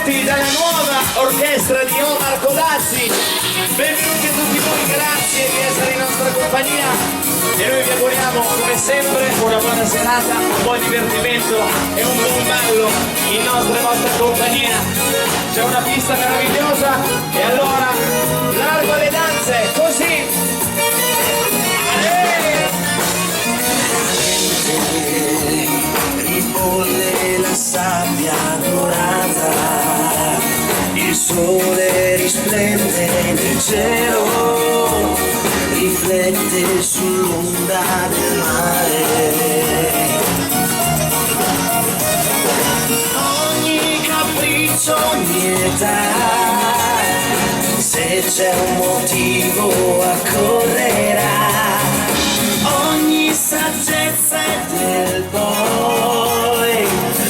benvenuti dalla nuova orchestra di Omar Codazzi, benvenuti a tutti voi, grazie di essere in nostra compagnia e noi vi auguriamo come sempre una buona serata, un buon divertimento e un buon ballo in nostra vostra compagnia. C'è una pista meravigliosa e allora largo le danze, così! Ribolle la sabbia dorata, il sole risplende nel cielo, riflette sull'onda del mare. Ogni capriccio, ogni età, se c'è un motivo accorrerà. Ogni saggezza è del poi,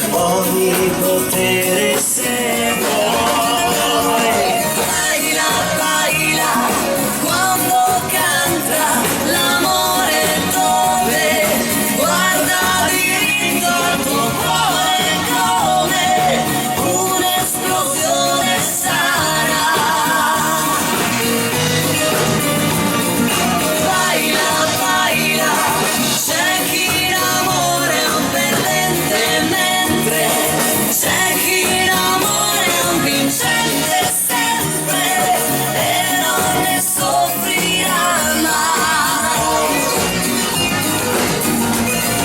ogni potere se vuoi. Baila, baila, quando canta l'amore dove, guarda diritto al tuo cuore come un'esplosione sarà. Baila, baila, c'è chi in amore è un perdente mentre c'è chi in amore è un vincente sempre e non ne soffrirà mai.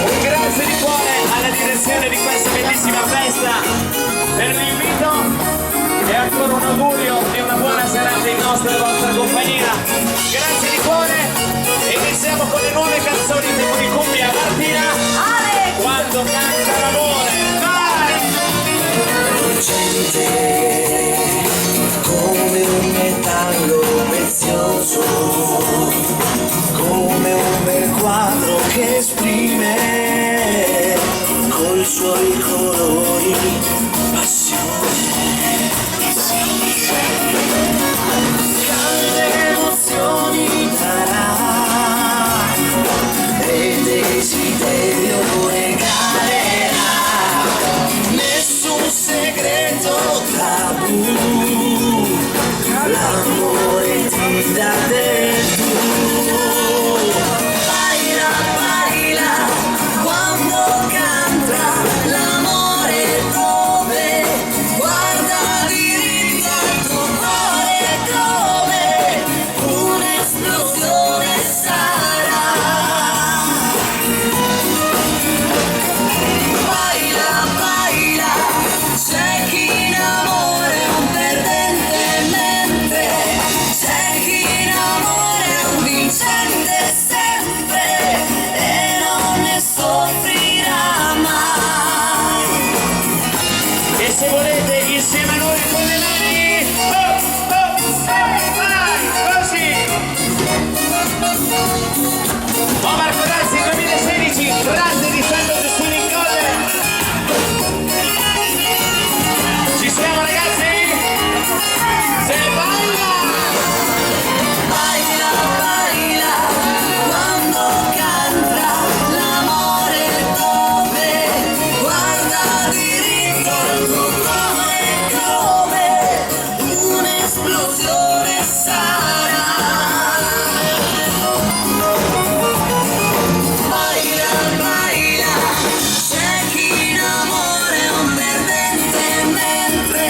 Un grazie di cuore alla direzione di questa bellissima festa per l'invito e ancora un augurio di una buona serata in nostra e vostra compagnia. Grazie di cuore e iniziamo con le nuove canzoni di Cumbia Martina. Quando canta l'amore, vai! Lucente come un metallo prezioso, come un bel quadro che esprime coi suoi colori passione. Calde emozioni darà e desiderio regalerà, nessun segreto tabù, l'amore ti dà del tu. Baila, baila, quando canta l'amore dove, guarda diritto al tuo cuore come un'esplosione sarà. Baila, baila, c'è chi in amore è un perdente mentre c'è chi in amore è un vincente sempre e non ne soffrirà mai. E se volete insieme a noi con le mani, oh, oh, vai, così! Omar Codazzi 2016, grande di Santo Gesù in Colle. Ci siamo ragazzi? Se baila! Baila, baila, quando canta l'amore dove, guarda diritto al tuo cuore come un'esplosione sarà. Baila, baila, c'è chi in amore è un perdente mentre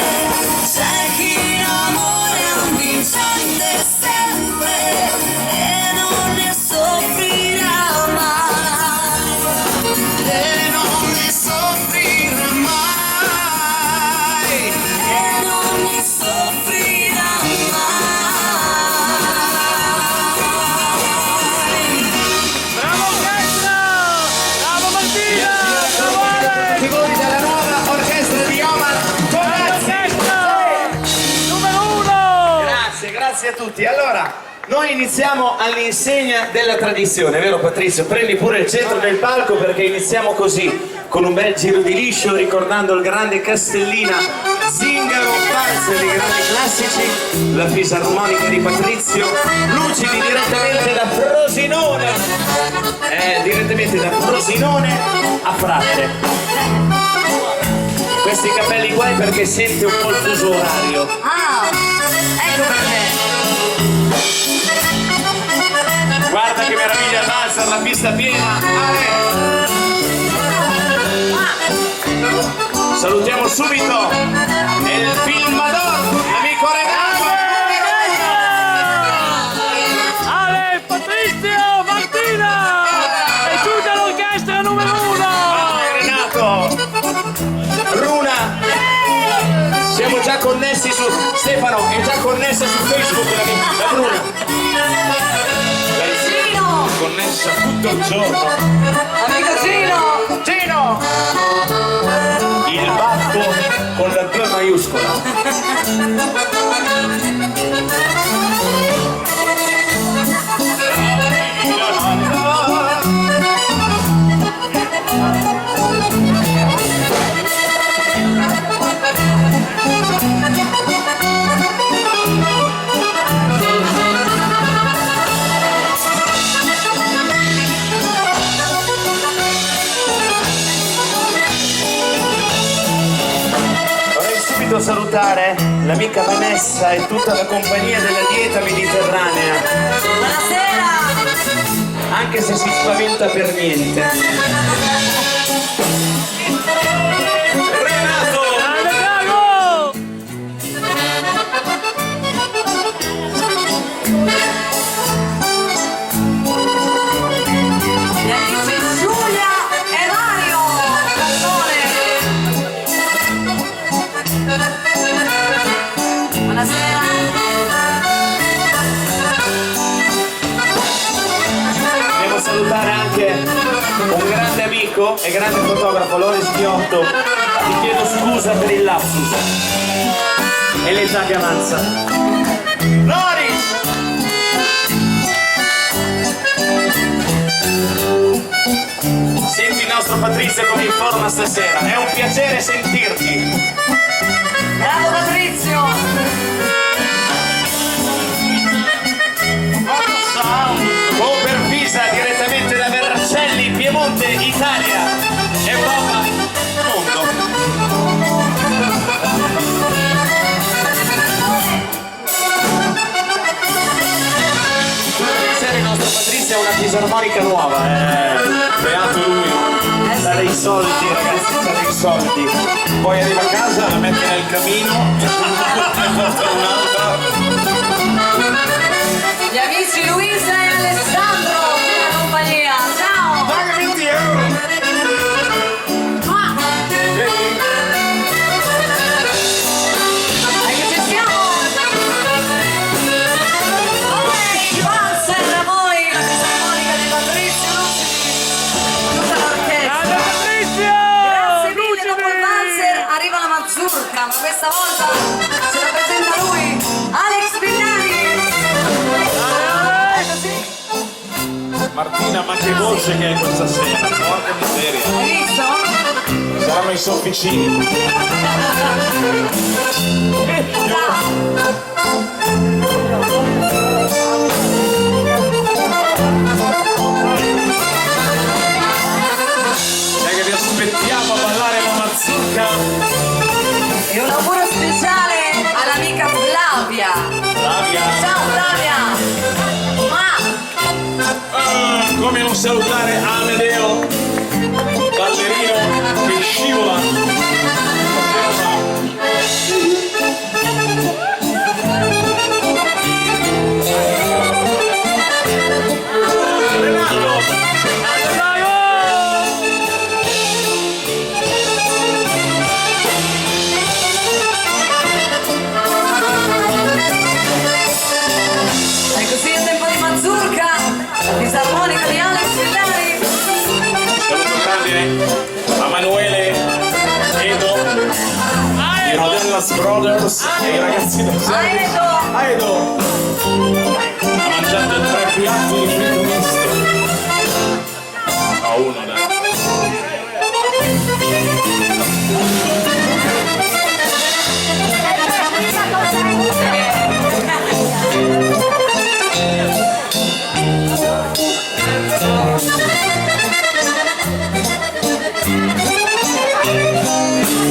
c'è chi in amore è un vincente sempre e non ne soffrirà mai. E non ne soffrirà mai. E non ne soffrirà mai. Bravo orchestra! Bravo Martina! Tutti voi dalla nuova orchestra di Omar Codazzi! Numero 1! Grazie a tutti. Allora, noi iniziamo all'insegna della tradizione, vero Patrizio? Prendi pure il centro del palco perché iniziamo così, con un bel giro di liscio, ricordando il grande Castellina, Zingaro, Falzeri, grandi classici, la fisarmonica di Patrizio, lucidi direttamente da Frosinone, direttamente da Frosinone a Fratte. questi capelli qua è perché sente un po' il fuso orario. Ah, ecco perché. Guarda che meraviglia, Balsar, la pista piena. Salutiamo subito il filmador, l'amico Renato. Ale, Patrizio, Martina! E tutta l'orchestra numero 1! Renato, Runa, siamo già connessi su Stefano, è già connessa su Facebook la Bruna. Gino! Connessa tutto il giorno. Amico Gino! Gino! Il babbo con la 2 maiuscola. Salutare l'amica Vanessa e tutta la compagnia della dieta mediterranea. Buonasera! Anche se si spaventa per niente. Renato! Grande Drago! Gli amici Giulia e Mario! Cantone! Buonasera! Devo salutare anche un grande amico e grande fotografo, Loris Ghiotto. Ti chiedo scusa per il lapsus. E l'età che avanza. Loris! Senti il nostro Patrizio come in forma stasera. È un piacere sentirti. Bravo Patrizio! O per Pisa direttamente da Vercelli, Piemonte, Italia, Europa, mondo. Stasera il nostro Patrizio ha una fisarmonica nuova, beato lui, sa dei soldi ragazzi, sa dei soldi. Poi arriva a casa, la mette nel camino e porta un'altra. Gli amici Luisa e Alessandro della compagnia, ciao! Paga 20 euro! Ecco ci siamo! Ok, Balser, a voi la fisarmonica di Patrizio, tutta l'orchestra. Grande Patrizio! Grazie mille, dopo il Balser arriva la mazurka, ma questa volta se la presenta lui, Alex Pignani! Ecco sì, Martina, ma che voce che hai questa sera, porca miseria. hai visto? Saranno i sofficini. Dai che vi aspettiamo a ballare la mazurka. E un augurio speciale all'amica Flavia! Flavia. Ciao Flavia! Come non salutare Amedeo, ballerino che scivola. Renato! Grande Drago! E così è tempo di mazurka, la fisarmonica di Alex Pignani! Saluto grande a Manuele, Edo, i Rodellas Brothers e i ragazzi del Aedo! Aedo ha mangiato 3 piatti di fritto misto. No, uno dai.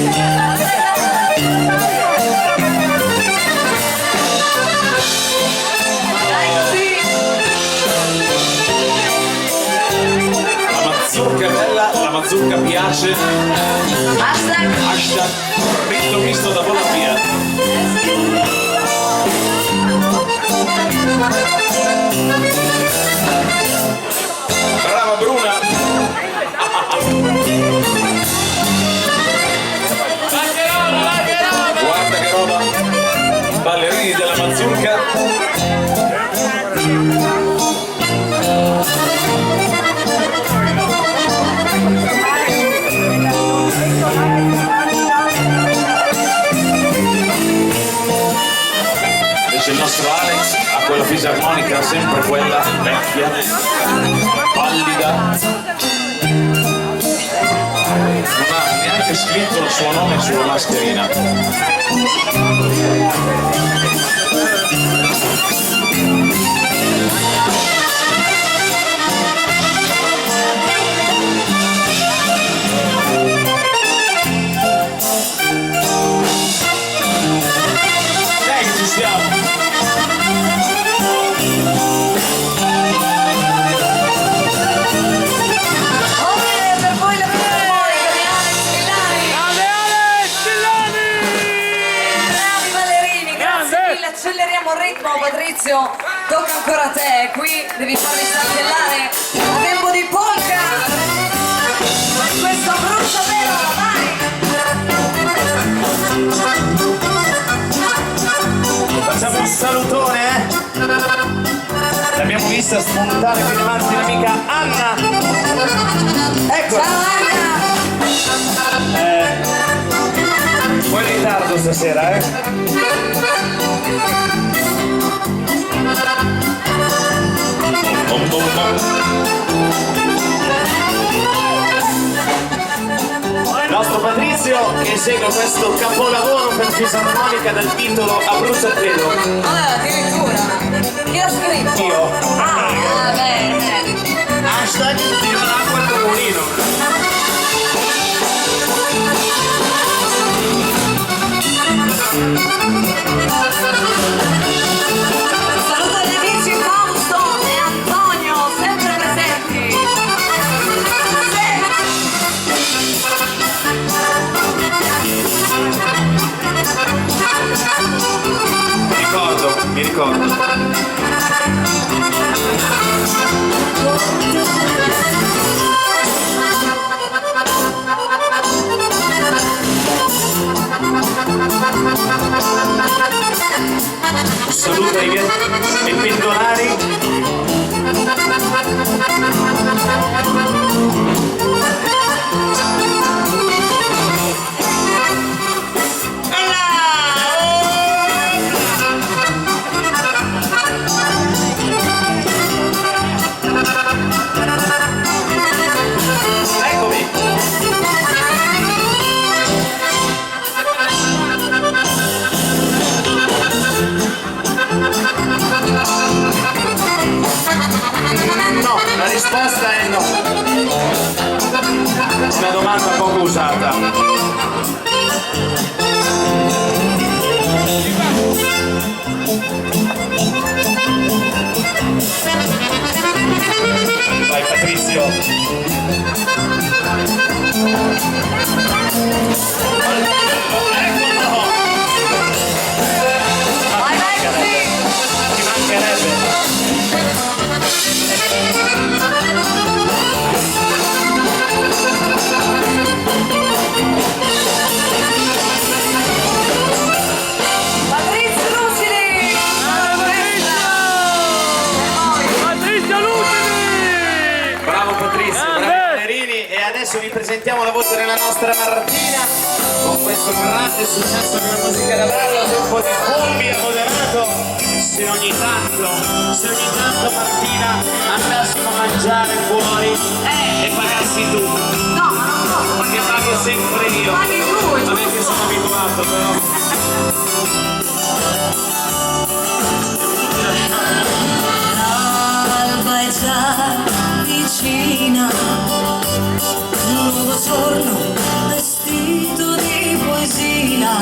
Thank you. piace, Hashtag. ritmo misto da Bologna. Brava Bruna! Guarda che roba! Ballerini della mazurka. Invece il nostro Alex ha quella fisarmonica, sempre quella vecchia, pallida. Non ha neanche scritto il suo nome sulla mascherina. Dai che ci siamo! Per voi la filarmonica di Alex Villani. Grande Alex Villani! Bravi ballerini, grazie Grande. mille, acceleriamo il ritmo. Patrizio, tocca ancora a te, qui devi farli saltellare a tempo di polka. Questo bruciapelo, vai! Facciamo un salutone, eh? L'abbiamo vista spuntare qui davanti l'amica Anna. Eccola. Ciao Anna! Un po' in ritardo stasera, eh? Bom, bom, bom. Il nostro Patrizio che segue questo capolavoro per fisarmonica dal titolo A bruciapelo. Allora, addirittura! Chi l'ha scritto? Io. Ah, bene. Hashtag tiro l'acqua al tavolino. Saluto agli amici Fausto e Antonio, sempre presenti. Mi ricordo. Saluta i pendolari. Eccomi. No, la risposta è no. Una domanda poco usata. Vai Patrizio. Eccolo! Vai, vai così. Ci mancherebbe. Patrizio Lucidi. Patrizio Lucidi! Bravo Patrizio, Grande. bravi ballerini. E adesso vi presentiamo la voce della nostra Martina con questo grande successo della musica da ballo, tempo di cumbia moderato. Se ogni tanto Martina andassimo a mangiare fuori e pagassi tu, No, ma non posso. perché pago sempre io. Paghi tu, è Non è che giusto. sono abituato però. L'alba è già vicina, un nuovo giorno vestito di poesia,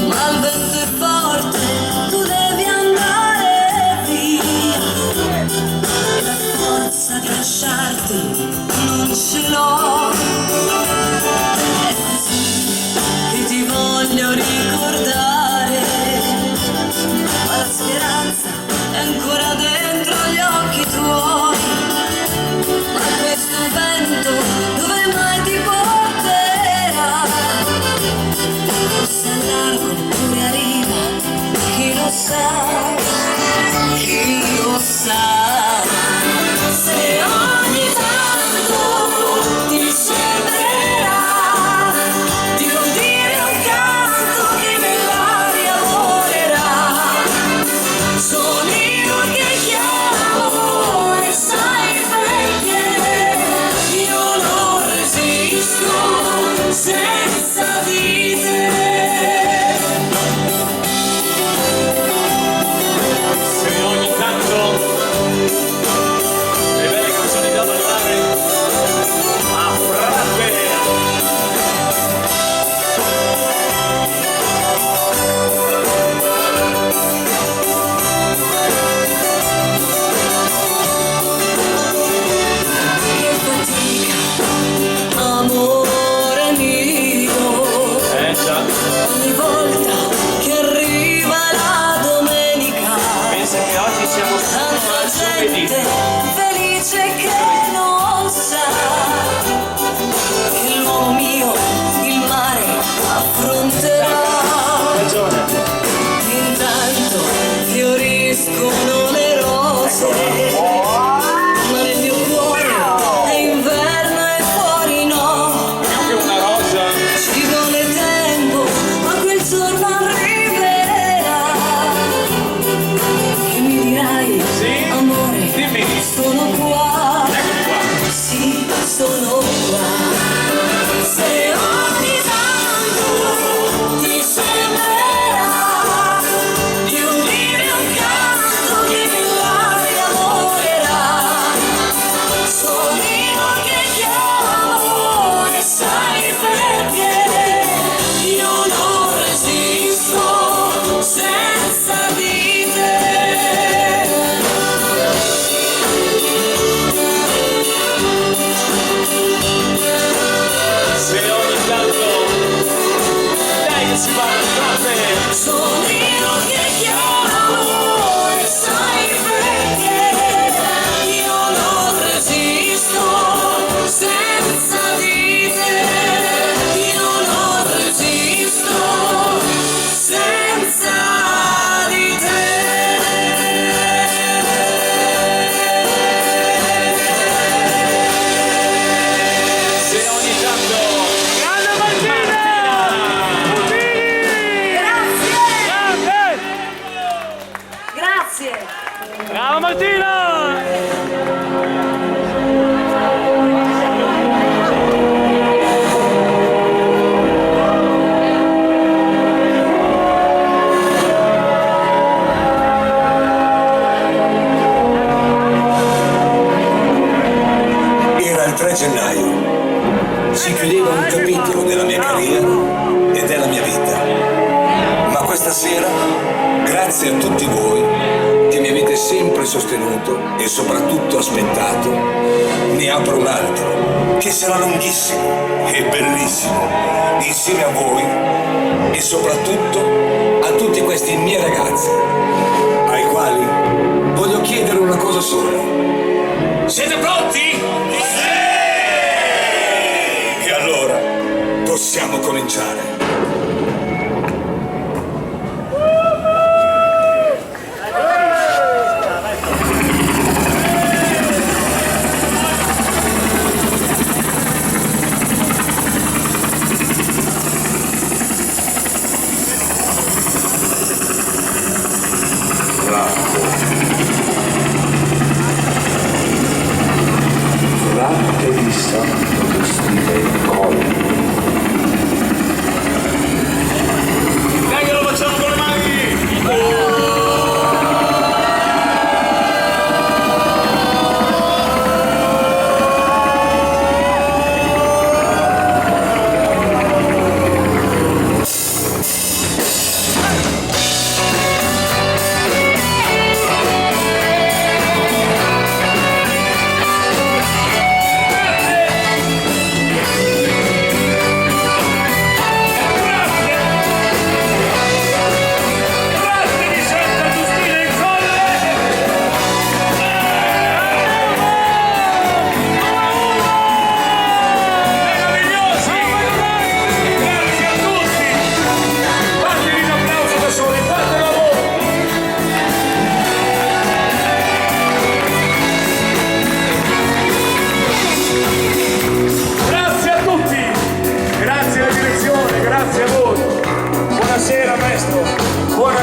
ma il vento è forte, tu devi andare via, la forza di lasciarti non ce l'ho. ricordare, ma la speranza è ancora dentro gli occhi tuoi. Ma questo vento dove mai ti porterà? Forse al largo dove arriva, chi lo sa, chi lo sa. Se ogni tanto ti sembrerà di udire un canto che nell'aria volerà, sono io che chiamo e sai perché io non resisto senza di te. Se ogni tanto le belle canzoni da ballare a frappe. Che fatica, amore mio, Già, ogni volta che arriva la domenica, pensa che oggi siamo tanta giovedì. gente felice che non sa che l'uomo mio il mare affronterà. Ragione. Intanto fioriscono le rose, ma nel mio cuore è inverno e fuori no. Più che una rosa. Ci vuole tempo, ma quel giorno arriverà che mi dirai, Sì? amore, Dimmi. sono qua. Ecco qua. Sì, sono qua. Se ogni tanto ti sembrerà di udire un canto che nell'aria volerà, sono io che chiamo e sai perché io non resisto senza di te. Se ogni tanto dai che si va alle frappe. Sono io che chiamo e sai perché io non resisto senza di te. Io non resisto senza di te. Se ogni tanto Grande Martina! Grazie! Grazie! Brava Martina! Era il 3 gennaio, si chiudeva un capitolo della mia carriera e della mia vita. Ma questa sera, grazie a tutti voi che mi avete sempre sostenuto e soprattutto aspettato, ne apro un altro che sarà lunghissimo e bellissimo insieme a voi e soprattutto a tutti questi miei ragazzi ai quali voglio chiedere una cosa sola. Siete pronti? Sì! E allora possiamo cominciare. Latte di santo di stile collo.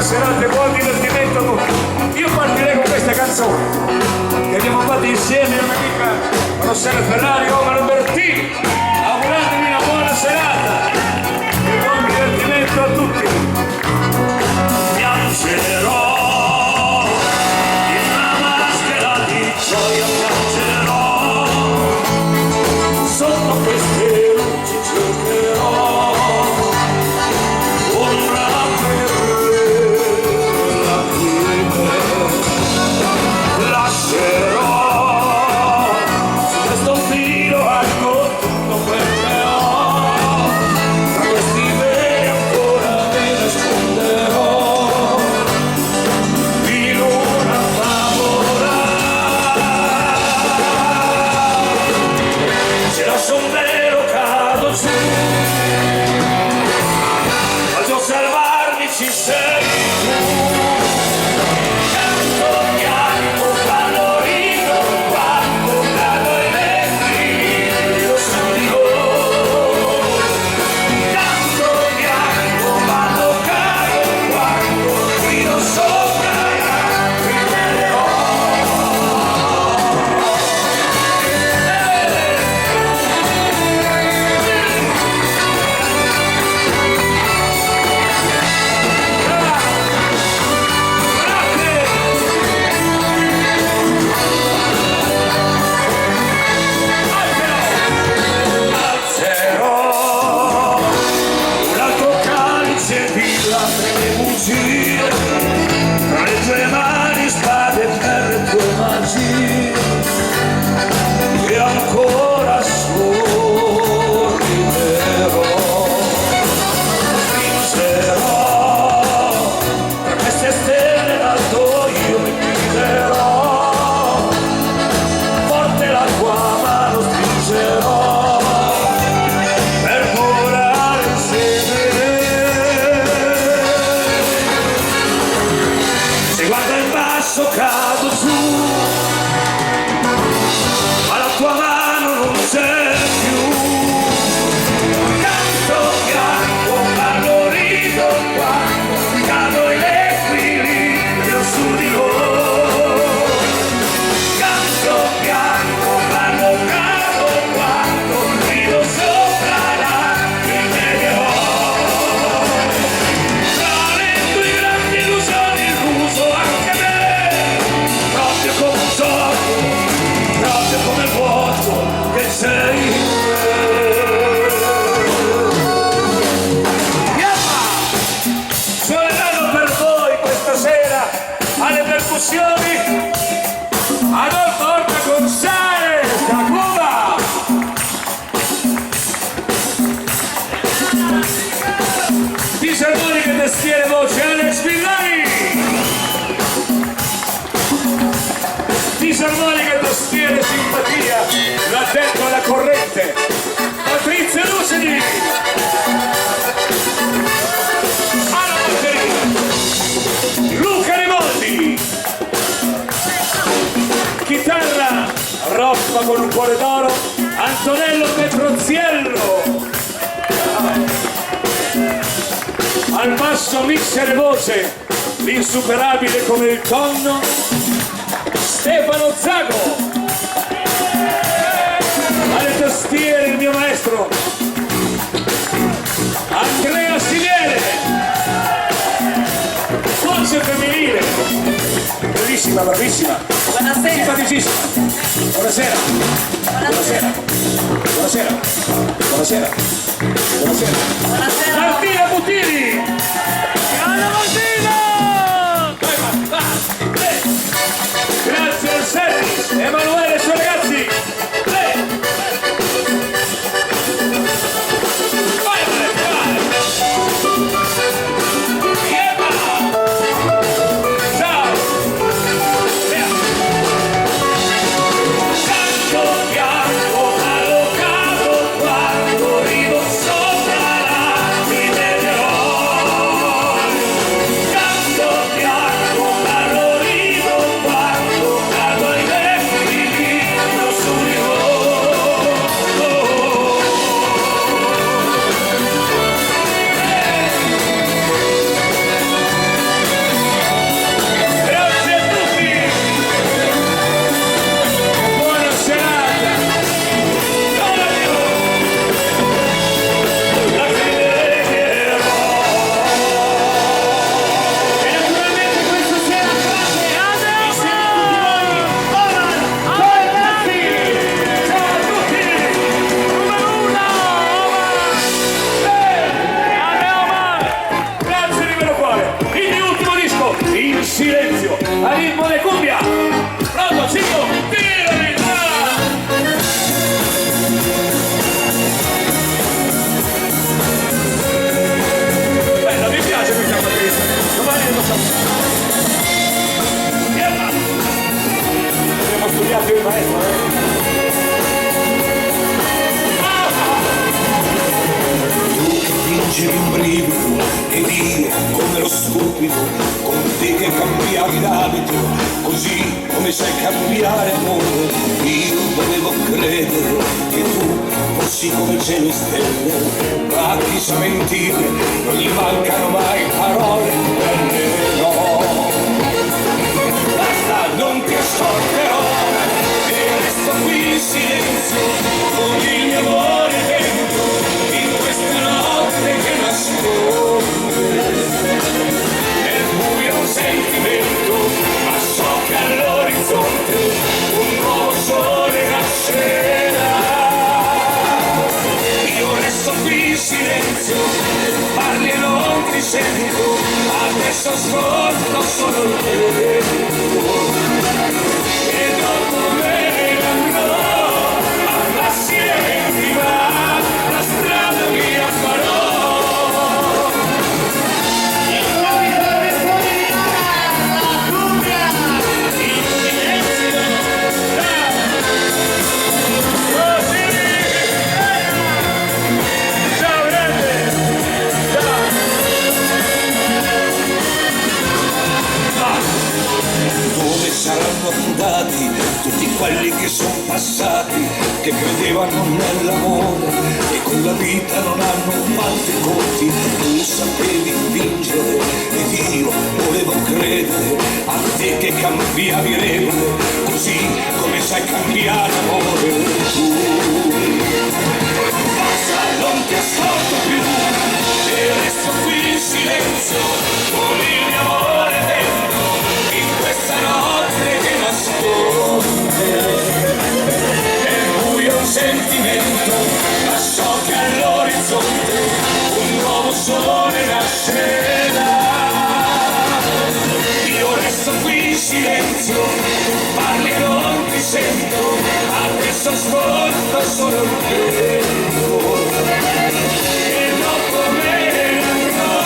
serata e buon divertimento a tutti. Io partirei con questa canzone che abbiamo fatto insieme a un'amica Rossella Ferrari, Omar Bertini, augurandovi una buona serata e buon divertimento a tutti. Piangerò in una maschera di gioia, piangerò sotto queste luci, cercherò una perla lascerò su questo filo alto tutto quel che ho, tra questi veli ancora mi nasconderò in una favola. Se lascio un velo cado su, voglio salvarmi, ci sei tu. Canto bianco, quando rido, quando cado e l'equilibrio su di voi. Canto bianco, quando cado, quando rido sopra gli altri nelle alzerò un altro calice di lacrime bugie, tra le tue mani spade per le tue magie, e ancora sorriderò, stringerò tra queste stelle l'alto io mi chiuderò, forte la tua mano stringerò per volare insieme. Se guardo in basso cado giù, ma la tua mano non c'è più. Canto bianco, parlo, rido, quando cado in equilibrio su di voi. Canto bianco, parlo, cado, quando rido sopra lacrime che ho. Tra le tue grandi illusioni illuso anche me, proprio come un gioco, proprio come il vuoto che sei in me. Suoneranno per voi questa sera alle percussioni Adolfo Orta González da Cuba. Fisarmonica e tastiere voce Alex Villani. Fisarmonica e tastiere simpatia, l'addetto alla corrente Patrizia Lucidi. Alla batteria Luca Rivoldi. Chitarra Roffa con un cuore d'oro Antonello Petroziello. Al basso mixer e voce l'insuperabile come il tonno Stefano Zago. Alle tastiere il mio maestro Andrea Siliere. Voce femminile bellissima, bravissima, Buonasera. simpaticissima. Buonasera. Buonasera. Buonasera. Buonasera. Buonasera. Buonasera. Martina Butini. Grande Martina! Grazie al service, Emanuele e i suoi ragazzi. Vai, vai, vai. Yeba. Ciao. Via. Canto bianco, allocato, quando rido sopra lacrime che ho. via come lo stupido, con te che cambiavi l'abito, così come sai cambiare amore. Io volevo credere che tu fossi come cielo e stelle, ma chi sa mentire, non gli mancano mai parole belle, no. Basta, non ti ascolterò e resto qui in silenzio con il mio amore dentro in questa notte che nasconde nel buio un sentimento, ma so che all'orizzonte un nuovo sole nascerà. Io resto qui in silenzio, parli e non ti sento, adesso ascolto solo il vento e dopo me andrò alla silenti, ma la strada mia farò. Dove saranno andati tutti quelli che sono passati, che credevano nell'amore e con la vita non hanno fatto i conti? Tu sapevi vincere ed io volevo credere a te che cambiavi regole, così come sai cambiare amore. Tu basta, non ti ascolto più e resto qui in silenzio con il mio amore dentro in questa notte che nasconde nel buio un sentimento, ma so che all'orizzonte un nuovo sole nascerà. Io resto qui in silenzio, parli e non ti sento, adesso ascolto solo il vento e dopo me andrò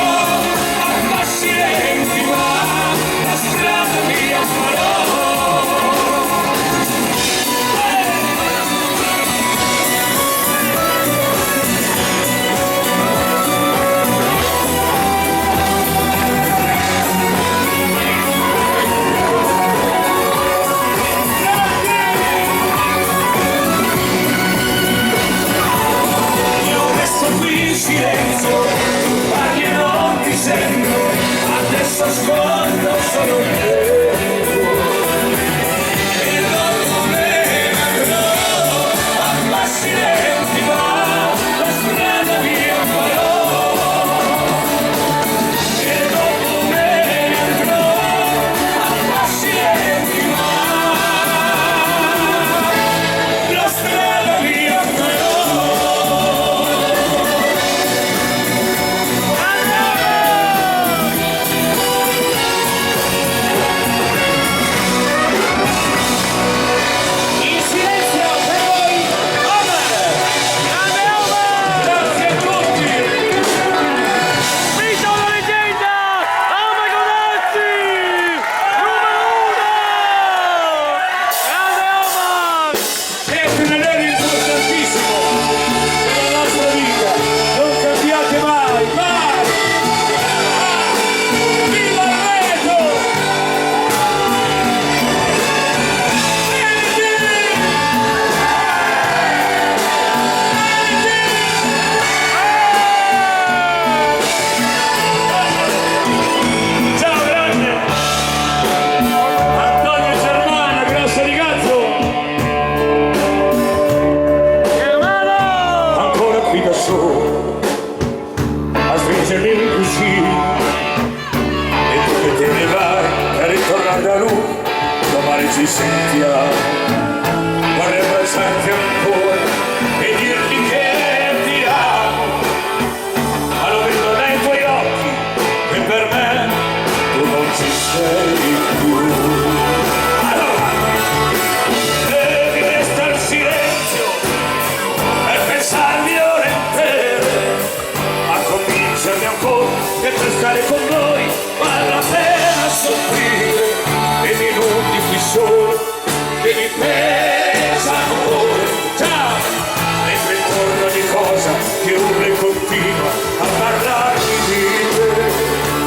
alla silenti, ma la strada mia farò. Io resto qui in silenzio, parli e non ti sento, adesso ascolto solo il vento e dopo me andrò alla silenti, ma la strada mia farò e dopo me andrò alla silenti, ma la strada mia farò. In silenzio per voi, Omar! Grazie a tutti! Vita una leggenda! Omar Conazzi! Numero 1! Grande Omar! Siete un elenco importantissimo della nostra vita, non cambiate mai, mai! Viva il Veneto! Ciao grande! Antonio Germano, grosso di cazzo! Germano! Ancora qui da solo a stringermi così, e tu che te ne vai per ritornare da lui, domani ci sentiamo. Vorrei abbracciarti ancora e dirti che ti amo, ma lo vedo nei tuoi occhi che per me tu non ci sei più. Allora devi restare in silenzio per pensarmi ore intere, a convincermi ancora che per stare con noi vale la pena soffrire, e minuti qui solo che mi pesano ore. Ciao! Mentre intorno ogni cosa che urla e continua a parlarmi di te.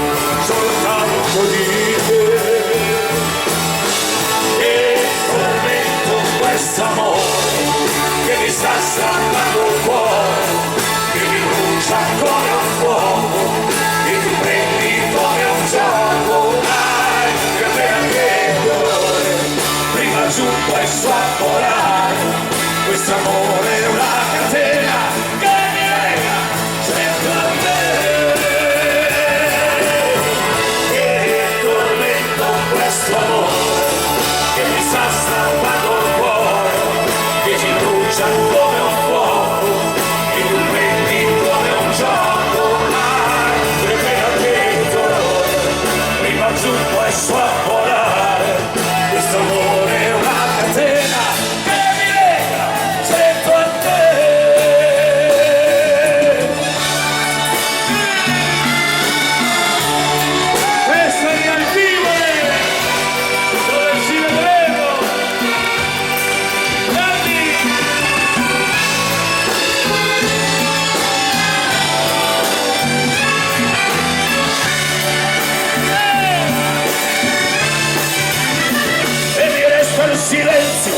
silenzio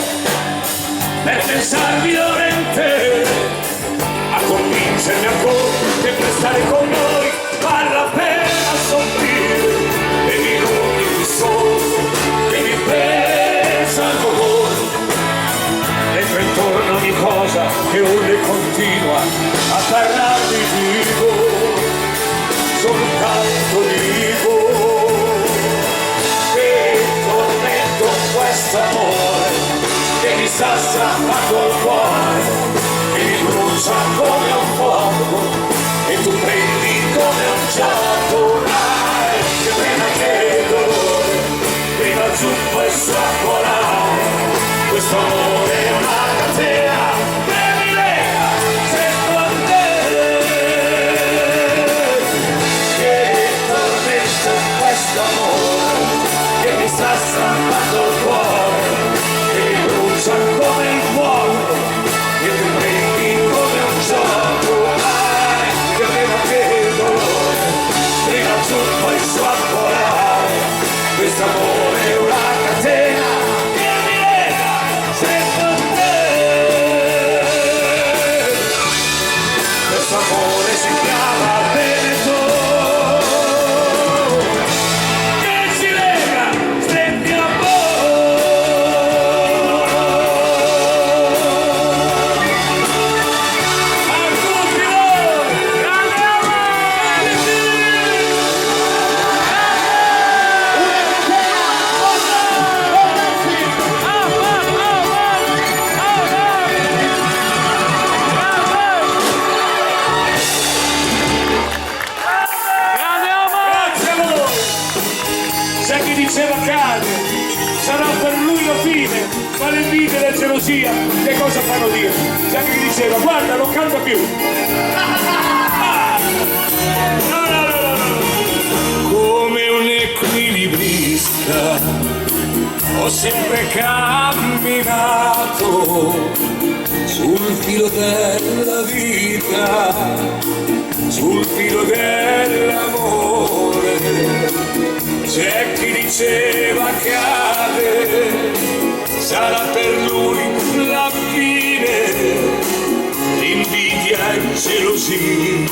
per pensare violentemente a convincermi ancora che per stare con noi vale la pena soffrire e minuti di sole che mi pesano voi mentre intorno ogni cosa che urla e continua a parlare di vivo soltanto di voi che tormento questo amore che mi sta strappando il cuore e mi brucia come un fuoco e tu prendi come un gioco che pena che dolore prima giù poi strappolare questo amore è una catena che mi lega sempre a te che tormento questo amore che mi sta strappando il cuore e mi brucia come il fuoco e tu prendi come un gioco che prima che dolore prima giù poi strappolare questo amore è una catena che mi lega sempre a te questo amore si chiama Veneto che ci lega stretti a a tutti noi grande grazie a voi. C'è chi diceva cade, sarà per lui la fine, ma le invidie e la gelosia che cosa fanno dire? C'è chi diceva guarda non canta più. No. Come un equilibrista ho sempre camminato sul filo della vita, sul filo dell'amore. C'è chi diceva cade, sarà per lui la fine, l'invidia e gelosia,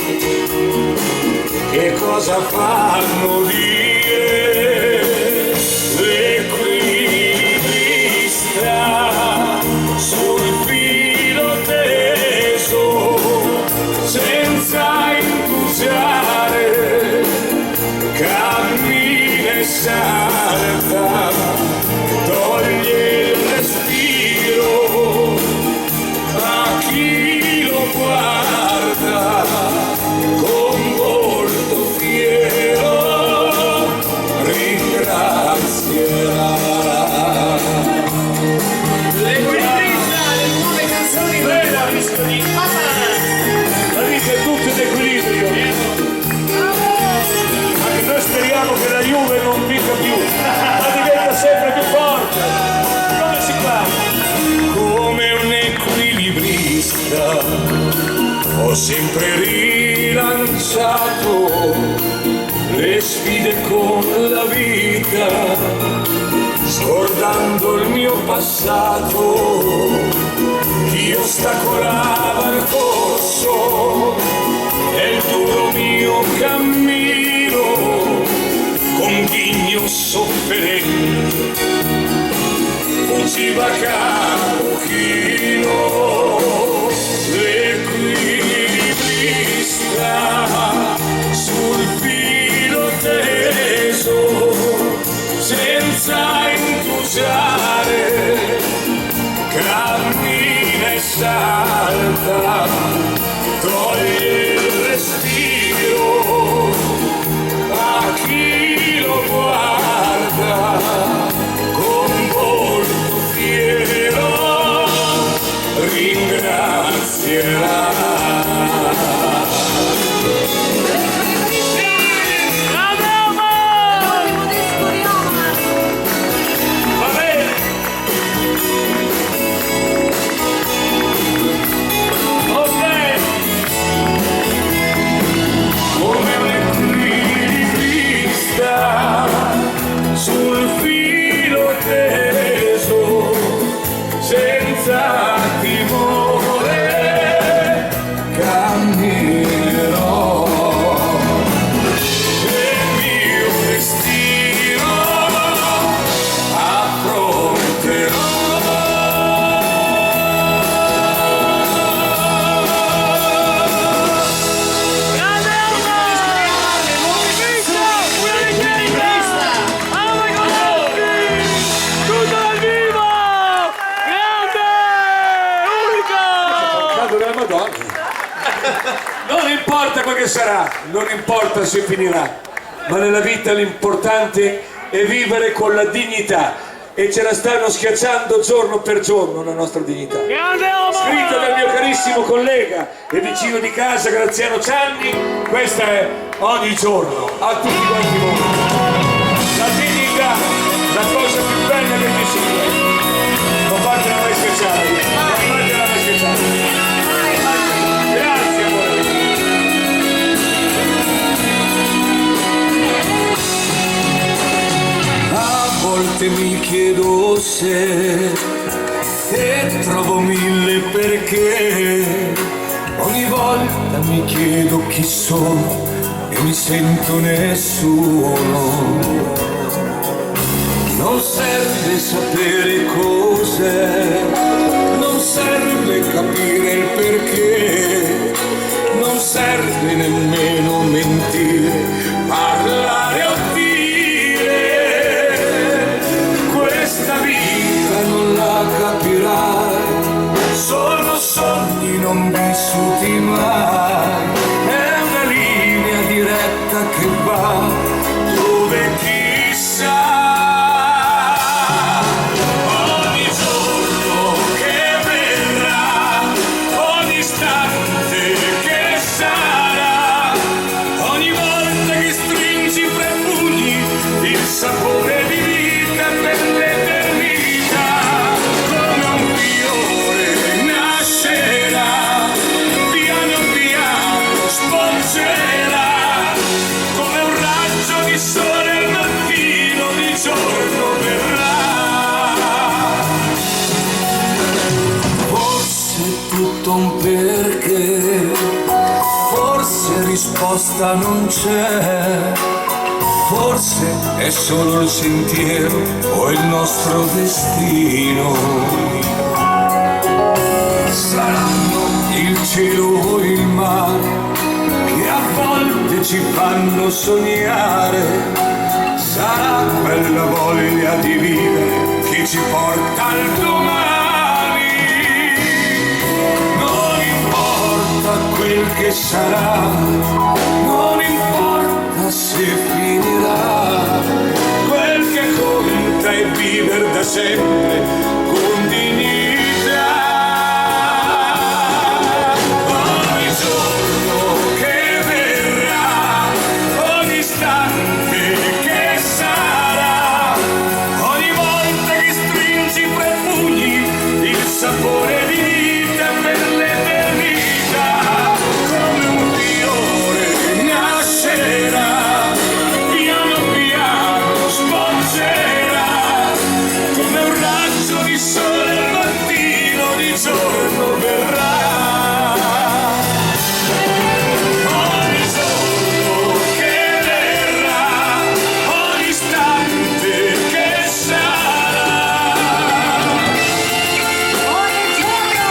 che cosa fanno dire? L'equilibrista sul filo teso, senza entusiasmare, cammina e salta, toglie il respiro a chi lo guarda con volto fiero, ringrazierà. L'equilibrista, le nuove canzoni Bella rischio di la vita è tutto in equilibrio. Anche noi speriamo che la Juve non vinca più, ma diventa sempre più forte. Come si fa? Come un equilibrista ho sempre rilanciato le sfide con la vita, scordando il mio passato, chi ostacolava il corso e il duro mio cammino, con ghigno sofferente, fuggiva capo chino, l'equilibrista sul filo teso, senza entusiasmare, cammina e salta, toglie il respiro a chi lo guarda con volto fiero, che sarà, non importa se finirà, ma nella vita l'importante è vivere con la dignità, e ce la stanno schiacciando giorno per giorno la nostra dignità. Grande Omar! Scritta dal mio carissimo collega e vicino di casa Graziano Cianni, questa è Ogni giorno, a tutti quanti voi. La dignità, la cosa più bella che ci sia. Non fatela mai schiacciare, non fatela mai schiacciare. Grazie amore. A volte mi chiedo se e trovo mille perché. Ogni volta mi chiedo chi sono e mi sento nessuno. Non serve sapere cos'è, non serve capire il perché, non serve nemmeno mentire, parlare o dire. Questa vita non la capirai, sono sogni non vissuti mai, è una linea diretta che va dove chissà. Ogni giorno che verrà, ogni istante che sarà, ogni volta che stringi fra i pugni il sapore di vita per l'eternità, come un fiore nascerà, piano piano sboccerà, come un raggio di sole al mattino di giorno verrà. Forse è tutto un perché, forse risposta non c'è, forse è solo il sentiero o il nostro destino. Saranno il cielo o il mare che a volte ci fanno sognare, sarà quella voglia di vivere che ci porta al domani. Non importa quel che sarà, non importa se finirà, quel che conta è vivere da sempre con dignità. Ogni giorno che verrà, ogni istante che sarà, ogni volta che stringi fra i pugni il sapore di vita per l'eternità, come un fiore nascerà, piano piano sboccerà, come un raggio di sole al mattino di giorno verrà. Ogni giorno che verrà, ogni istante che sarà. Ogni giorno!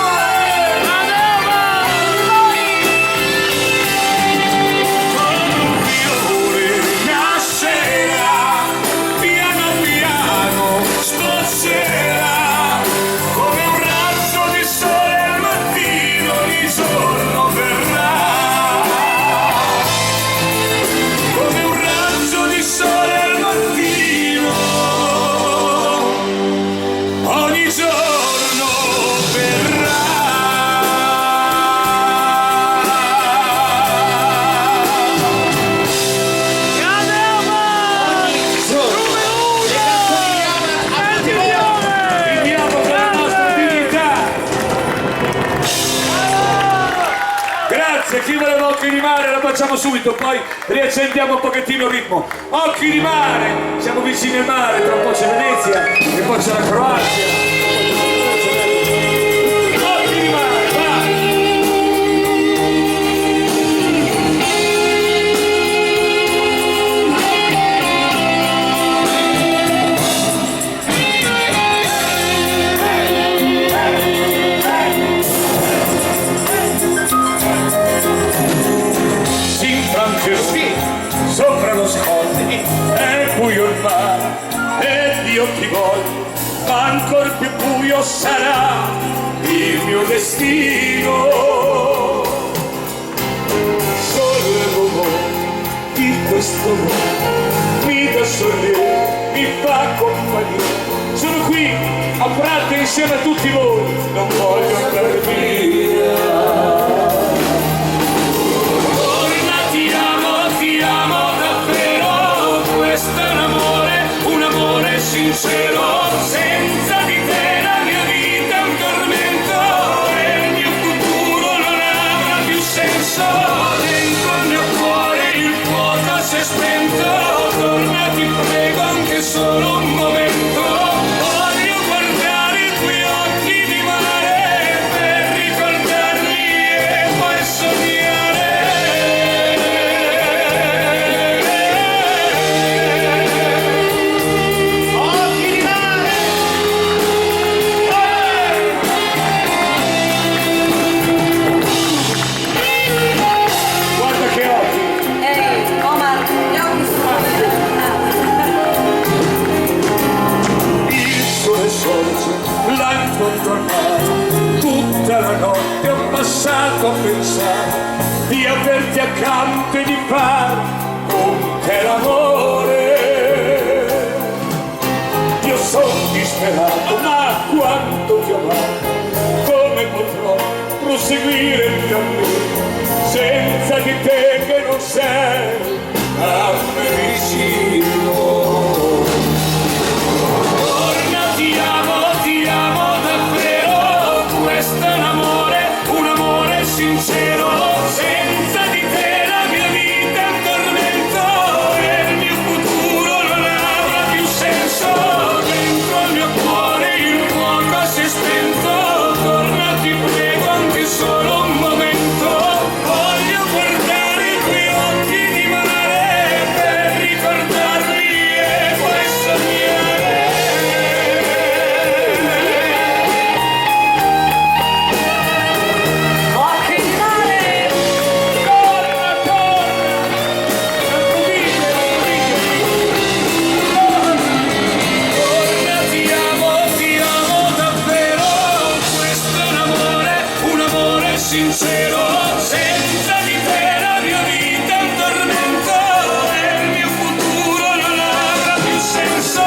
Come un fiore nascerà, piano piano sboccerà, come un raggio di sole al mattino di giorno verrà. Come un raggio di sole al mattino, ogni giorno verrà. Grande Omar! Viviamo con la nostra dignità. Grazie, chi voleva Occhi di Mare la facciamo subito, poi riaccendiamo un pochettino il ritmo. Occhi di Mare, siamo vicini al mare, tra un po' c'è Venezia e poi c'è la Croazia. Occhi di Mare, vai! Si infrange sopra lo scoglio, è buio il mare, e Dio ti vuole, ma ancor più buio sarà il mio destino. Sole questo mondo mi dà sollievo, mi fa compagnia. Sono qui a Prato insieme a tutti voi, non voglio andare via. Torna, ti amo davvero, questo è un amore sincero, senza di te la mia vita è un tormento e il mio futuro non avrà più senso, dentro il mio cuore il fuoco si è spento, torna ti prego anche solo un momento. Tutta la notte ho passato a pensare di averti accanto e di fare con te l'amore. Io sono disperato, ma quanto ti ho amato, come potrò proseguire il cammino senza di te che non sei a me vicino. Questo è un amore sincero, senza di te la mia vita è un tormento e il mio futuro non avrà più senso, dentro il mio cuore il fuoco si è spento, torna ti prego anche solo un momento, voglio guardare i tuoi occhi di mare per ricordarmi e poi sognare. Sincero, senza di te la mia vita è un tormento e il mio futuro non avrà più senso,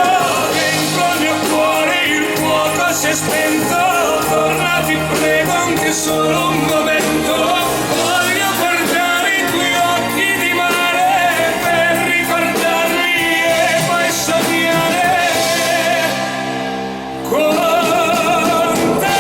dentro il mio cuore il fuoco si è spento, torna ti prego anche solo un momento, voglio guardare i tuoi occhi di mare per ricordarmi e poi sognare con te.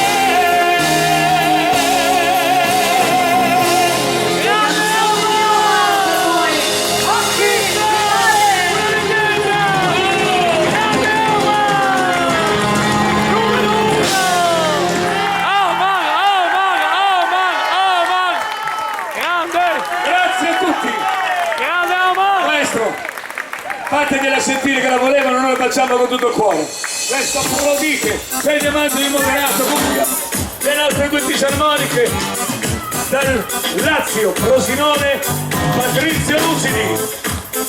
Fategliela sentire che la volevano, noi la facciamo con tutto il cuore. Questo applaudite, sei diamante di moderato, cuffia, le altre due fisarmoniche dal Lazio, Frosinone, Patrizio Lucidi,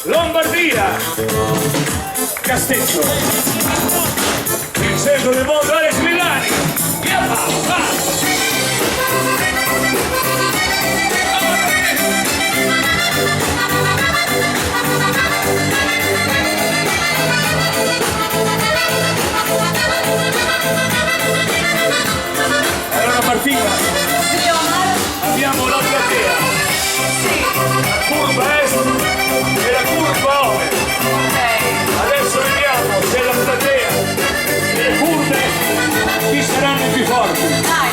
Lombardia, Castello, il centro del mondo Alex Villani, via va! Martina, Sì, Omar? abbiamo la platea, Sì. la curva est e la curva ovest. Ok. Adesso vediamo se la platea e le curve chi saranno più forti. Dai,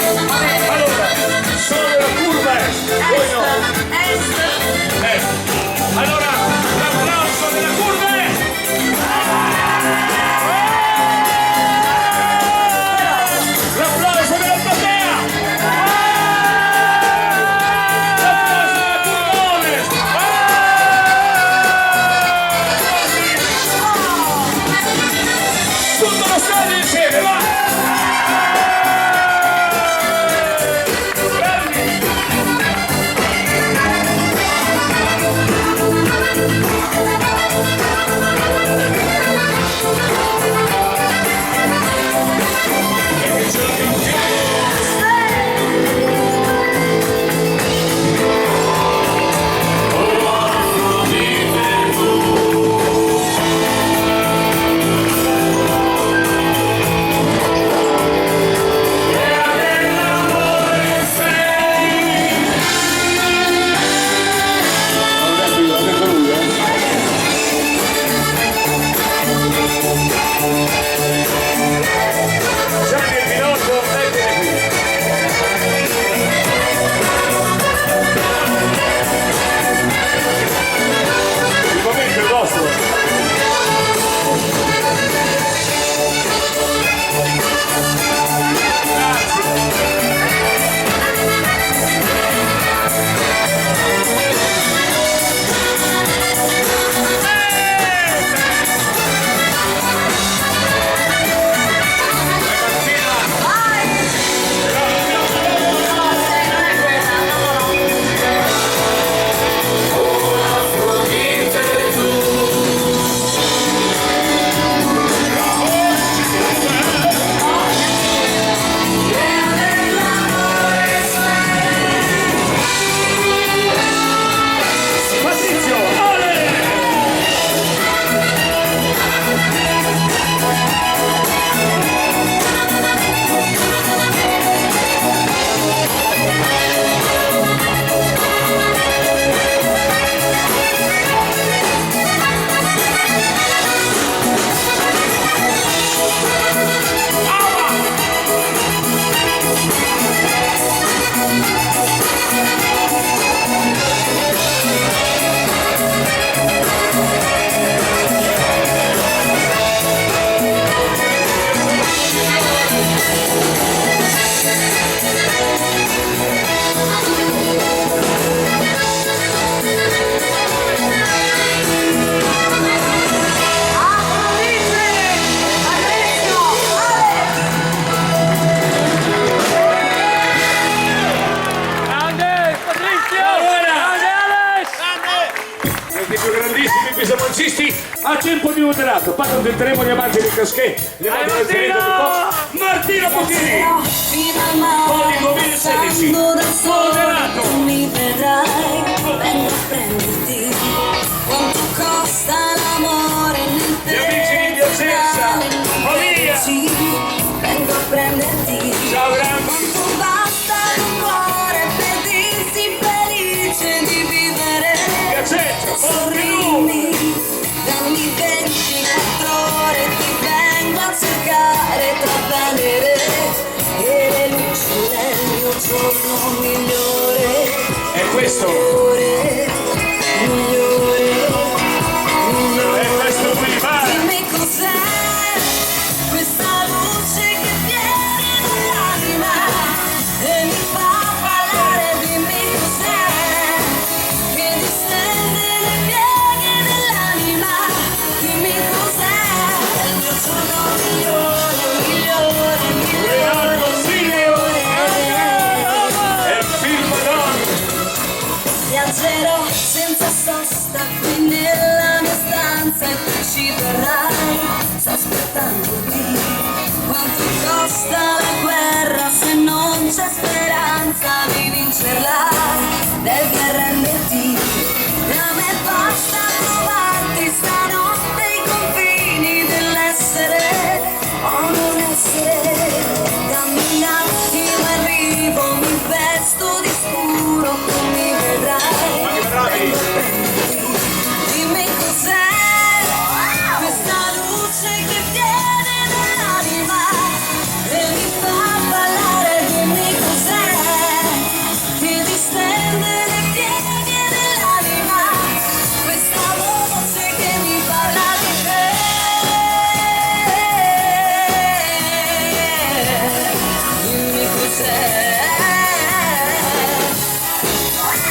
primo telato, poi accontenteremo gli amanti del caschè, gli amanti del segreto di po'. Martino Puccini! Codico 1016, moderato! Tu mi vedrai, vengo a prenderti. Quanto costa l'amore nel Gli amici di Piacenza, famiglia! vengo a prenderti. Ciao grandi! Quanto basta un cuore per dirsi felice di vivere. Piacenza, Sorridi, dammi 24 ore, ti vengo a cercare tra venere e le luci del mio giorno migliore. E questo? Migliore, migliore, migliore. E questo qui va! Dimmi cos'è questa luce che viene dall'anima e mi fa parlare. Dimmi cos'è che distende le pieghe dell'anima. Dimmi cos'è il mio giorno migliore, migliore, Renato migliore, Silvio! migliore. E film Madonna! Viaggerò senza sosta qui nella mia stanza e tu ci verrai, sto aspettando qui. Quanto costa la guerra se non c'è speranza di vincerla? Devi arrenderti e a me basta trovarti stanotte ai confini dell'essere o non essere. Dammi un attimo e arrivo, mi vesto di scuro, tu mi vedrai. Dimmi cos'è questa luce che viene dall'anima e mi fa ballare. Dimmi cos'è che distende le pieghe dell'anima, questa voce che mi parla di te. Dimmi cos'è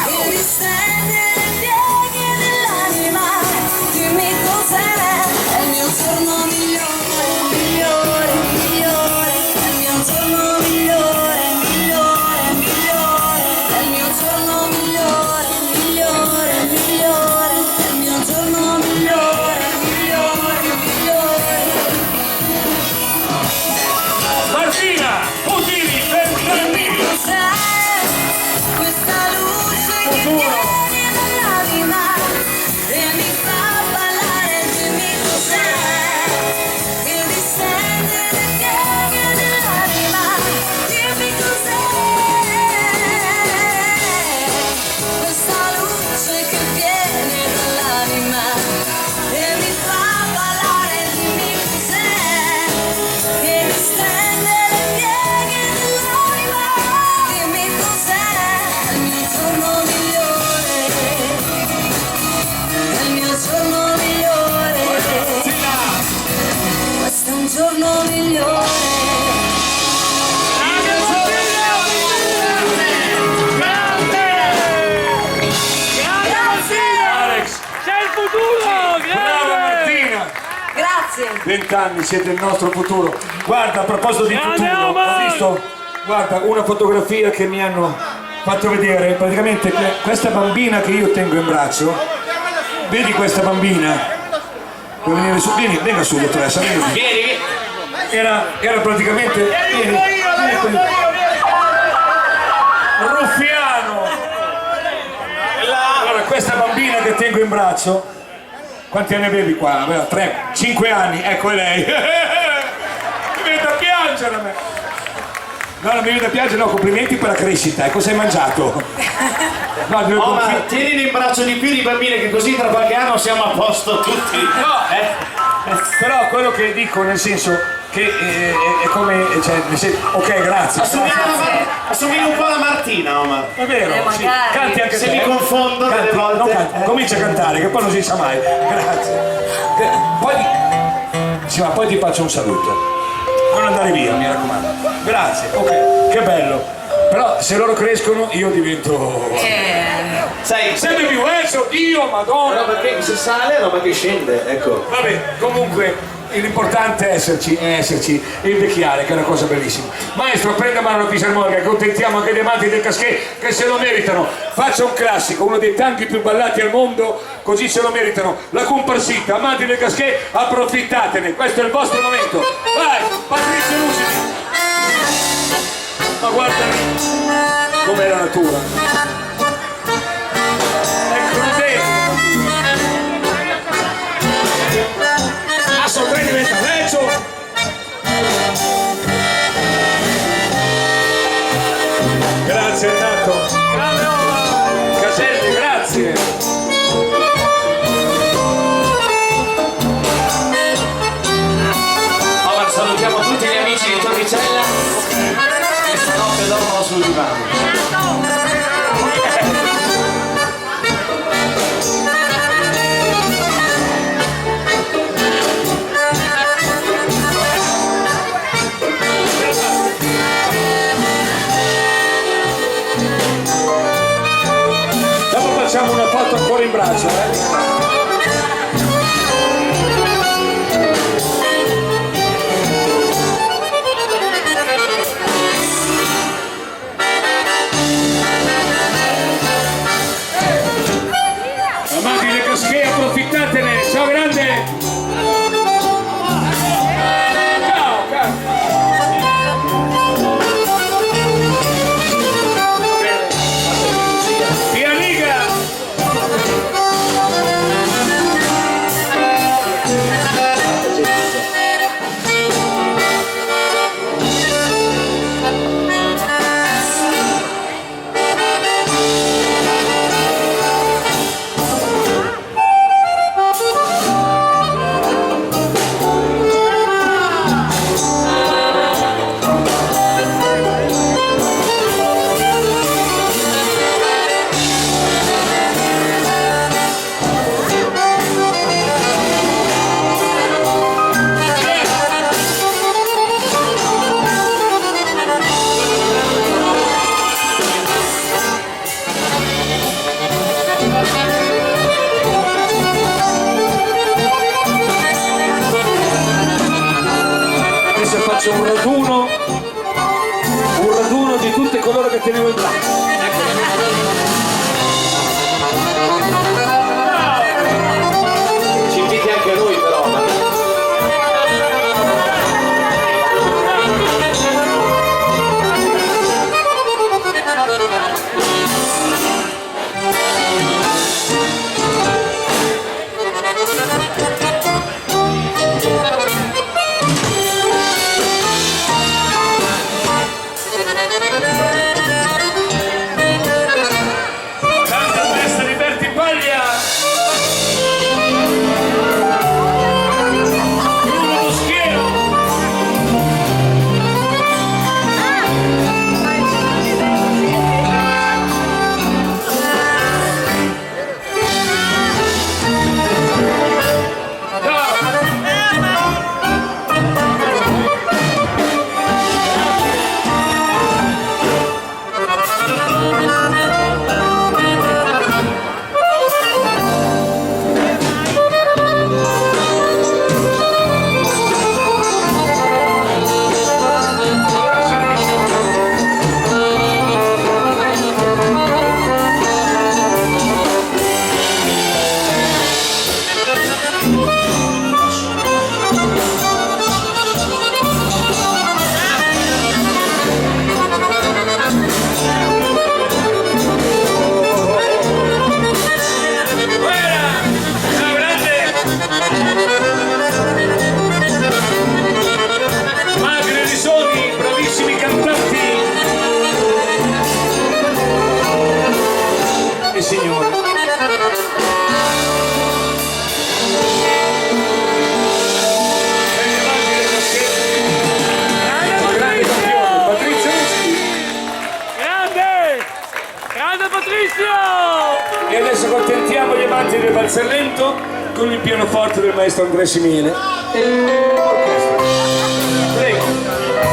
che distende le pieghe dell'anima. Dimmi cos'è, è il mio giorno migliore, migliore, migliore. È il mio giorno migliore, migliore, migliore. È il mio giorno migliore, migliore, migliore. È il mio giorno migliore, migliore, migliore. Martina Puccini, 20 anni! Cos'è questa luce che viene dall'anima e mi fa ballare? Dimmi cos'è che distende le pieghe dell'anima. Dimmi cos'è questa luce che viene dall'anima e mi fa ballare. Dimmi cos'è che distende le pieghe dell'anima. Dimmi cos'è il mio giorno migliore, è il mio giorno migliore. Questo è un giorno migliore. Alex, C'è il futuro! brava Grande! Martina! Grazie. 20 anni, siete il nostro futuro. Guarda, a proposito di Grande futuro, Omar! ho visto, guarda, una fotografia che mi hanno fatto vedere, praticamente questa bambina che io tengo in braccio, vedi questa bambina? Puoi venire su, vieni, venga su dottoressa, vieni. Vieni, Era praticamente, vieni qui. Ruffiano! Allora, questa bambina che tengo in braccio, quanti anni avevi qua? Aveva 5 anni, ecco è lei. Mi viene da piangere a me. No, non mi viene da piangere, no, complimenti per la crescita. E cosa hai mangiato? No, devo Oh, ma confi- tienili in braccio di più di bambine che così tra qualche anno siamo a posto tutti. Però quello che dico, nel senso che è come, cioè, nel senso, ok, grazie. Assomiglia un po' alla Martina, Omar. È vero, sì. magari. Canti anche Se te. mi confondo delle Canti, volte. non canti, comincia a cantare, che poi non si sa mai. Grazie. Poi ti faccio un saluto. Non andare via, mi raccomando. Grazie, ok, che bello. Però se loro crescono io divento Sai, sempre più oddio, madonna. roba che se sale, roba che scende, ecco. Vabbè, comunque l'importante è esserci e invecchiare, che è una cosa bellissima. Maestro, prenda mano la fisarmonica, contentiamo anche gli amanti del Casquet che se lo meritano. Faccia un classico, uno dei tanti più ballati al mondo, così se lo meritano. La comparsita, amanti del Casquet, approfittatene, questo è il vostro momento. Vai, Patrizio Lucidi. Ma guarda com'è la natura. È crudele. Asso 3 diventa Leccio. Grazie Nato. Caselli, grazie. Allora, salutiamo tutti gli amici di Torricella che stanotte dormono sul divano. Facciamo una foto ancora in braccio, Amanti del Casquet, approfittatene, ciao grande! Ciao, Via Liga! Faccio un raduno di tutte coloro che tenevo in braccio. Ci inviti anche lui però. E adesso contentiamo gli amanti del Valserlento con il pianoforte del maestro Andrea Simiene e l'orchestra. Prego,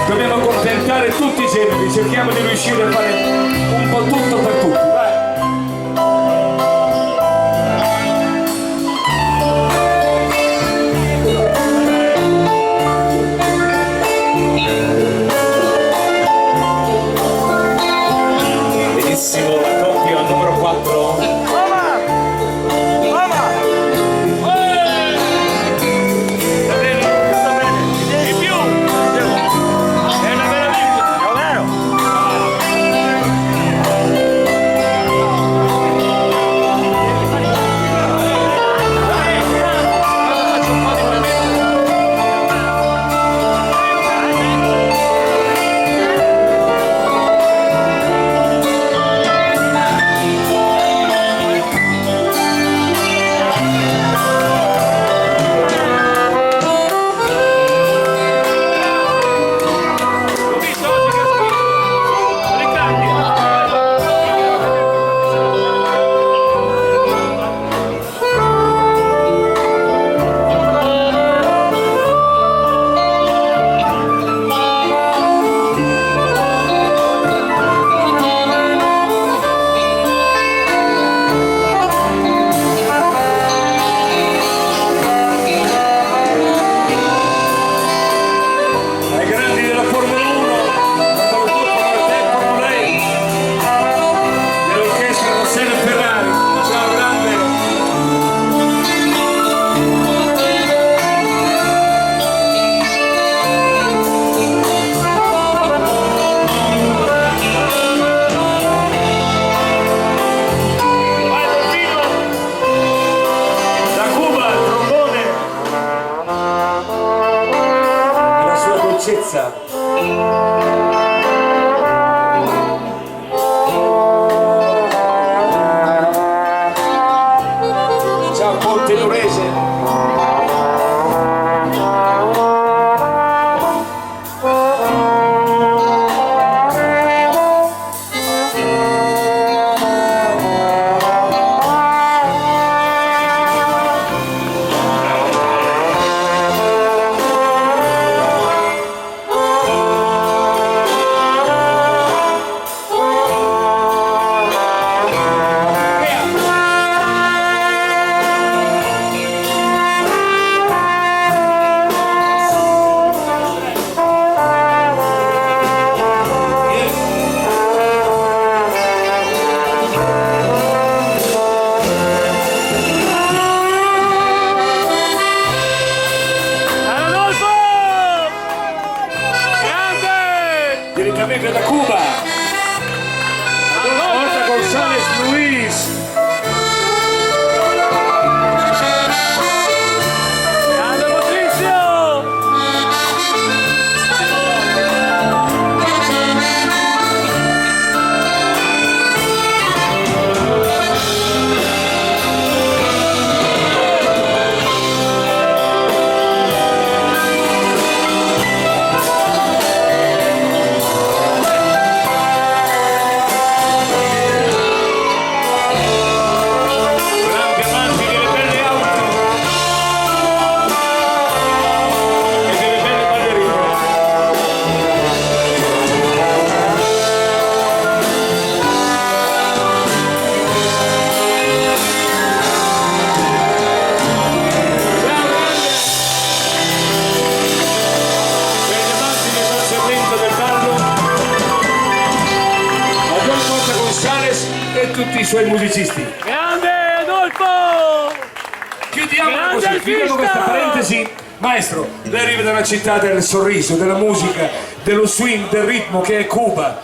dobbiamo accontentare tutti i generi, cerchiamo di riuscire a fare un po' tutto per tutti. Vai. dolcezza. Ciao Ponte Nurese. Direttamente da Cuba, Marta González Luis. Grande Patrizio! Grandi amanti delle belle auto e delle belle ballerine. Ciao grande! Per gli amanti del concerto del ballo, Adolfo Marta González e tutti i suoi musicisti. Grande Adolfo! Chiudiamo Grande così, chiudiamo artista! questa parentesi. Maestro, lei arriva da una città del sorriso, della musica, dello swing, del ritmo che è Cuba.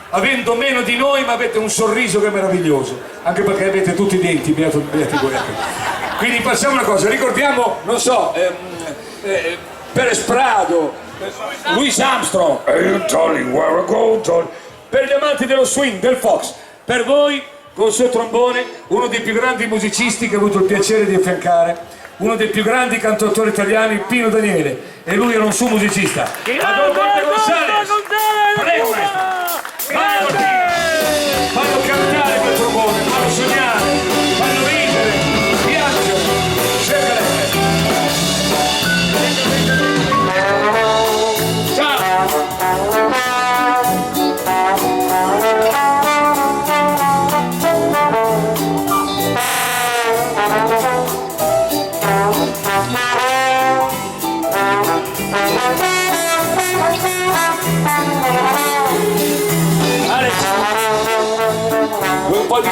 Avendo meno di noi, ma avete un sorriso che è meraviglioso, anche perché avete tutti i denti, beati voi. Quindi facciamo una cosa, ricordiamo, non so, Perez Prado, Louis Armstrong, per gli amanti dello swing, del fox, per voi, col suo trombone, uno dei più grandi musicisti che ho avuto il piacere di affiancare, uno dei più grandi cantautori italiani, Pino Daniele, e lui era un suo musicista. Adolfo González! Prego, maestro! Fanno cantare quel trombone, fanno sognare, fanno ridere, piacciono, cercale. Ciao! Alex, vuoi un po' di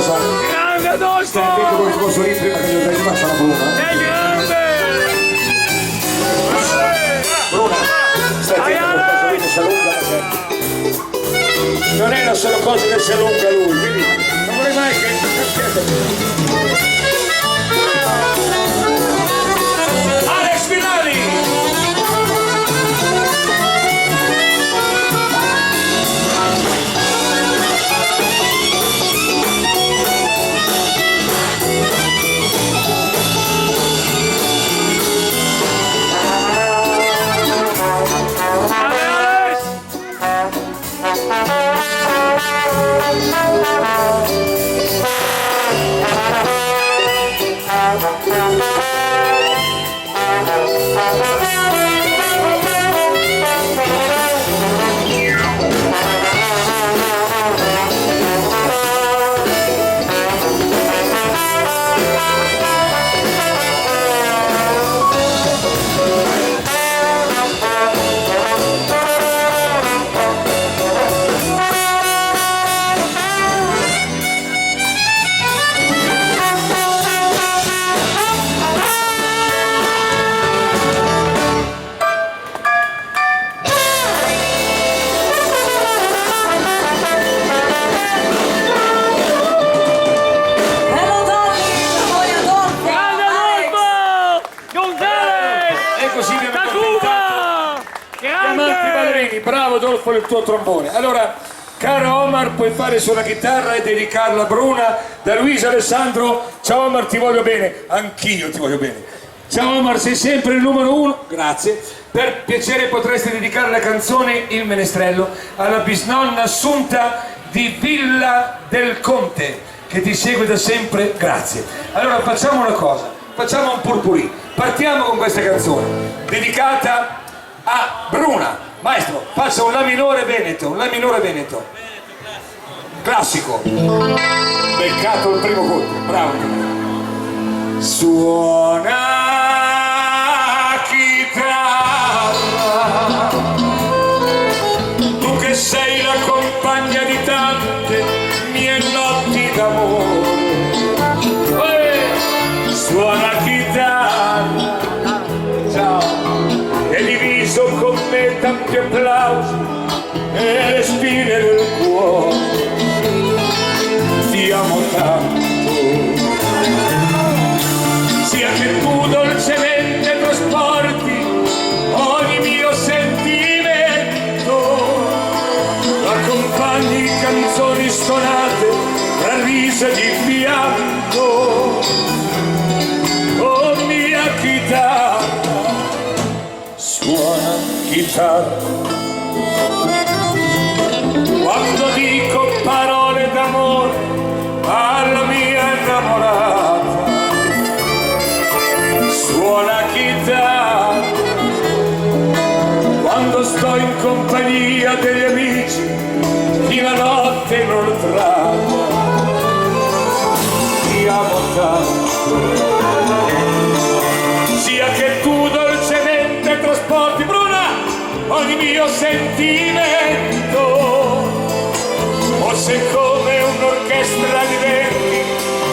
cosa? Grande Stai attento Adolfo! come ti posso dire prima che gli organi faccia la Bruna. Sei grande! Bruna, stai attento Vai, perché si allunga perché non è una sola cosa che si allunga lui, quindi non vorrei mai che... Alex Milani! Grande Alex! Bello Tony, poi Adolfo, Grande Alex. Adolfo! Gonzales! E così mi Da avete Cuba! Diamanti Grande! ballerini, bravo Adolfo il tuo trombone. Allora, caro Omar, puoi fare sulla chitarra e dedicarla a Bruna, da Luisa Alessandro. Ciao Omar, ti voglio bene, anch'io ti voglio bene. Ciao Omar, sei sempre il numero uno, grazie. Per piacere potresti dedicare la canzone Il Menestrello alla bisnonna Assunta di Villa del Conte, che ti segue da sempre, grazie. Allora facciamo una cosa, facciamo un purpurì. Partiamo con questa canzone, dedicata a Bruna. Maestro, faccia un La minore veneto, classico. Beccato il primo colpo, bravo. Suona chitarra, tu che sei la compagna di tante mie notti d'amore. Suona chitarra, ciao, e diviso con me tanti applausi e le spine del cuore. Ti amo tanto, sia che tu dolcemente trasporti ogni mio sentimento, accompagni canzoni stonate tra risa di pianto. Oh mia chitarra, suona chitarra, quando dico parole d'amore alla mia innamorata. Suona chitarra, quando sto in compagnia degli amici di la notte inoltrata. Ti amo tanto, sia che tu dolcemente trasporti, Bruna, ogni mio sentimento, o se come un'orchestra di venti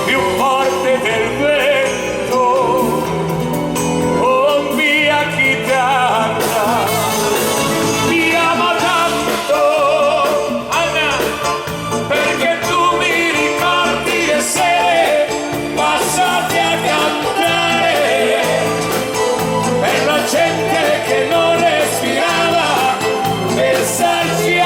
più forte del vento. Oh mia chitarra, ti amo tanto, Anna, perché tu mi ricordi le sere passate a cantare per la gente che non respirava, per sarci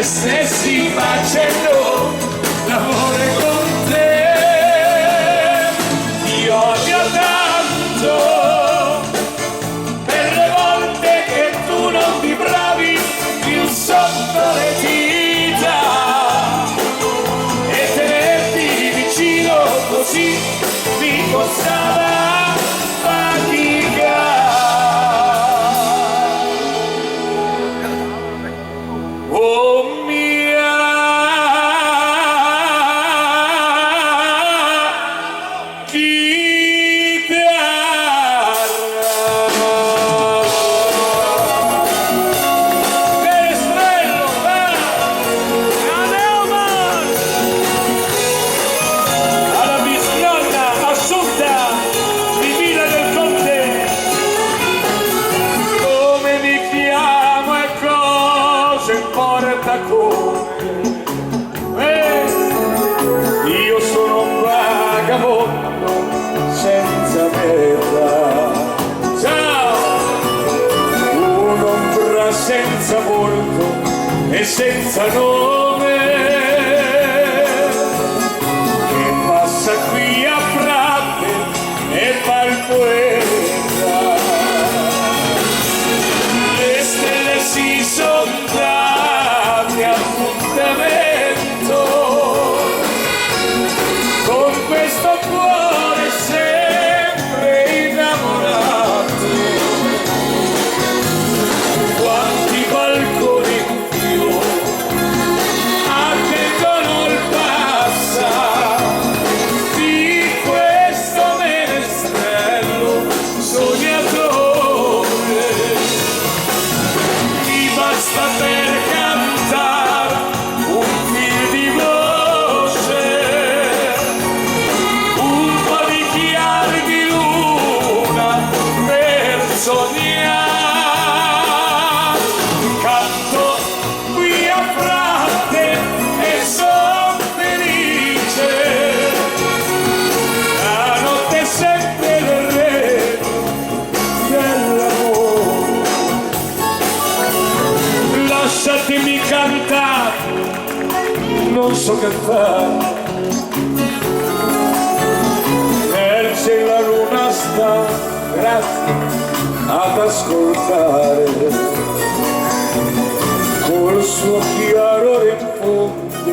stessi facendo l'amore con te. Io odio tanto per le volte che tu non vibravi più sotto le dita e tenerti vicino così mi costava fatica. Oh mia io sono un vagabondo senza meta. Ciao! Un'ombra senza volto e senza nome che passa qui a Fratte e fa il poeta. Le stelle si sono date appuntamento con questo cuore sempre innamorato. Quanti balconi in più attendono il passare di questo menestrello sognatore. Mi basta per cantare un fil di voce, un po' di chiari di luna per sognare. Canto qui a Fratte e son felice, la notte è sempre il re dell'amore. Lasciatemi cantare, non so cantare, nel cielo la luna sta, grazie, ad ascoltare, col suo chiarore in fondo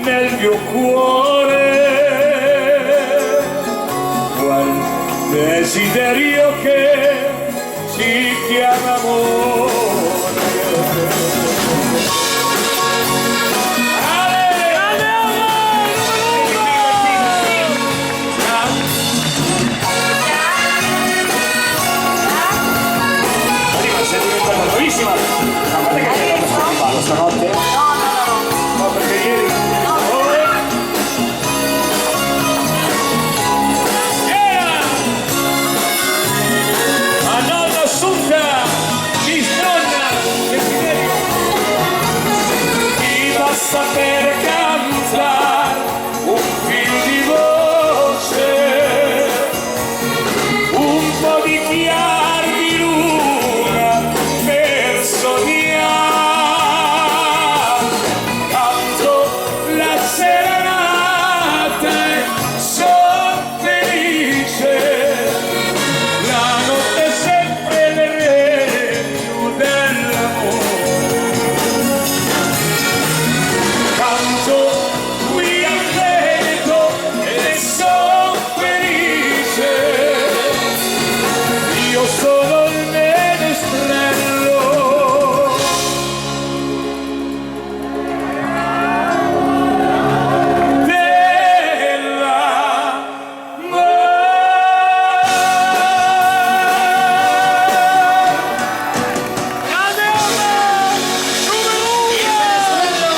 nel mio cuore, qual desiderio che si chiama amore. Bravissima! Ma guarda che sei andato sul ballo stanotte? No, perché ieri... A nonna Assunta, bisogna che ti devi... Ti basta per cantare un fil di voce, un po' di chiari di luna per sognare. Canto la serenata e son felice, la notte è sempre il regno dell'amore. Canto qui a Veneto e son felice, io sono il menestrello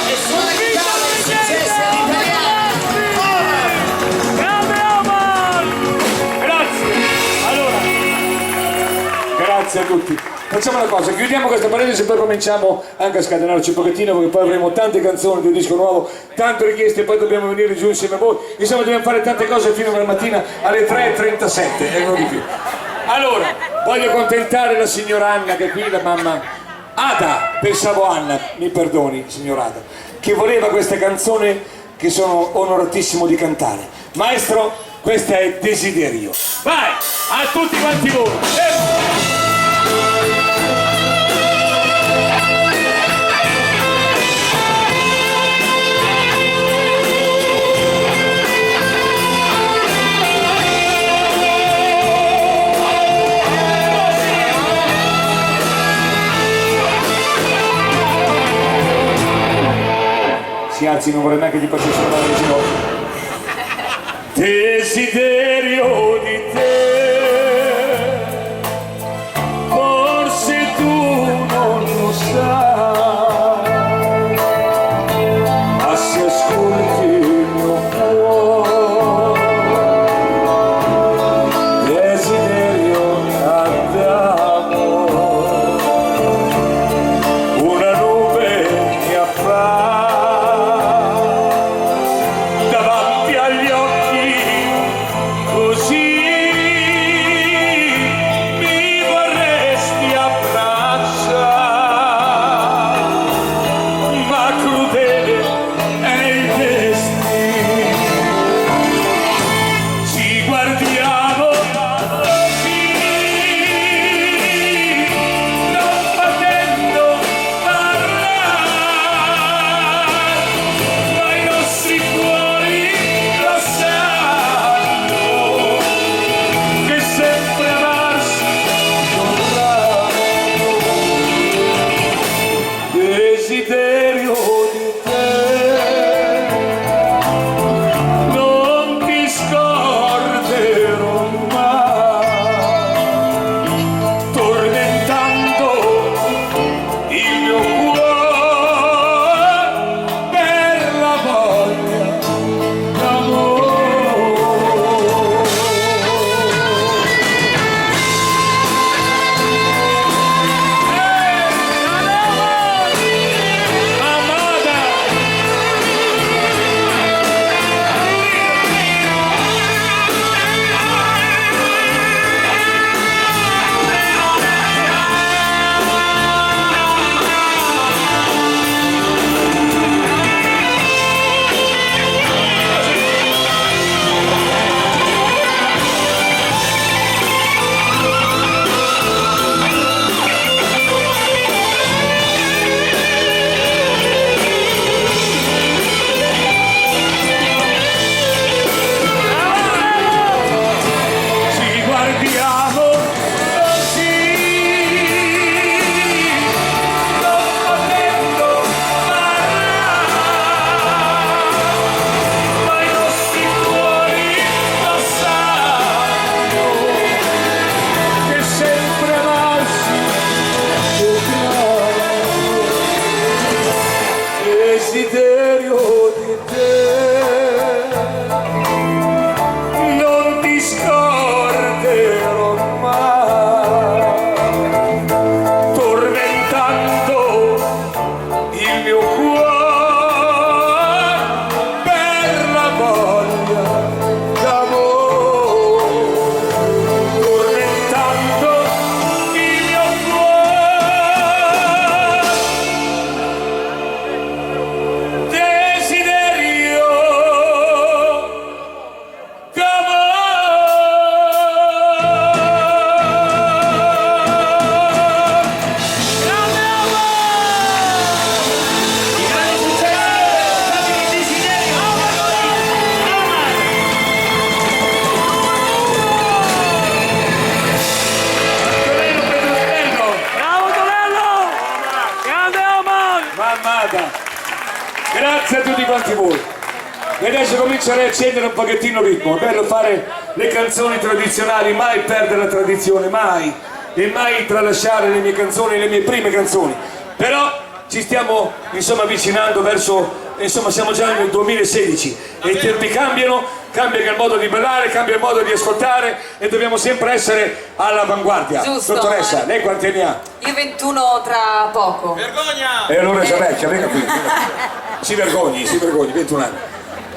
E suona chitarra e successi all'italiana. Grazie. Allora, grazie a tutti. Facciamo una cosa, chiudiamo questa parentesi e poi cominciamo anche a scatenarci un pochettino, perché poi avremo tante canzoni del disco nuovo, tante richieste, e poi dobbiamo venire giù insieme a voi. Insomma, dobbiamo fare tante cose fino alla mattina alle 3:37 e non di più. Allora, voglio accontentare la signora Anna, che è qui, la mamma Ada, pensavo Anna, mi perdoni signor Ada, che voleva questa canzone che sono onoratissimo di cantare. Maestro, questa è Desiderio. Vai, a tutti quanti voi. Si alzi, non vorrei neanche ti facessi male le ginocchia. Desiderio di te, forse tu non lo sai, ma se ascolti il mio cuore, desiderio d'amore, una nube mi appare davanti agli occhi, così mi vorresti abbracciare, ma crudele è il destino. Ci guardiamo così, non potendo parlare, ma i nostri cuori lo sanno, che sempre amarsi dovranno. Desiderio di te, non ti scorderò mai, tormentando il mio cuore per la voglia d'amore. Amata, ci guardiamo così, non potendo parlare, ma i nostri cuori lo sanno, che sempre amarsi dovranno. Desiderio di te, non ti scorderò mai, tormentando il mio cuore per la voglia d'amore, tormentando il mio cuore, desiderio Bravo Tonello! Grande Omar! Mammata, grazie a tutti quanti voi. E adesso comincerei a accendere un pochettino il ritmo. È bello fare le canzoni tradizionali, mai perdere la tradizione, mai. E mai tralasciare le mie canzoni, le mie prime canzoni. Però ci stiamo insomma avvicinando verso, insomma siamo già nel 2016 e i tempi cambiano, cambia il modo di ballare, cambia il modo di ascoltare e dobbiamo sempre essere all'avanguardia. Giusto. Dottoressa, lei quanti anni ha? Io 21 tra poco. E allora è già vecchia, venga qui. Si vergogni, 21 anni.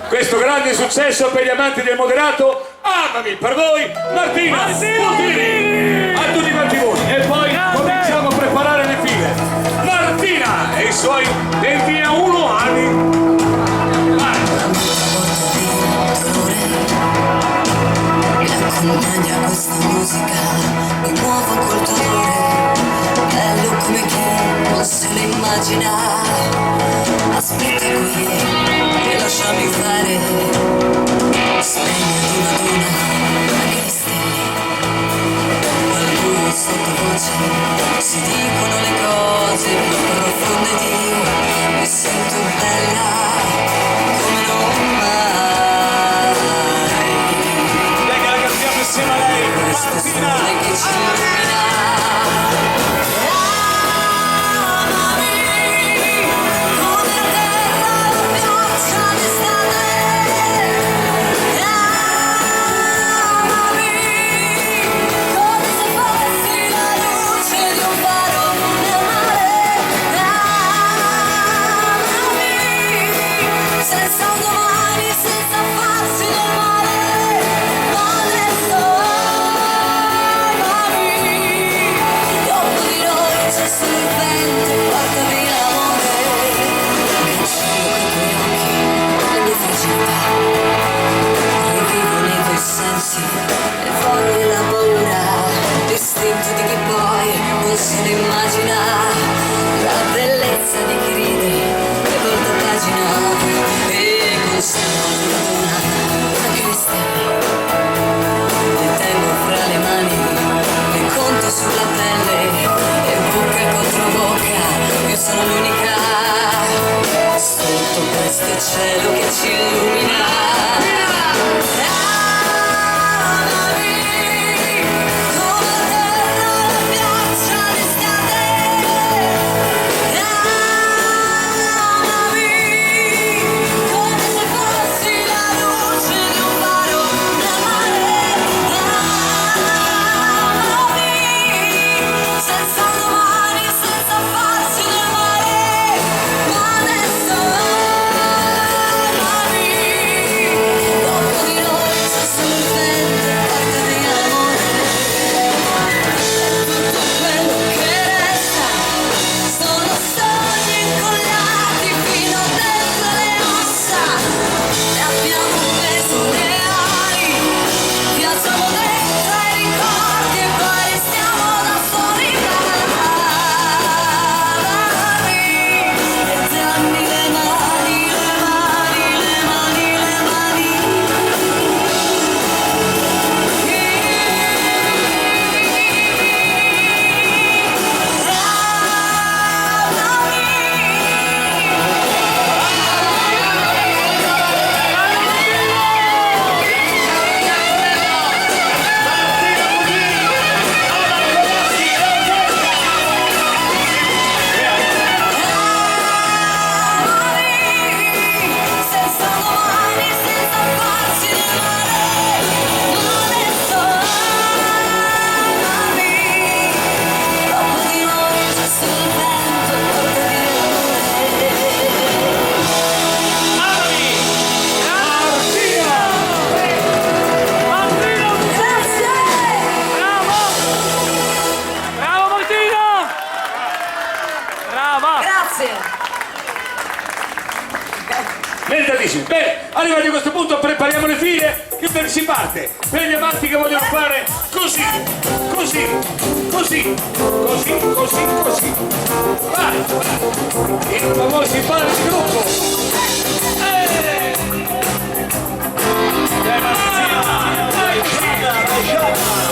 Questo grande successo per gli amanti del moderato, amami per voi, Martina Puttini. A tutti quanti voi. E poi cominciamo a preparare le file. dei suoi 21 anni. Vai. Accompagna questa musica, mi muovo col tuo amore, bello come chi non se lo immagina. Aspetta qui e lasciami fare, spegniti una duna anche le stelle. Al buio sottovoce si dicono le cose più profonde di io, mi sento bella come non mai. Insieme a lei, Martina! Che ci illumina. Amami come la terra la pioggia d'estate. Amami come se fossi la luce di un faro nel mare. Amami senza un domani, senza farsi del male. E fuori la paura, l'istinto di chi poi non se ne immagina, la bellezza di chi ride e volta pagina e conserva una donna anche le stelle. Le tengo fra le mani, le conto sulla pelle e bocca contro bocca, io sono l'unica sotto questo cielo che ci illumina. Meritatissimo. Bene, arrivati a questo punto prepariamo le file che si parte per gli amanti che vogliono fare così, così, così, così, così, così. Vai, vai. I famosi balli di gruppo.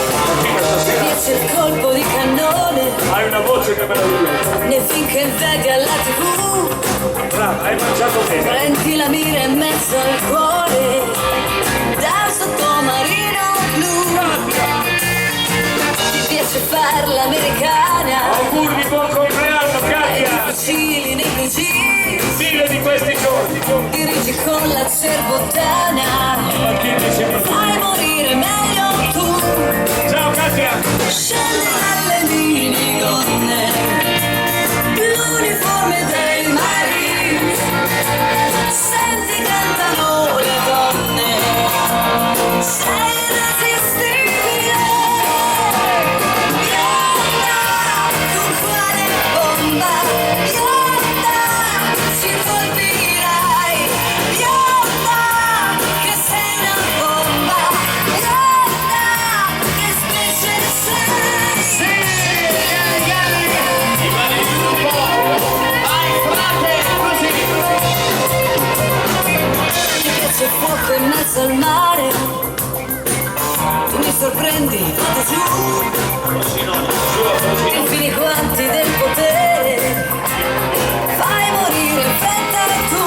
Piace il colpo di cannone, Hai una voce che meravigliosa. né finché vega la TV. Brava, hai mangiato bene. Prendi la mira in mezzo al cuore, dal sottomarino blu. Ti piace far l'americana, Auguri di buon compleanno, Katia. fucili nei blue jeans, File di questi giorni. dirigi con la cerbottana, fai morire meglio tu. Ciao Katia. Scendi dalle minigonne, l'uniforme dei Marines, senti cantano le donne, sei irresistibile. Bionda, con quale bomba, bionda, sorprendi, fatto giù. Infini quanti del potere, fai morire in fretta tu.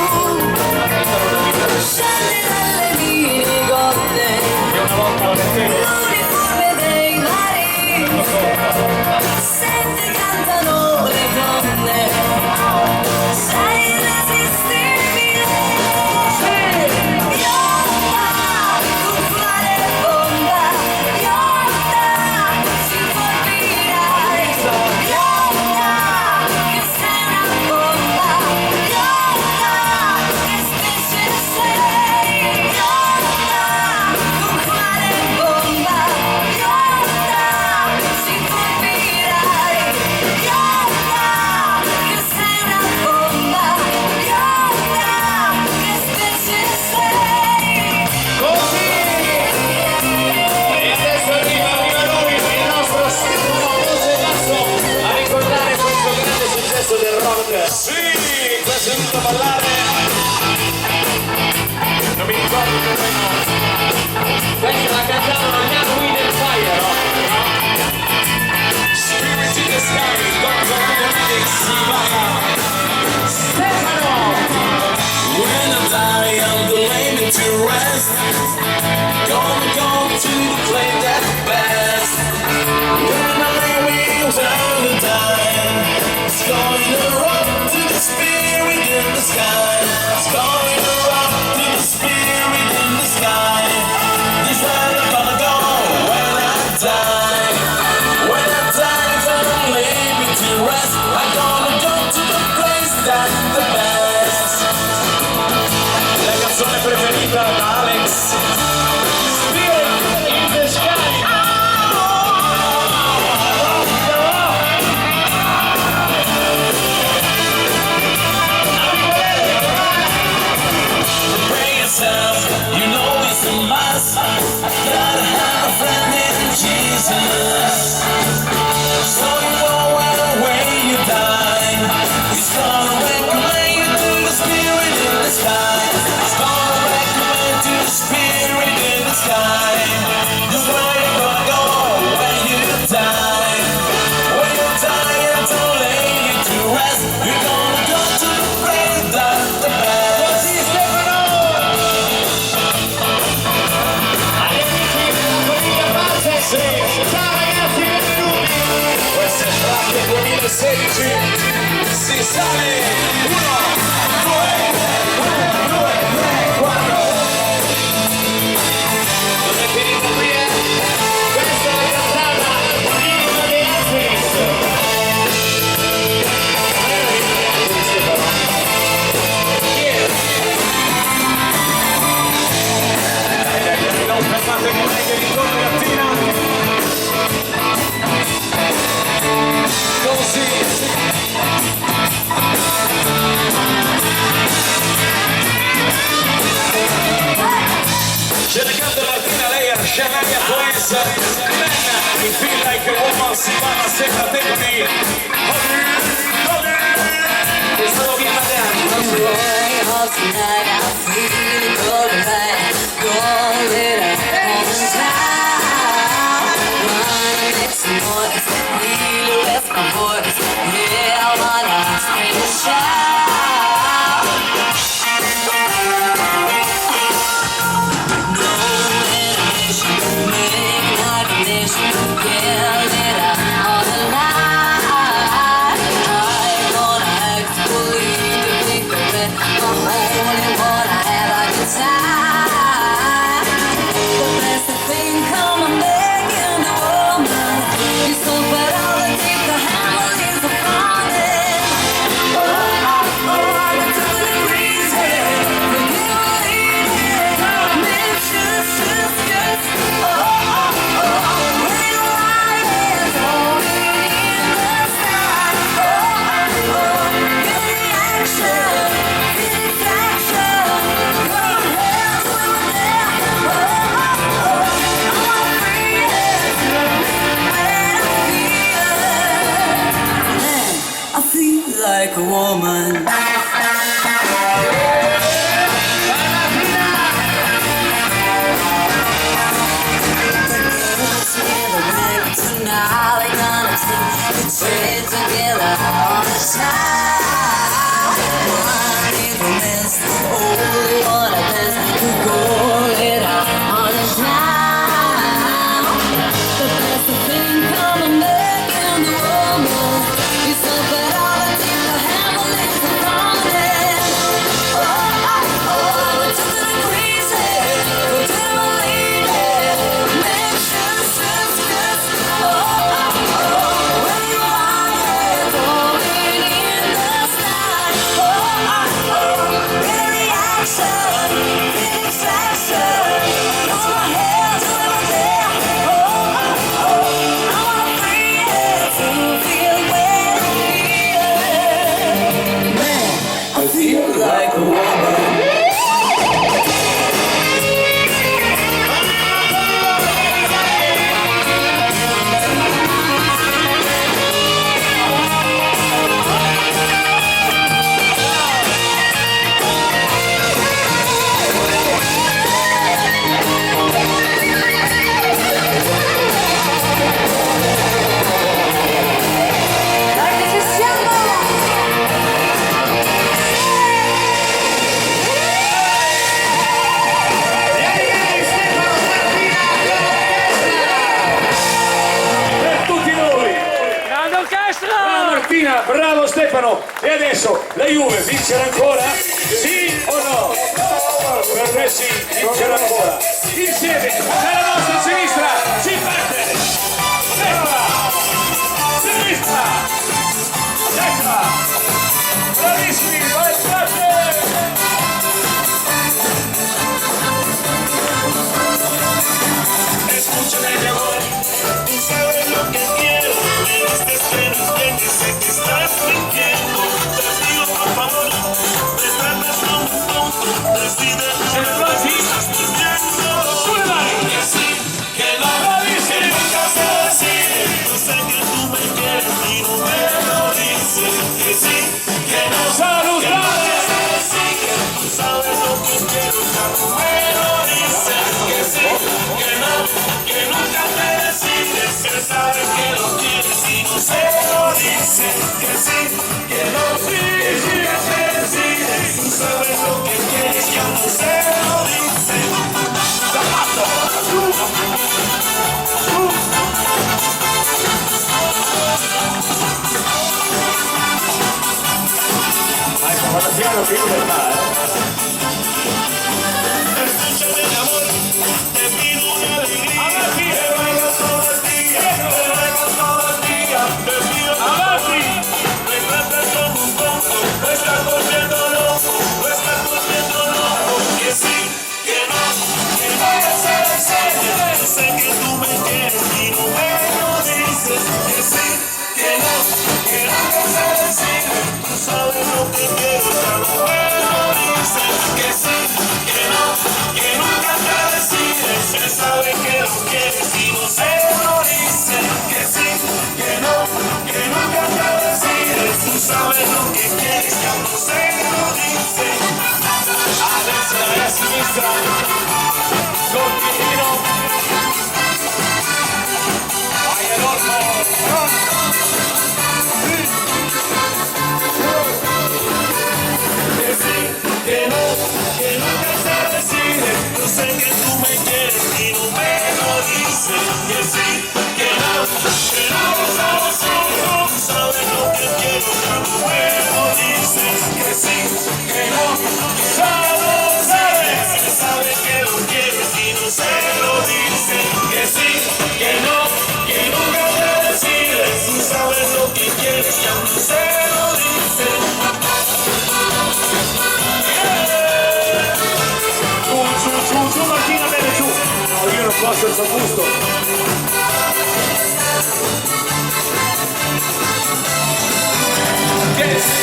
Scendi dalle minigonne, l'uniforme dei mari, senti cantano le donne, sei irresistibile. Iotta, nucleare bomba, iotta, ci colpirai. Iotta, che sei una bomba, iotta, che specie sei. Iotta, nucleare bomba, iotta, ci colpirai. Iotta, che sei una bomba, iotta, che specie sei. Così! E adesso arriva lui, il nostro Stefano Poserazzo, a ricordare questo grande successo del rock. Sì, questo è tutto a ballare. Non mi ricordo nemmeno. Questa la cantavano gli Halloween del Fire, no? Spirit in the sky, don't go to the meeting, si balla. Stefano! When I die, I'm gonna lay me to rest. Gonna go to the place that's best. When I lay me down to die, it's going to rock to the spirit in the sky. It's going to rock to the spirit in the sky. This where I'm gonna go when I die. When I die, gonna lay me to rest. I'm gonna go to the place that's the best. La canzone preferita da Alex. Spirit in the Sky! Bring yourself, you know it's a must. Gotta have a friend in Jesus. So you know when you die, He's gonna recommend you to the spirit in the sky. He's gonna recommend to the spirit in the sky. That's where you're gonna go when you die. When you die, and don't lay you to rest. You're gonna go to the place that's the best. Così Stefano! Agli amici della famiglia Base, ciao ragazzi, benvenuti! Questo è Frate 2016. Si sale. 1, 2, 3, 4. Non è finita qui, eh? Questa è la cantata l'inno dei Angelis. Non era l'inno dei Angelis, Stefano? Chi era? Non fermate con lei che ritorno mattina. Così. Cercando Martina, lei è Shania Twain. Men, you feel like a woman, si balla sempre a tempo di Questo lo viene da anni, non si può. Like a woman. child. Money romance, oh what a dance to go it out on a time. The best thing come making the woman is something all the people have a little from it. Oh, oh, oh, to the crazy, to the lady, makes you suspicious. Oh, oh, oh, when you are falling in the sky. Oh, oh, oh, very action, finish action. Hold my hands over there. Oh, oh, oh, I wanna free it to feel where it is. Man, I feel like a woman. Dai che ci siamo! Per tutti noi. Grande orchestra! Brava Martina, bravo Stefano. E adesso la Juve vincerà ancora? Sì o no? Per me sì, vincerà ancora. Insieme, dalla nostra sinistra, si parte. Destra, sinistra, destra. Bravissimi, vai parte. Escúchame, mi amor, tú sabes lo que quiero. Me diste celos de que sé que estás mintiendo. Te pido por favor, me tratas como un tonto. Decide lo que estás mintiendo. Que sí, que no lo dices, nunca se decide. Yo sé que tú me quieres y no me lo dices. Que sí, que no Salud, que no se decide. Tú sabes lo que quiero, ya no me lo dices. Que sí, que no, que nunca te decides. Que sabes que lo quieres y no se lo dices. Que sí, que no, que nunca te decides. Tú sabes lo que quieres, ya no se lo dices. Vada piano che io devo fare. Escúchame, mi amor, te pido una alegría. Que bailas todo el día, que bailas todo el día. Te pido avanti, me tratas como un tonto. No estás volviendo loco, no estás volviendo loco. Que sí, que no se decide. Yo sé que tú me quieres y no me lo dices. Que sí, que nunca se decide. Tú sabes lo que quiero, ya no me lo dices. Que sí, que no, que nunca te decides. Se sabe que lo quieres y no se lo dices. Que sí, que no, que nunca te decides. Tú sabes lo que quieres, ya no se lo dices. A destra y a sinistra, continúo. Vai al orto. Que sí, que no, que nunca se decide. Yo sé que tú me quieres y no me lo dices. Que sí, que no sabes solo. Sabes lo que quiero, ya no me lo dices. Que sí, que no, sabes. Que sabes que lo quieres y no se lo dices. Que sí, que no, que nunca te decides. Tú sabes lo que quieres, ya no se lo dices. Su Martina, bene su. No, io non posso il suo gusto. Che sì.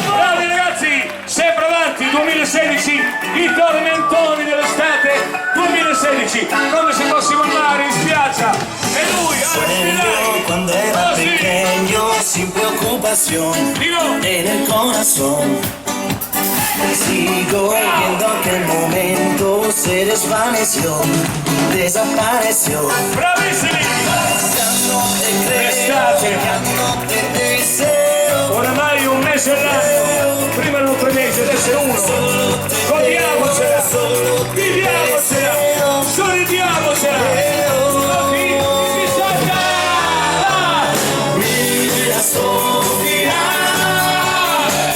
Bravi ragazzi, sempre avanti, 2016, i tormentoni dell'estate 2016, come se fossimo andare in spiaggia. E lui, Sueño cuando era pequeño, sin preocupación en el corazón. Sigo viendo aquel momento, se se desvaneció, desapareció. Bravissimi! Ya no te creo, Estate. ya no te deseo. Oramai un mese all'anno, prima erano 3 mesi, adesso è 1. Godiamocela, viviamocela, sorridiamocela. Mira Sofía,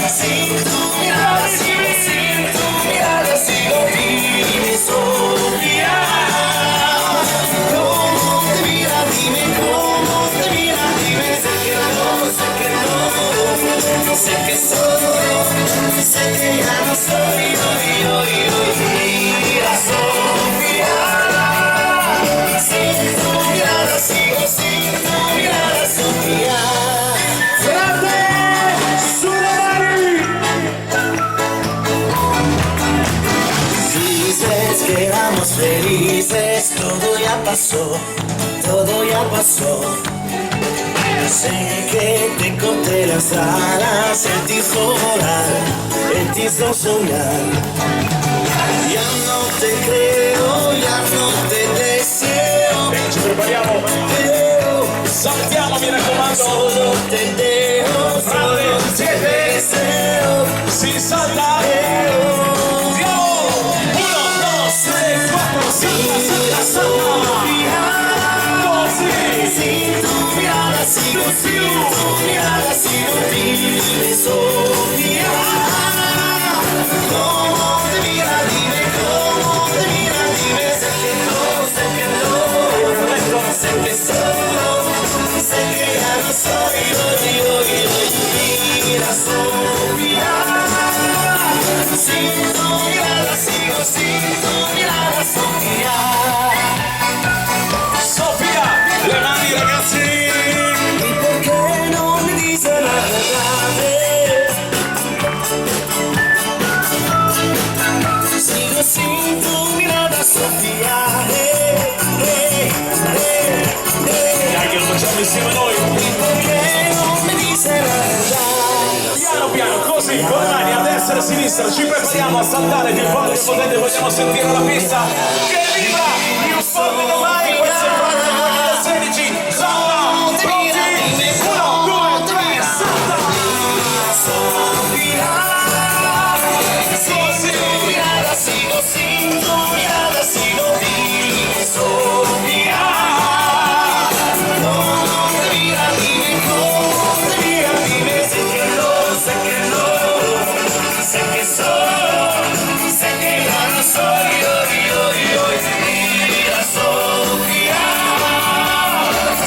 sin tu mirada sigo, sin tu mirada sigo. Dime Sofía, cómo te mira, dime cómo te mira, dime. Sé que no, sé que no, sé que soy, sé que ya no soy. Mira Sofía, sin tu mirada sigo, sin tu mirada Sofía. Dices que éramos felices, todo ya pasó, todo ya pasó. Sé que te conté las alas, el ti hizo volar, el ti hizo soñar. Ya no te creo, ya no te deseo. Ci prepariamo. Saltiamo, mi raccomando. Solo te dejo, solo te deseo. Si salta. Andiamo. 1, 2, 3, 4, salta, Sofía, Così. sin tu mirada sigo, sin tu mirada sigo. Dime Sofía, cómo te mira, dime cómo te mira, dime. Sé que no, sé que no, sé que solo, sé que ya no soy. Mira Sofía, sin tu mirada sigo, sin tu mirada Sofía. Sofia, le mani ragazzi. ¿Y por qué no me dice la verdad? Sigo sin tu mirada, Sofia. Dai che lo facciamo insieme noi. ¿Y por qué no me dice la verdad? Piano piano, così, con le mani a destra e a sinistra. Ci prepariamo a saltare più forte che potete. Vogliamo sentire la pista che vibra più forte che mai. Questo è il Festival 2016. Salta, pronti? 1, 2, 3, salta. Sofia, sin tu mirada sigo, sin tu mirada sigo. Dime Sofía, cómo te mira, dime cómo te mira, dime. Sé que no, sé que no, sé que soy, sé que ya no soy. Mira Sofía,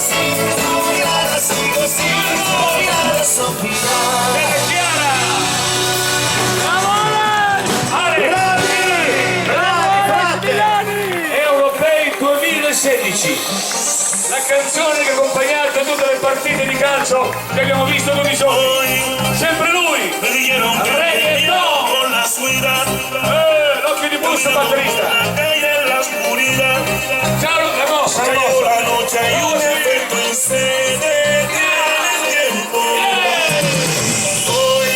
sin tu mirada sigo, sin tu mirada Sofía. Europei 2016, la canzone che ha accompagnato tutte le partite di calcio che abbiamo visto tutti i giorni. Sempre lui, Me dijeron que reggaeton, con la oscuridad, l'occhio di busto batterista. la calle en la oscuridad, Ciao, la mossa, la cayó mossa. la noche y un efecto en se detiene el tiempo. Hoy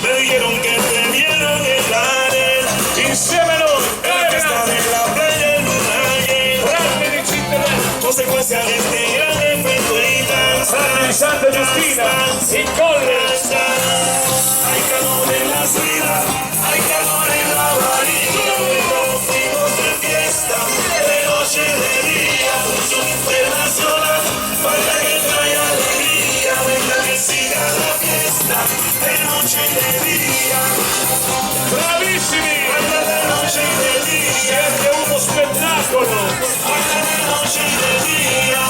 me dijeron que te vieron en la arena, Insieme a noi, en la fiesta de la playa en una guerra, grande di Cinderella, consecuencia de este gran efecto y danza. grande di Santa Giustina, in colle. Hay calor en la ciudad, hay calor en la varilla, nos fuimos de fiesta, de noche y de día, internacional, baila que trae alegría, venga que siga la fiesta, de noche y de día, Bravissimi! baila de noche y de día, Siete uno spettacolo! baila de noche y de día,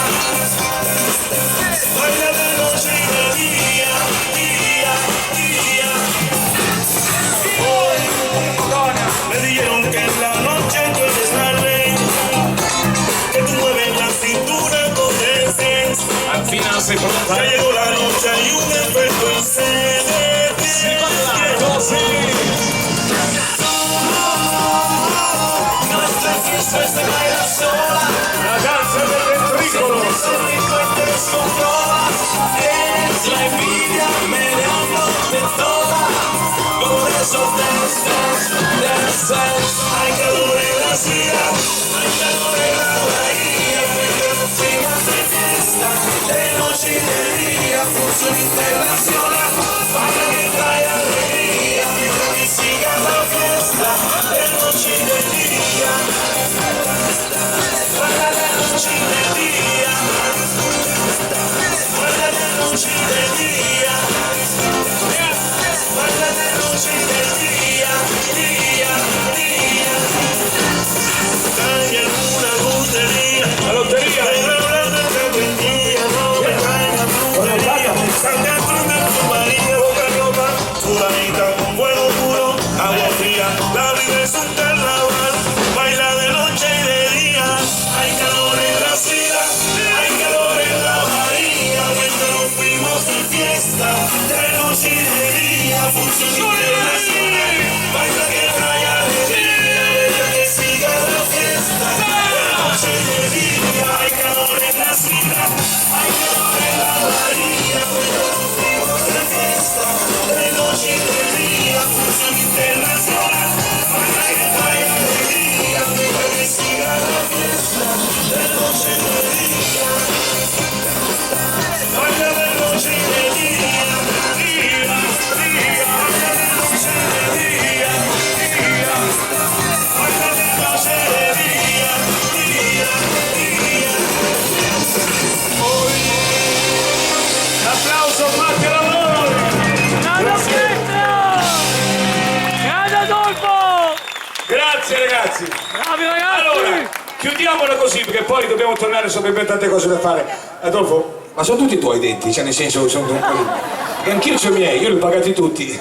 baila de noche y de día, día, día. Me dijeron que en la noche tú eres la reina, que tú mueves la cintura con decencia. Al finale sei Ya pronta. llegó la noche y un efecto en se detiene. Così. Nuestra fiesta se baila sola, La danza del ventricolo! encuentres con todas, eres la envidia meneándote toda. Por eso dances, dances, Hay calor en nacida, hay calor en la bahía, mientras sigas de fiesta, de noche y de día, función internacional, para que trae alegría, mientras que siga la fiesta, de noche y de día, para de noche y de día, para de noche y de día, para de noche y de día, día, día. Cae alguna lotería, la lotería, no me traigan lotería, salga de tu María, boca ropa, sudanita con fuego puro, agua fría, la vida es un carnaval, baila de noche y de día, hay calor en la ciudad, hay calor en la bahía, mientras nos fuimos de fiesta, de noche y de día, función internacional, baila que trae alegría, deja que siga la fiesta, de noche y de día, hay calor en la ciudad, hay calor en la bahía, mientras nos fuimos de fiesta, de noche y de día, función internacional, baila que trae alegría, deja que siga la fiesta, de noche y de día, baila de noche y de día, día, día, baila de noche y de día, día, baila de noche y de día, día, día. Un applauso fatti all'amore! Grande Pietro! Grande Adolfo! Grazie ragazzi. Bravi ragazzi! Allora, chiudiamola così perché poi dobbiamo tornare sopra per tante cose da fare. Adolfo, ma sono tutti i tuoi denti, cioè nel senso sono un po'. E anch'io ho i miei, io li ho pagati tutti,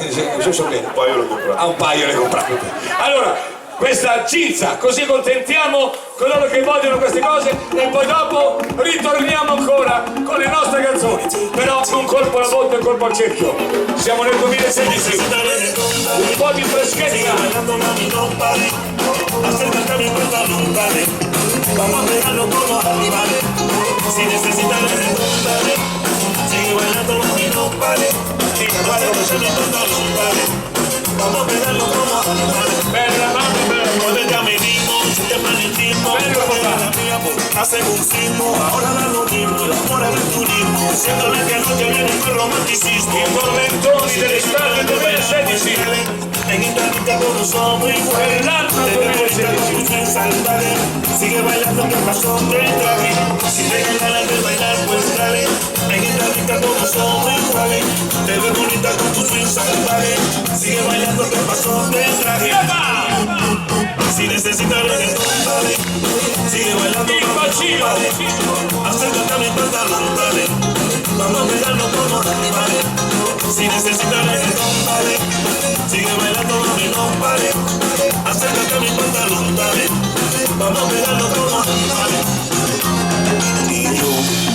so bene. Un paio l'ho comprato. Ah, un paio li ho comprati. Allora, questa cizza, così contentiamo coloro che vogliono queste cose e poi dopo ritorniamo ancora con le nostre canzoni. Però un colpo alla volta e un colpo al cerchio. Siamo nel 2016. Un po' di freschezza. Acércate a mi pantalón, dale. Vamos a pegarlo como animales. Si necesitas reggaetón, dale. Sigue bailando mami, no pare. Acércate a mi pantalón, dale. Vamos a pegarlo como animales. Bella, mamma, bella. Cuando ya me dimos, te magnetismo. La mía hace un ritmo. Ahora da lo mismo, el amor es el turismo. Siendo que anoche viene con romanticismo. I tormentoni dell'estate 2016. En Italia todos somos iguales. Sigue bailando que pasó del traje. Si te ganas de bailar, pues dale. En Italia todos somos iguales. Te ves bonita con tu swing salvaje. Sigue bailando que pasó del traje. Si necesitas reggaetón, dale. Sigue bailando vale. Acércate a mi pantalón, dale. Vamos a pegarnos como animales. Si necesitas reggaetón, dale. Sigue bailando, mami, no pare. Acércate a mi pantalón, dale. Vamos a pegarnos como animales. Y yo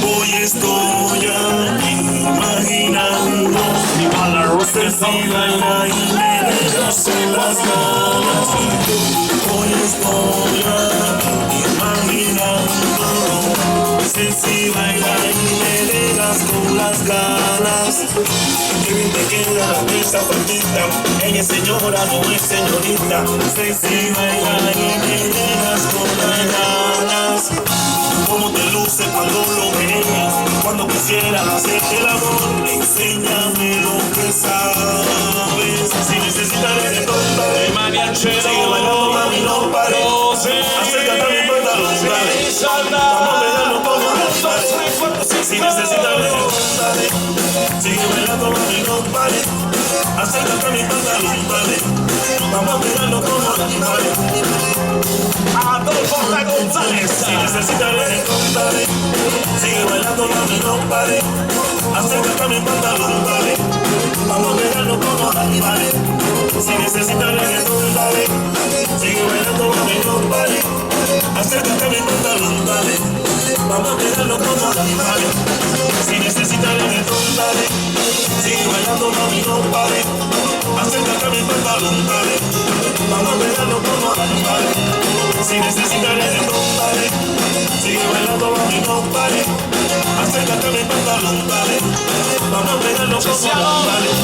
hoy estoy aquí imaginando mi bala rosa y baila y me dejas en las ganas. Y yo hoy estoy aquí imaginando si baila y me dejas con las ganas. Que bien te queda esa faldita. Ella es señora, no es señorita. Si baila y me dejas con las ganas. Cómo te luce cuando lo veas. Cuando quisiera hacerte el amor, enséñame lo que sabes. Si necesitas reggaetón, dale. Sigue bailando, mami, no pare. Acércate a mi pantalón, dale. Vamos a pegarnos como animales. Si necesitas reggaetón, dale. Sigue bailando, mami, no pare. Acércate a mi pantalón, dale. Vamos a pegarnos como animales. Adolfo González. Si necesitas reggaetón, dale. Sigue bailando, mami, no pare. Acércate a mi pantalón, dale. Vamos a pegarnos como animales. Si necesitas reggaetón, dale. Sigue bailando, mami, no pare. Acércate a mi pantalón, dale. Vamos a pegarnos como animales. Si necesitas reggaetón, dale. Sigue bailando, mami, no pare. Acércate a mi pantalón, dale. Vamos a pegarnos como animales. Si necesitas reggaetón, dale. Sigue bailando, mami, no pare. Acércate a mi pantalón, dale. Vamos a pegarnos como animales.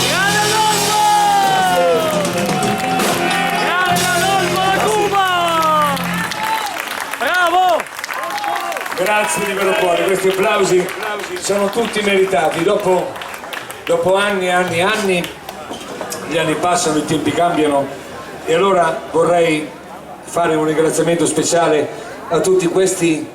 Grande Adolfo! Grande Grazie di vero cuore, questi applausi sono tutti meritati. Dopo anni e anni e anni, gli anni passano, i tempi cambiano e allora vorrei fare un ringraziamento speciale a tutti questi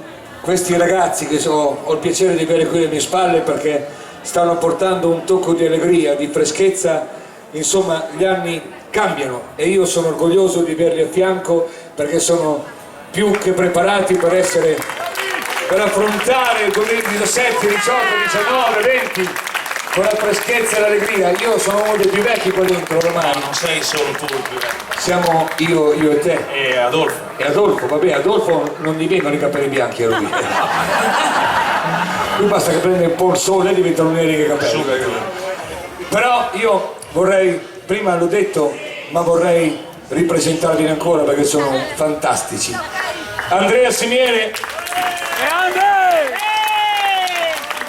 ragazzi che ho il piacere di avere qui alle mie spalle, perché stanno portando un tocco di allegria, di freschezza. Insomma, gli anni cambiano e io sono orgoglioso di averli a fianco, perché sono più che preparati per affrontare il 2017, 18, 19, 20 con la freschezza e l'allegria. Io sono uno dei più vecchi qua dentro ormai. Non sei solo tu il più vecchio. Siamo io e te. E Adolfo. E Adolfo, vabbè, Adolfo non gli vengono i capelli bianchi a lui. Lui basta che prende un po' il sole e diventano neri che capelli. Però io vorrei, prima l'ho detto, ma vorrei ripresentarvi ancora perché sono fantastici. Andrea Simiere, Grande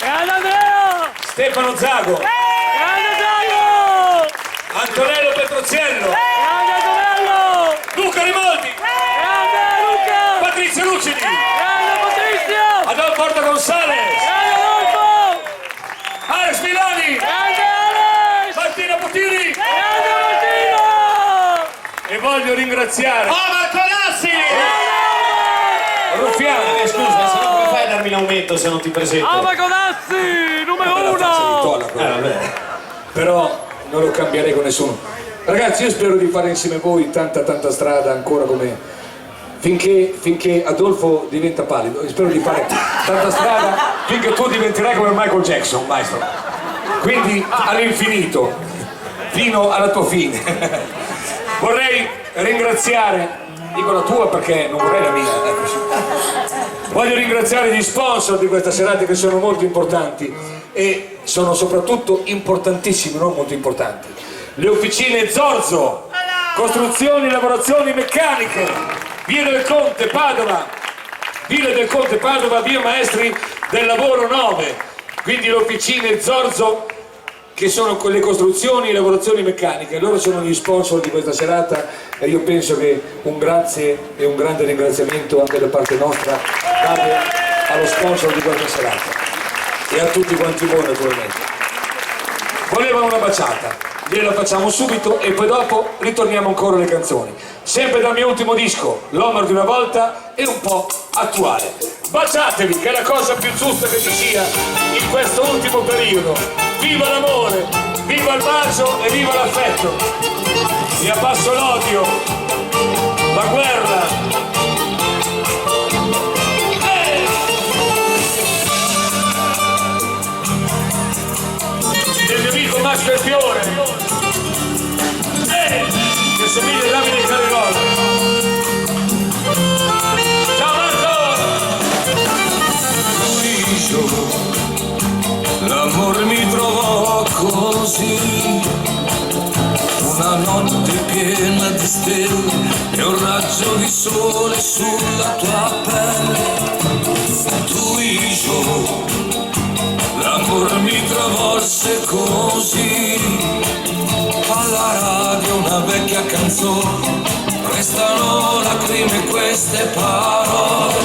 Andrea! Stefano Zago, Grande Zago! Antonello Petroziello, Grande Antonello! Luca Rimaldi, Grande Luca! Patrizio Lucidi, Grande Patrizio! Adolfo Porta Gonzales, Grande Adolfo! Alex Milani, Grande Alex! Martina Potini. Grande Martino! E voglio ringraziare Marco Lassi! Ruffiano. Scusa, se no come fai a darmi l'aumento se non ti presento? Ava Conazzi, numero La faccia di 1! Tolla, però non lo cambierei con nessuno. Ragazzi, io spero di fare insieme a voi tanta strada ancora, come finché Adolfo diventa pallido. Io spero di fare tanta strada finché tu diventerai come Michael Jackson, maestro, quindi all'infinito, fino alla tua fine. Vorrei ringraziare, dico la tua perché non vorrei la mia, eccoci. Voglio ringraziare gli sponsor di questa serata, che sono molto importanti e sono soprattutto importantissimi, non molto importanti. Le officine Zorzo, costruzioni e lavorazioni meccaniche, Via del Conte Padova, via Maestri del Lavoro 9, quindi le officine Zorzo, che sono quelle costruzioni e lavorazioni meccaniche. Loro sono gli sponsor di questa serata e io penso che un grazie e un grande ringraziamento anche da parte nostra vada allo sponsor di questa serata e a tutti quanti voi naturalmente. Volevano una baciata, gliela facciamo subito e poi dopo ritorniamo ancora alle canzoni, sempre dal mio ultimo disco, L'Homer di una volta, e un po' attuale. Baciatevi, che è la cosa più giusta che ci sia in questo ultimo periodo. Viva l'amore, viva il bacio e viva l'affetto. Vi abbasso l'odio, la guerra. Del mio amico Max Fiore, che somiglia a Davide Carirola. Ciao Marco! L'amore mi trovò così, una notte piena di stelle e un raggio di sole sulla tua pelle. Tu e io, l'amore mi travolse così, alla radio una vecchia canzone, restano lacrime queste parole,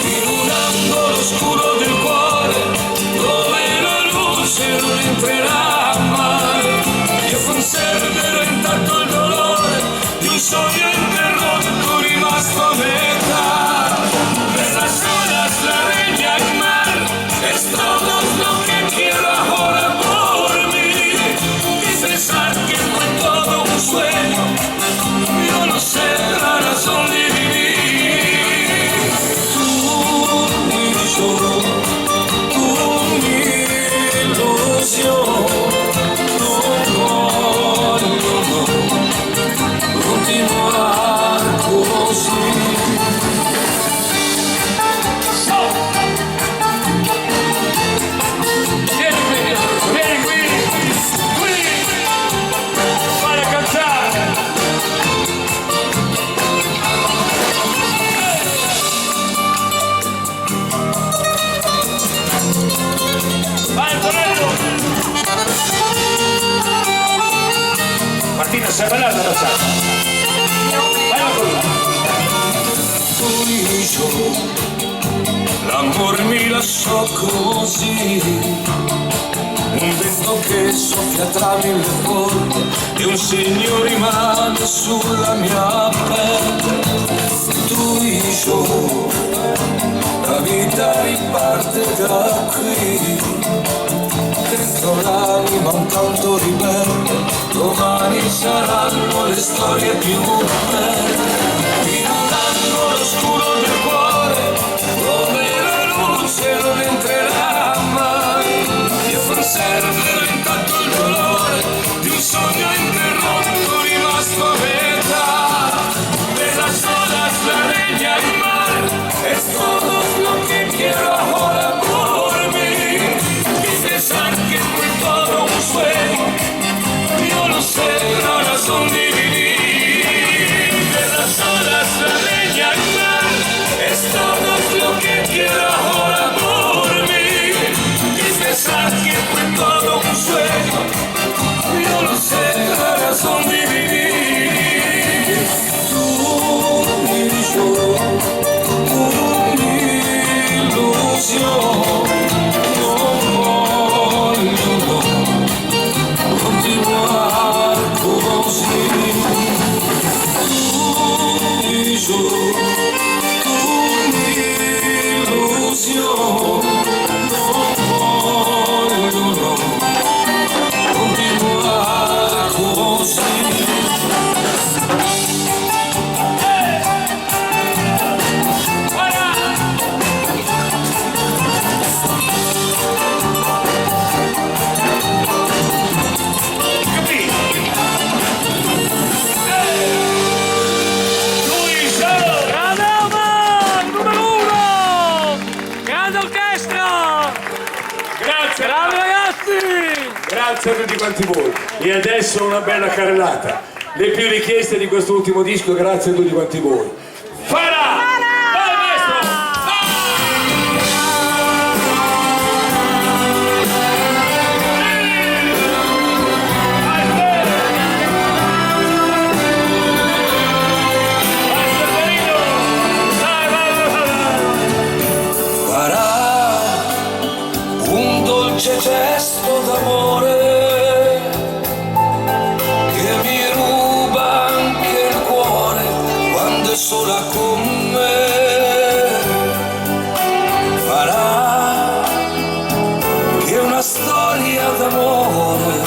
in un angolo oscuro del cuore, dove la luce non entrerà mai, io conserverò intatto il dolore di un sogno interrotto rimasto a metà, per las olas, la reña y mar, es todo lo que quiero ahora por mí, y pensar que fue todo un sueño, yo no sé la razón de vivir. Tú y yo, tú mi ilusión, no voglio continuar così. Vieni qui, fai a cantare. Vai Antonello! Martina, sei bella la baciata. Vai Antonello! l'amore mi lasciò così, un vento che soffia tra mille forme e un segno rimane sulla mia pelle. Tu dici, la vita riparte da qui, dentro l'anima un canto ribelle, domani saranno le storie più belle. In un angolo scuro del cuore, dove la luce non entrerà mai, io conserverò intatto il dolore di un sogno interrotto rimasto a metà. Della sola slareña el mar es todo lo que quiero ahora por mí, y pensar que fue todo un sueño, yo no sé la razón de vivir. De las olas la leña al mar es todo lo que quiero ahora por mí, y pensar que fue todo un sueño, yo no sé la razón de vivir. Tú y yo, una ilusión, no voglio continuar così. Tu y yo, un'illusione, non voglio continuar così. Grande Omar, numero uno! Grande orchestra! Grazie, Bravi ragazzi! grazie a tutti quanti voi. E adesso una bella carrellata. Le più richieste di questo ultimo disco, grazie a tutti quanti voi. Farà! Vai maestro! Farà un dolce gesto d'amore che mi ruba anche il cuore quando è sola con me. Farà che una storia d'amore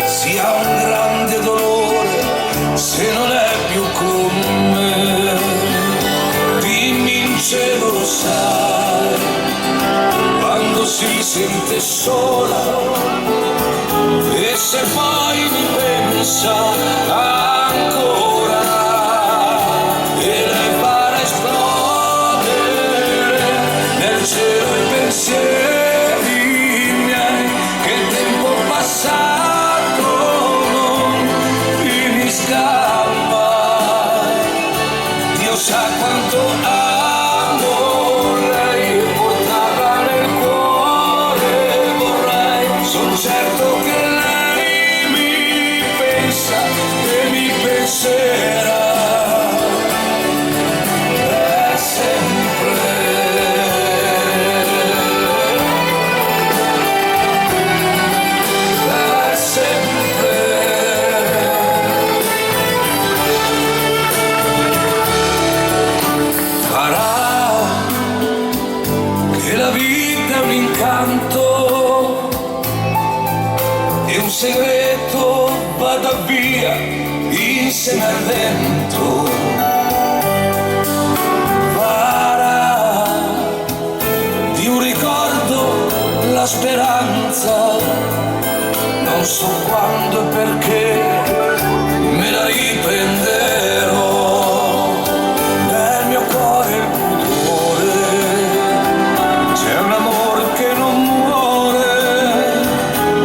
sia un grande dolore se non è più con me. Dimmi in cielo, lo sai, quando si sente sola, e se poi mi pensa ancora, e lei farà esplodere nel cielo i pensieri miei, che il tempo passato non finisca mai. Dio sa quanto amo lei, portarla nel cuore vorrei, son certo che lei mi pensa e mi penserà per sempre. Per sempre. Farà che la vita è un incanto e un segreto vada via insieme al vento. Farà di un ricordo la speranza, non so quando e perché me la riprenderò. Nel mio cuore il pudore, c'è un amore che non muore,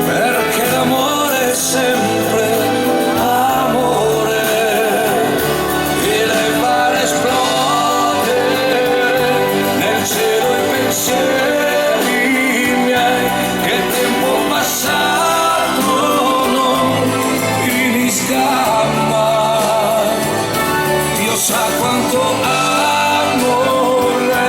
perché l'amore è sempre amore, e lei farà esplodere nel cielo i pensieri miei, che il tempo passato non finisca mai. Dio sa quanto amo lei.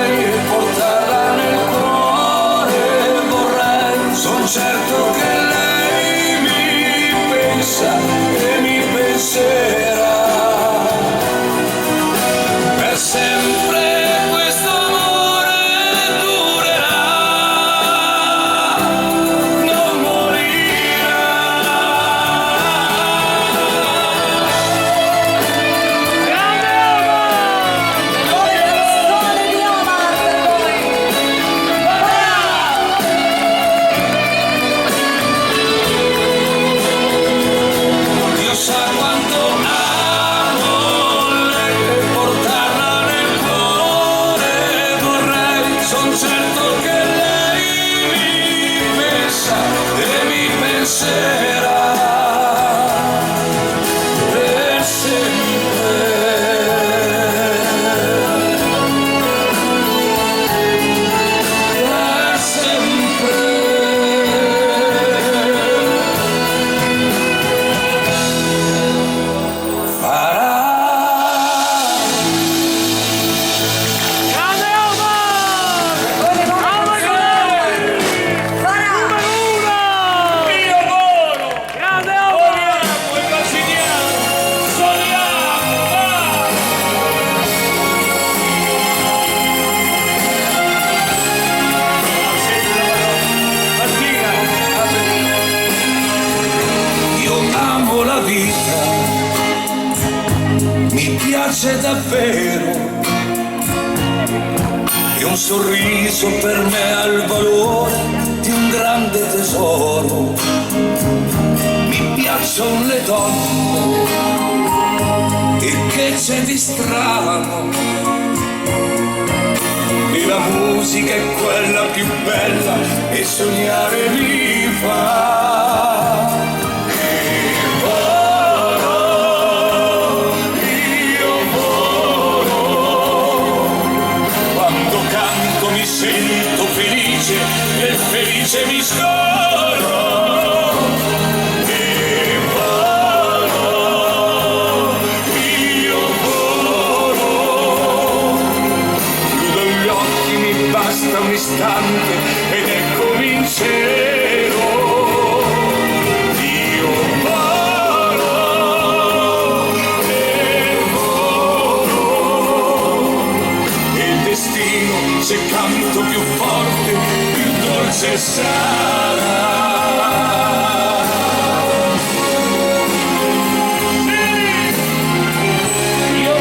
vita mi piace davvero e un sorriso per me ha il valore di un grande tesoro. Mi piacciono le donne e che c'è di strano, e la musica è quella più bella e sognare mi fa. Mi sento felice e felice mi scoro e volo, io volo, chiudo gli occhi, mi basta un istante ed eccomi in cielo. Io volo e volo, e il destino, se canto più forte, più dolce sarà. Io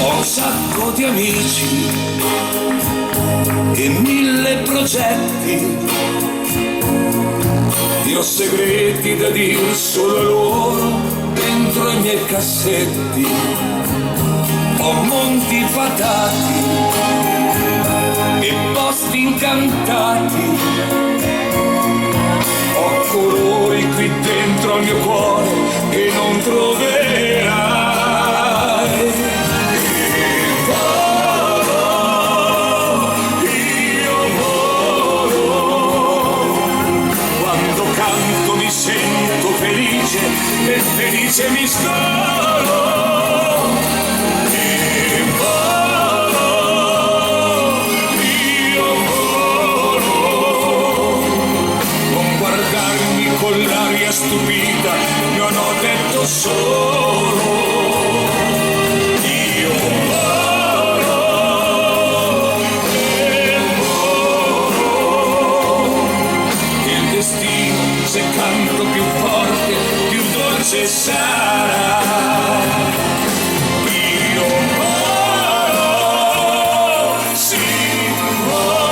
ho un sacco di amici e 1000 progetti, io ho segreti da dir solo loro dentro i miei cassetti. Ho monti fatati e posti incantati, ho colori qui dentro al mio cuore che non troverai. E volo, io volo, quando canto mi sento felice e felice mi scolo. Con l'aria stupida non ho detto solo io volo e volo, il destino, se canto più forte più dolce sarà. Io volo, sì volo.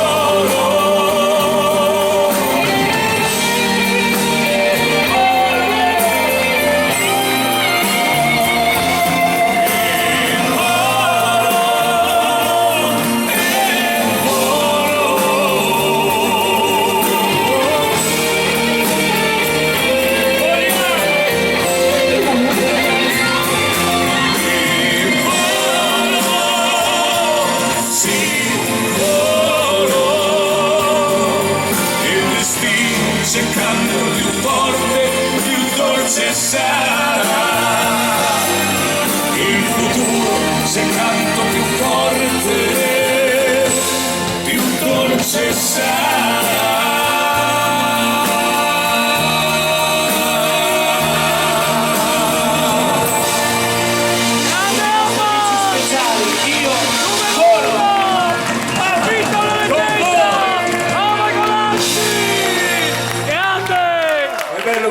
Se canto più forte, più dolce sarà. Il futuro, se canto più forte, più dolce sarà.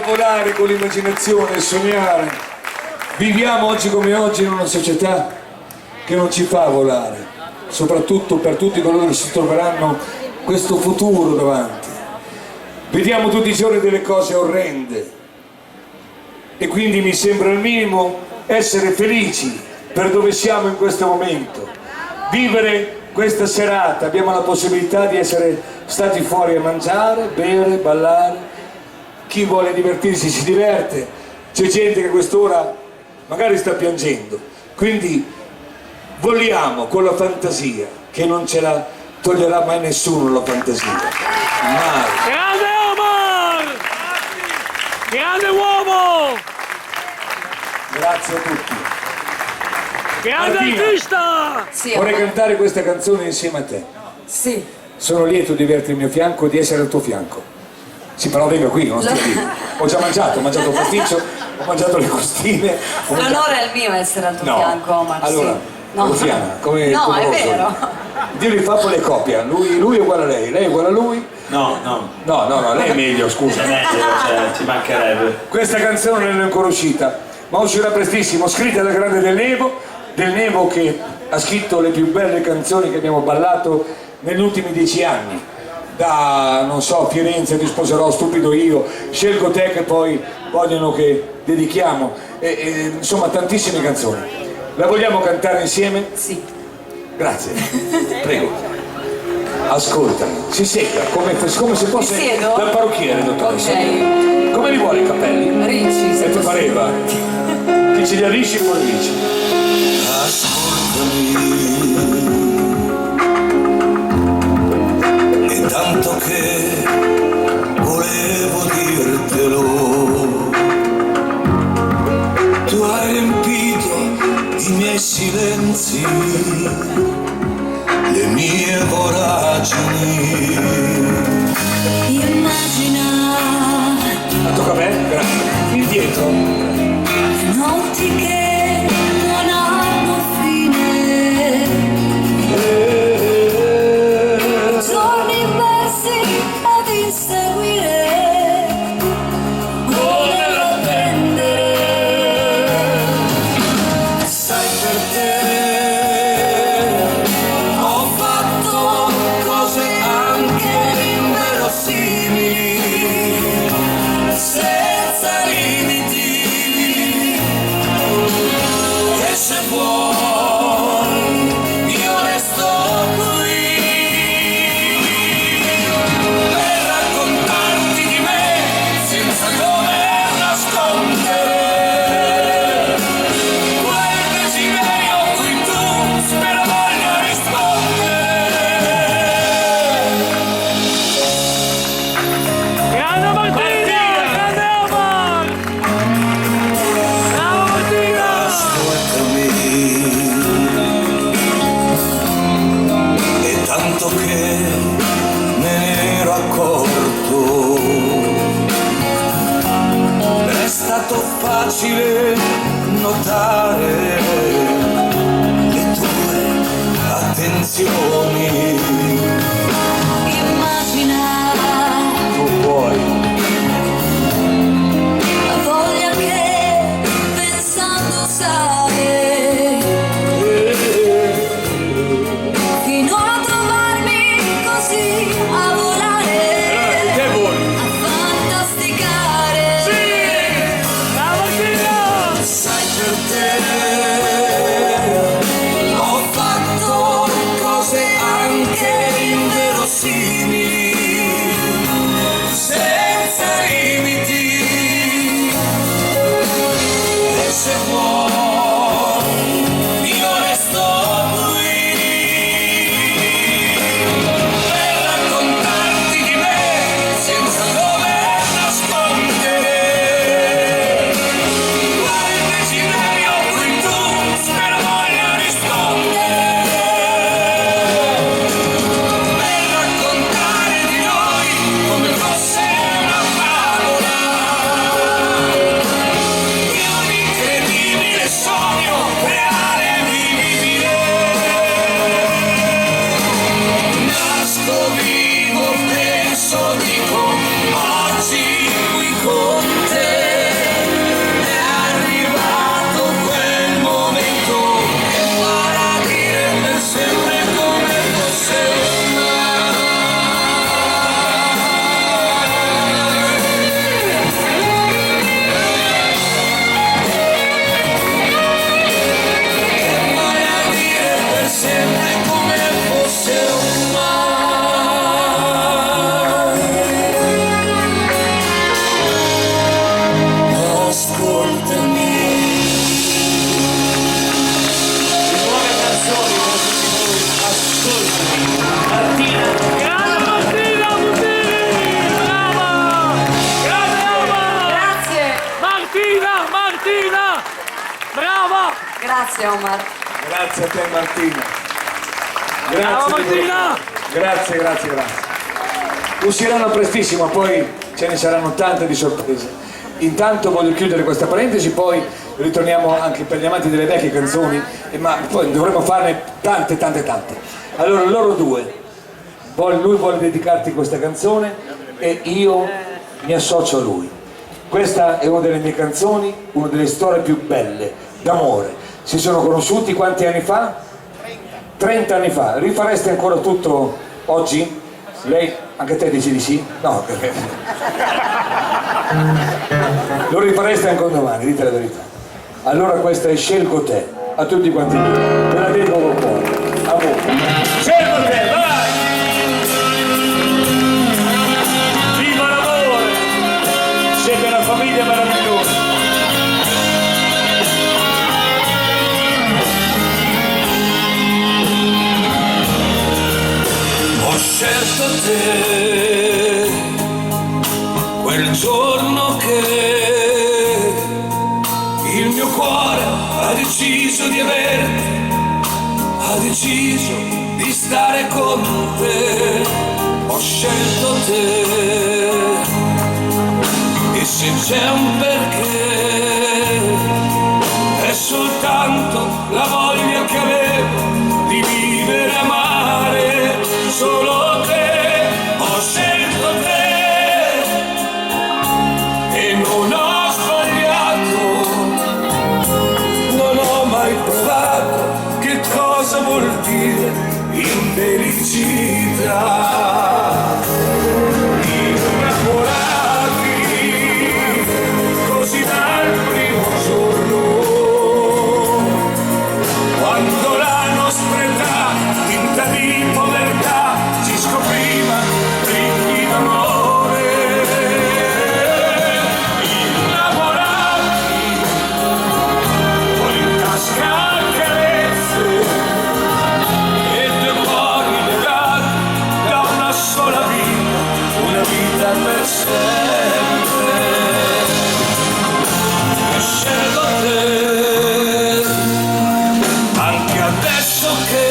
Volare con l'immaginazione e sognare. Viviamo oggi come oggi in una società che non ci fa volare, soprattutto per tutti coloro che si troveranno questo futuro davanti. Vediamo tutti i giorni delle cose orrende e quindi mi sembra il minimo essere felici per dove siamo in questo momento, vivere questa serata. Abbiamo la possibilità di essere stati fuori a mangiare, bere, ballare. Chi vuole divertirsi si diverte, c'è gente che a quest'ora magari sta piangendo, quindi vogliamo con la fantasia, che non ce la toglierà mai nessuno la fantasia, mai. Grande Omar! Grande uomo! Grazie a tutti. Grande Martina, artista! Sì, vorrei cantare questa canzone insieme a te. sì. Sono lieto di averti al mio fianco e di essere al tuo fianco. Sì, però venga qui, non stia lì. Ho già mangiato il pasticcio, ho mangiato le costine. L'onore è il mio essere al tuo fianco, Omar. Allora, sì. No. Luciana, come No, è Rosso. vero. Dio li fa con le coppie, lui è uguale a lei è uguale a lui, No, lei è meglio, scusa. È meglio, cioè, ci mancherebbe. Questa canzone non è ancora uscita, ma uscirà prestissimo, scritta dal grande Del Nevo che ha scritto le più belle canzoni che abbiamo ballato negli ultimi 10 anni. Da, non so, Firenze ti sposerò, stupido io, scelgo te che poi vogliono che dedichiamo, insomma tantissime canzoni. La vogliamo cantare insieme? Sì. Grazie, prego. Ascoltami, si sega, come se fosse Mi siedo? dal parrucchiere, dottoressa. Ok. Come li vuole i capelli? Ricci, E ti pareva? Chi ce li ha lisci e poi ricci. È tanto che volevo dirtelo, tu hai riempito i miei silenzi, le mie voragini. Immagina Tocca a me? Grazie. Indietro. notti che non hanno fine, giorni persi ad inseguire, come attendere. Sai perché ho fatto cose anche inverosimili, senza limiti, e se vuoi io resto qui per raccontarti di me senza dover nascondere quel desiderio a cui tu spero voglia rispondere. Grande Martina! Grande Omar! Bravo Martina! E tanto che me ne ero accorto, è stato facile notare le tue attenzioni. Immagina Tu puoi. la voglia che pensando sale, fino a trovarmi così a volare, Che vuoi? a fantasticare. Bravo Martina! Sai perché ho fatto cose anche inverosimili, senza limiti, e se vuoi io resto qui per raccontarti di me senza dover nascondere qual desiderio a cui tu spero voglia rispondere, per raccontare di noi come fosse una favola, di un incredibile sogno reale e vivibile. Nasco, vivo, penso, dico, oggi qui con te. È arrivato quel momento che farà dire per sempre come fosse farà dire per sempre come fosse un ascoltami. Nuove canzoni per tutti voi, ascoltami. Martina, Grande Martina Butini! Brava! Grande Omar! Grazie. Martina! Brava! Grazie Omar. Grazie a te Martina. Brava Grazie. Martina! Grazie. Usciranno prestissimo, poi ce ne saranno tante di sorprese. Intanto voglio chiudere questa parentesi, poi ritorniamo anche per gli amanti delle vecchie canzoni, ma poi dovremo farne tante. Allora loro due, lui vuole dedicarti questa canzone e io mi associo a lui. Questa è una delle mie canzoni, una delle storie più belle d'amore. Si sono conosciuti quanti anni fa? 30 anni fa. Rifareste ancora tutto oggi? Lei, anche te dici di sì? No. Lo rifareste ancora domani, dite la verità. Allora questa è Scelgo te, a tutti quanti voi. Ve la dedico col cuore. A voi. Scelgo te, vai! Viva l'amore! Siete una famiglia meravigliosa! Ho scelto te quel giorno che il mio cuore ha deciso di averti, ha deciso di stare con te. Ho scelto te e se c'è un perché è soltanto la voglia che avevo di vivere e amare solo te. Ho scelto te e non ho sbagliato, non ho mai provato che cosa vuol dire infelicità. Innamorati così dal primo giorno, quando la nostra età, tinta di povertà, ci scopriva ricchi d'amore. Innamorati con in tasca carezze e due cuori legati da una sola vita, una vita per sempre. E scelgo te anche adesso che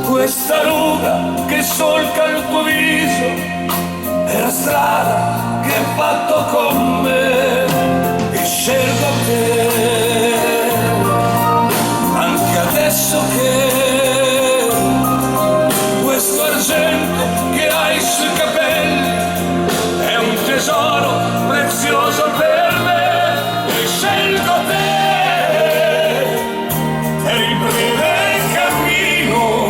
questa ruga che solca il tuo viso è la strada che hai fatto con me. E scelgo te anche adesso che questo argento che hai sui capelli è un tesoro prezioso per me. E scelgo te per il breve cammino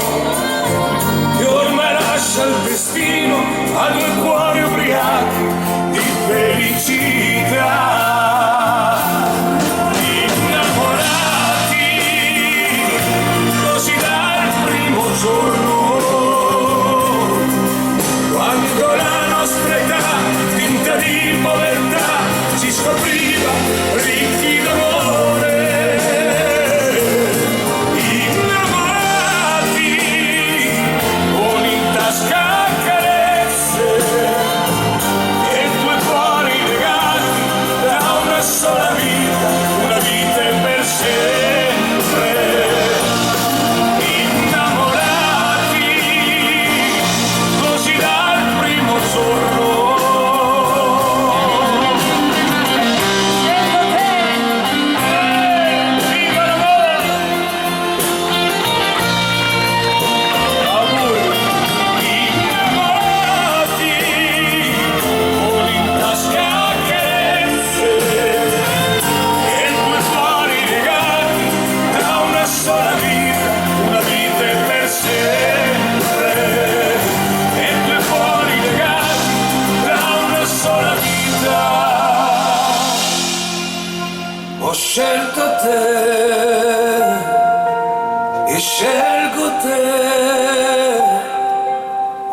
che ormai lascia il destino a due cuori ubriachi di felicità. Innamorati così dal primo giorno, quando la nostra età, tinta di povertà, ci scopriva ricchi d'amore. Innamorati con in tasca carezze e due cuori legati da una sola vita, una vita per sempre. Innamorati così dal primo giorno. Viva l'amore! Auguri! Innamorati con in tasca carezze e due cuori legati da una sola vita, una vita per sempre. E due cuori legati da una sola vita. Ho scelto te e scelgo te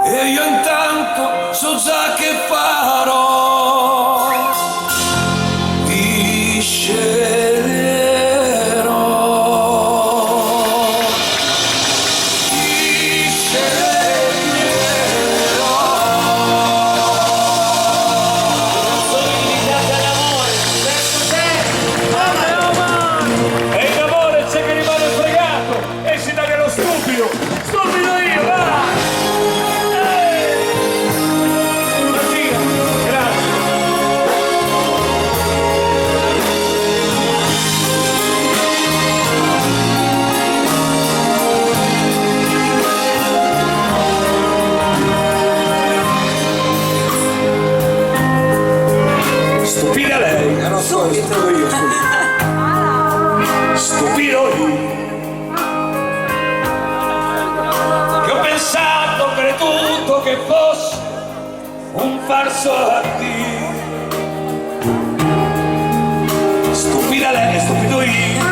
e io intanto so già che farò. Ti sceglierò. Ti sceglierò. Sono dedicate all'amore. Scelgo te. E in amore c'è che rimane fregato e si dà dello stupido. Stupido io, va! Una tia. subito. Stupido io che ho pensato, creduto che fosse un falso addio. Stupida lei, stupido io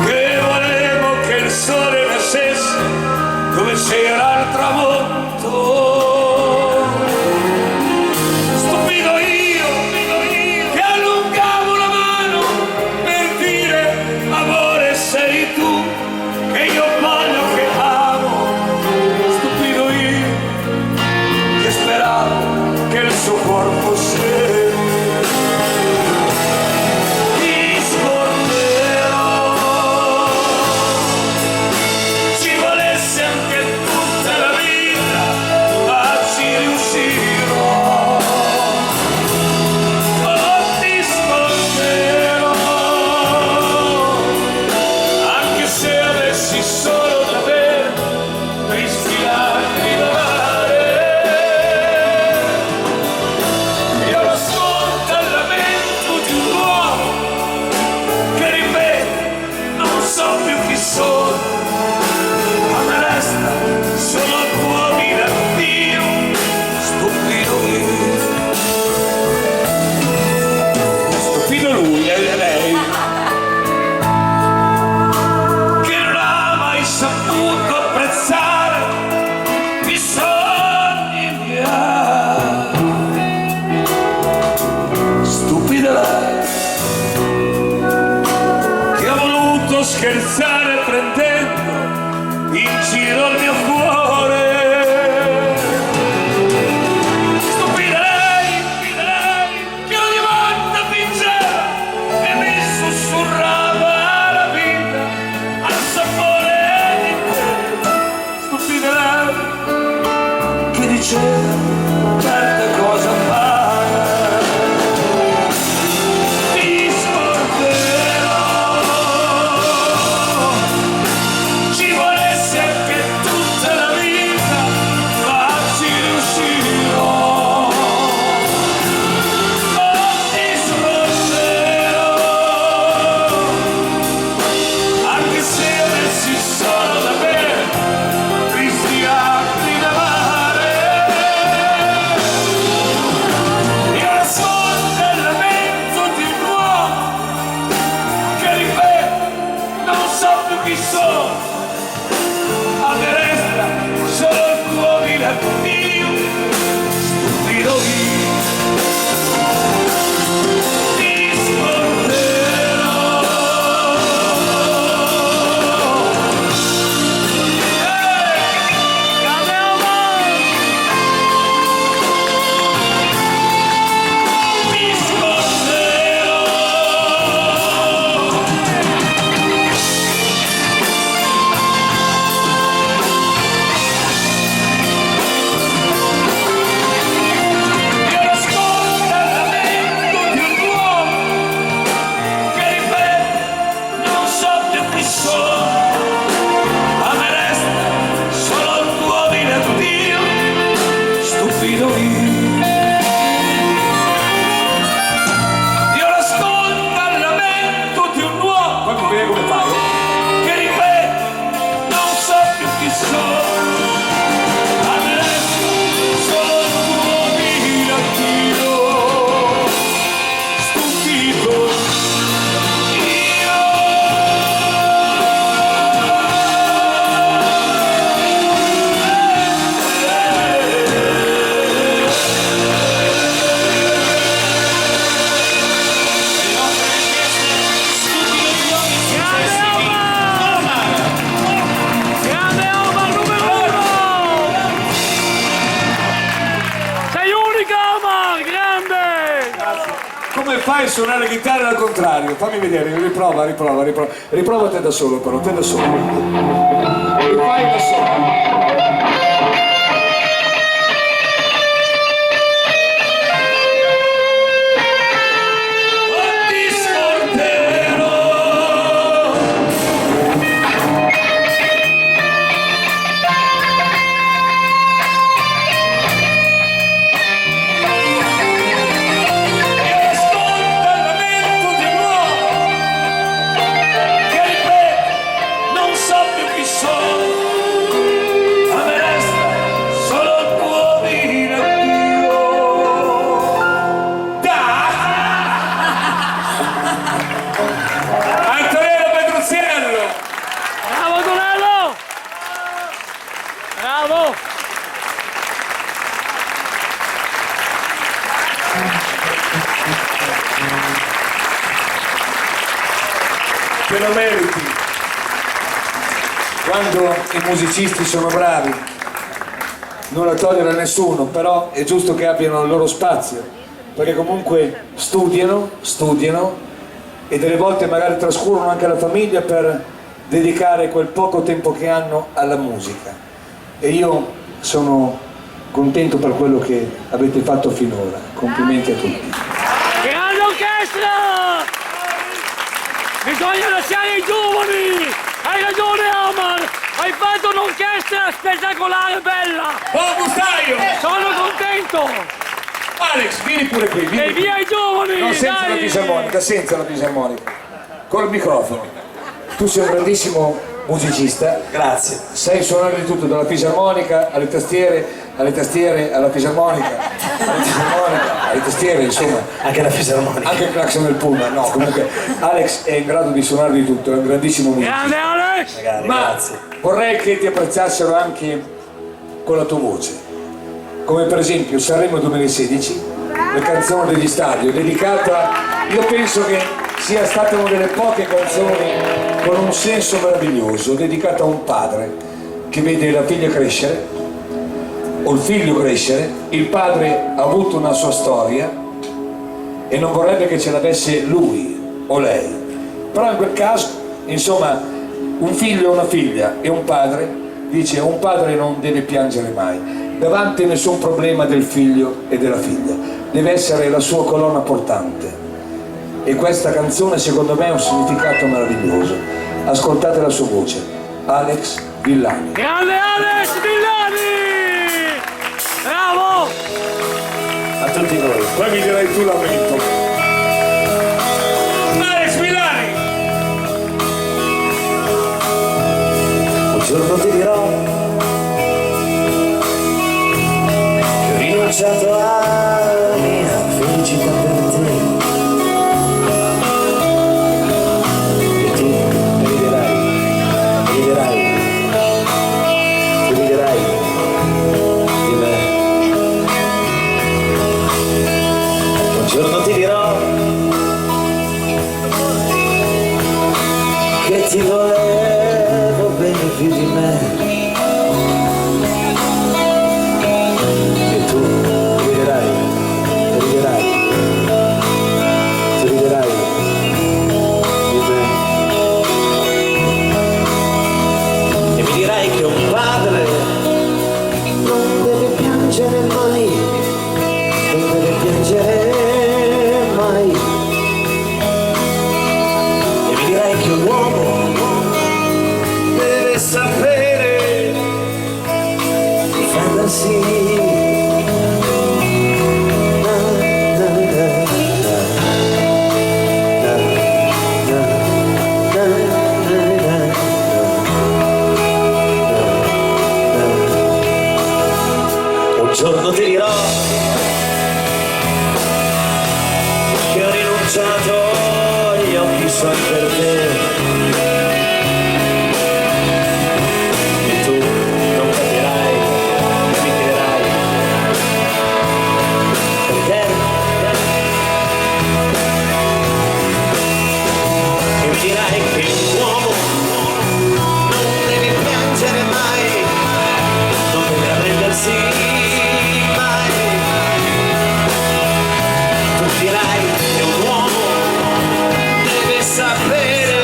che volevo che il sole nascesse dove c'era il tramonto. Stupido io che allungavo la mano per dire amore sei tu che io voglio, che amo. Stupido io che speravo che il suo corpo se ti scorderò. Ci volesse anche tutta la vita, ma ci riuscirò. Oh, ti scorderò, anche se avessi solo da bere tristi lacrime da mare. Io ascolto il lamento di un uomo che ripete non so più chi sono, ma me resta solo il tuo dire addio. Stupido io, stupido lui e lei che non ha mai saputo apprezzare i sogni miei. Stupida lei che ha voluto scherzare prendendo in giro il mio cuore. Stupida lei che ogni volta fingeva e mi sussurrava la vita al sapore di te. Stupida lei che diceva certe cose amare. Ti scorderò, ci volesse anche tutta la vita, ma ci riuscirò. Oh, ti scorderò, anche se avessi solo da bere tristi acri da mare. Io ascolto il lamento di un uomo che ripete non so più chi sono, a me resta solo il tuo dire addio. Stupido io, ti scorderò. Ti scorderò. Io ascolto il lamento di un uomo che ripete non so più chi sono, a me resta solo il tuo dire addio. Stupido io ascolto il lamento di un uomo, poi come come fai? Che ripete non so più chi sono, a me resta solo il tuo dire addio. Stupido io. Grande Omar numero 1! Sei unica Omar, grande! Come fai a suonare la chitarra al contrario? Fammi vedere, riprova. Riprova te da solo però, te da solo. Rifai da solo. Ti scorderò. Io te lo meriti. Quando i musicisti sono bravi, non la togliere a nessuno, però è giusto che abbiano il loro spazio, perché comunque studiano e delle volte magari trascurano anche la famiglia per dedicare quel poco tempo che hanno alla musica. E io sono contento per quello che avete fatto finora. Complimenti a tutti. Grande orchestra! Bisogna lasciare i giovani! Hai ragione, Omar! Hai fatto un'orchestra spettacolare, bella! Oh, Gustaio! Sono contento! Alex, vieni pure qui. E via i giovani! No, senza dai! la fisarmonica, senza la fisarmonica. Col microfono. Tu sei un grandissimo musicista. Grazie. Sai suonare di tutto, dalla fisarmonica alle tastiere, alla fisarmonica, alle tastiere, insomma. Anche la fisarmonica. Anche il clacson del pullman, no, comunque Alex è in grado di suonare di tutto, è un grandissimo musicista. Grande Alex! Magari, Ma grazie. vorrei che ti apprezzassero anche con la tua voce, come per esempio Sanremo 2016, la canzone degli stadi, dedicata, io penso che sia stata una delle poche canzoni con un senso meraviglioso, dedicata a un padre che vede la figlia crescere o il figlio crescere. Il padre ha avuto una sua storia e non vorrebbe che ce l'avesse lui o lei, però in quel caso, insomma, un figlio o una figlia e un padre, dice, un padre non deve piangere mai davanti a nessun problema del figlio e della figlia, deve essere la sua colonna portante. E questa canzone secondo me ha un significato meraviglioso. Ascoltate la sua voce, Alex Villani. Grande Alex Villani! Bravo! A tutti voi. Poi mi dirai tu lamento. Alex Villani! Un giorno ti dirò che ho rinunciato alla mia felicità per te. E tu riderai di me. Un giorno ti dirò che ti volevo bene più di me. E tu riderai di me. E mi dirai che un padre non deve piangere mai, non deve piangere mai. E mi dirai che un uomo deve sapere difendersi. Un giorno ti dirò che ho rinunciato agli occhi suoi per te. E tu non capirai e mi chiederai perché. E mi dirai che un uomo non deve piangere mai, non deve arrendersi mai. Tu dirai che un uomo deve sapere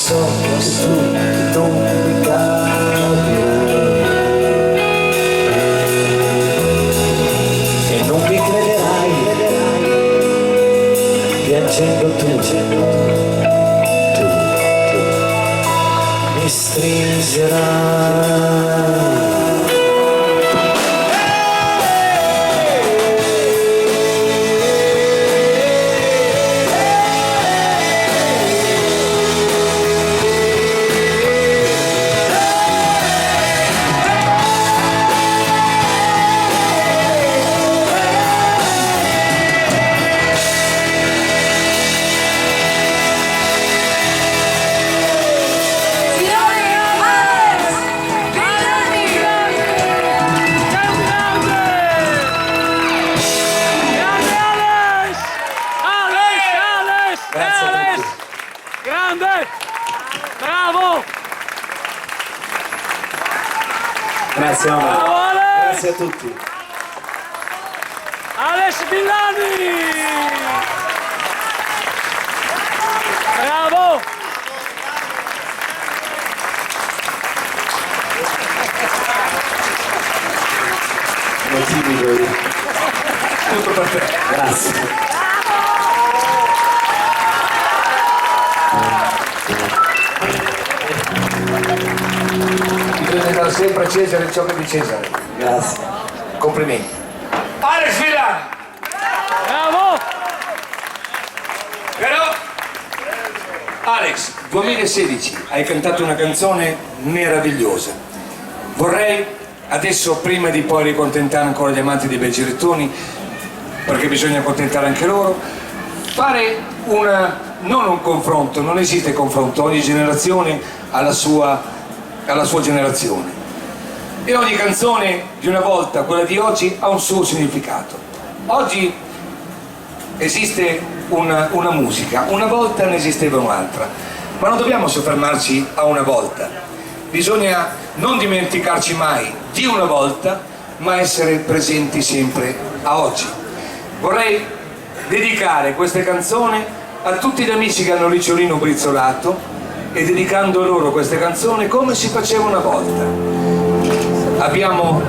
so che tu non mi capirai e non mi crederai piangendo tu mi stringerai. Bravo! Grazie Omar. Bravo Alex! Grazie a tutti. Alex Villani! Bravo! Sono timido io. Tutto per te. Grazie. Bisogna dare sempre a Cesare ciò che è di Cesare. Grazie. Complimenti. Alex Villani! Bravo! Però, Alex, 2016 hai cantato una canzone meravigliosa. Vorrei adesso, prima di poi ricontentare ancora gli amanti dei bei girettoni, perché bisogna accontentare anche loro, fare non un confronto, non esiste confronto, ogni generazione ha la sua generazione. E ogni canzone di una volta, quella di oggi, ha un suo significato. Oggi esiste una musica, una volta ne esisteva un'altra, ma non dobbiamo soffermarci a una volta, bisogna non dimenticarci mai di una volta, ma essere presenti sempre a oggi. Vorrei dedicare queste canzoni a tutti gli amici che hanno ricciolino brizzolato e dedicando loro queste canzoni come si faceva una volta. Abbiamo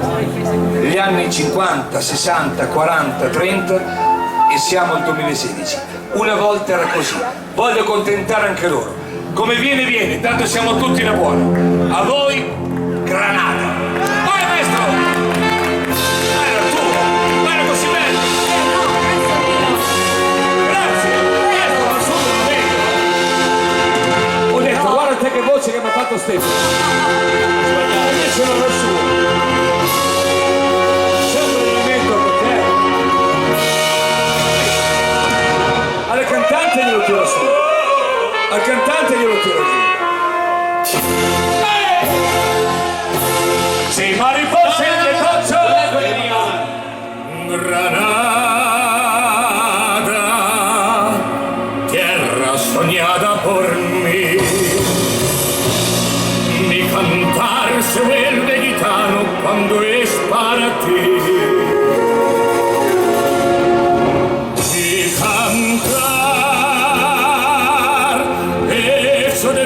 gli anni 50, 60, 40, 30 e siamo al 2016. Una volta era così. Voglio accontentare anche loro. Come viene viene, tanto siamo tutti da buono. A voi, Granata. Vai maestro! Era tu, era così bello. Grazie, maestro, non sono meglio. Ho detto, guarda te che voce che mi ha fatto Stefano. Invece non è suo. C'è un movimento per te. Al cantante glielo tiro su. Al cantante glielo tiro giù. Si mariposa en el tocho Granada, tierra soñada por mí. Mi cantar se vuelve gitano cuando es para ti. Mi cantar hecho de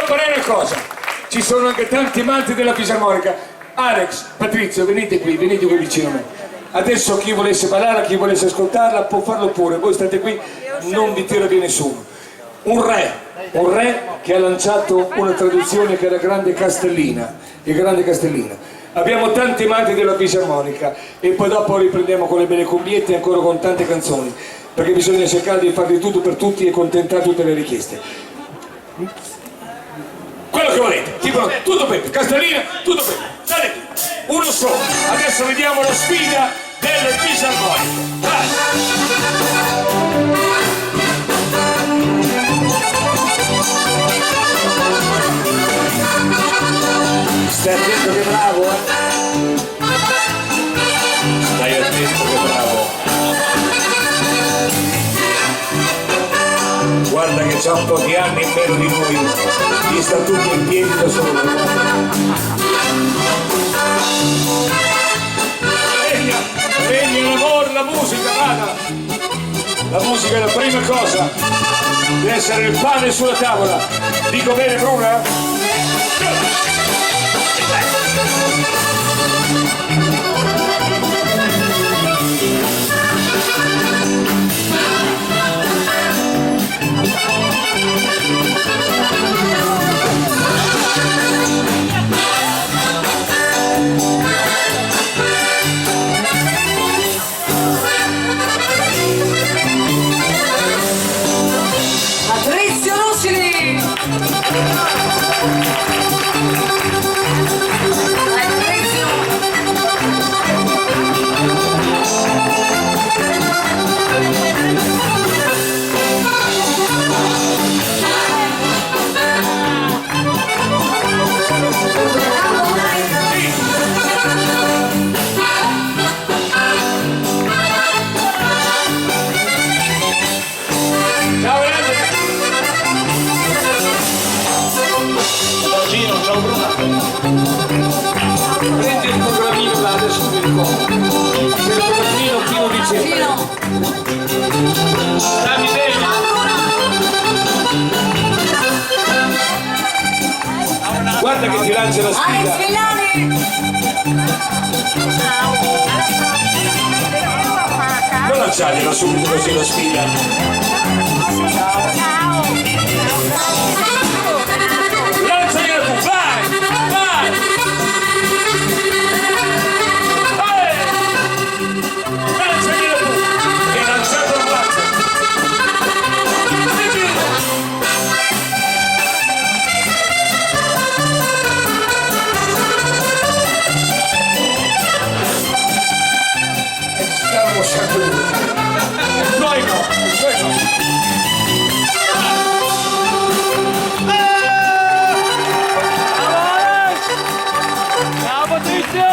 vorrei una cosa, ci sono anche tanti amanti della fisarmonica. Alex, Patrizio, venite qui vicino a me. Adesso chi volesse ballare, chi volesse ascoltarla può farlo pure, voi state qui, non vi tira via nessuno. Un re che ha lanciato una traduzione che era Grande Castellina, il Grande Castellina. Abbiamo tanti amanti della fisarmonica e poi dopo riprendiamo con le belle combiette e ancora con tante canzoni, perché bisogna cercare di fare di tutto per tutti e contentare tutte le richieste. Quello che volete, tipo tutto bene, Castellina, tutto bene, state qui, uno solo. Adesso vediamo la sfida delle fisarmoniche. Vai! Stai attento che bravo, Stai attento che bravo. Guarda che c'ha pochi anni in meno di noi, gli sta tutto in piedi da solo. Regna l'amore, la musica, vada! La musica è la prima cosa, deve essere il pane sulla tavola. Dico bene, Bruna? Patrizio Lucidi! Vai Patrizio! Ciao Grande! Ciao Gino, ciao Bruna! Prendi il programmino là, adesso mi ricordo. C'è il programmino pieno di gente. Gino! Stammi bene! Guarda che ti lancia la Alex sfida! Villani! Non lanciargliela subito così la sfida! Lanciagliela tu, vai! Vai! Lanciagliela tu! Che lanciato il guazzo! Stiamo lasciando lui! Noi no! Ciao Patrizio!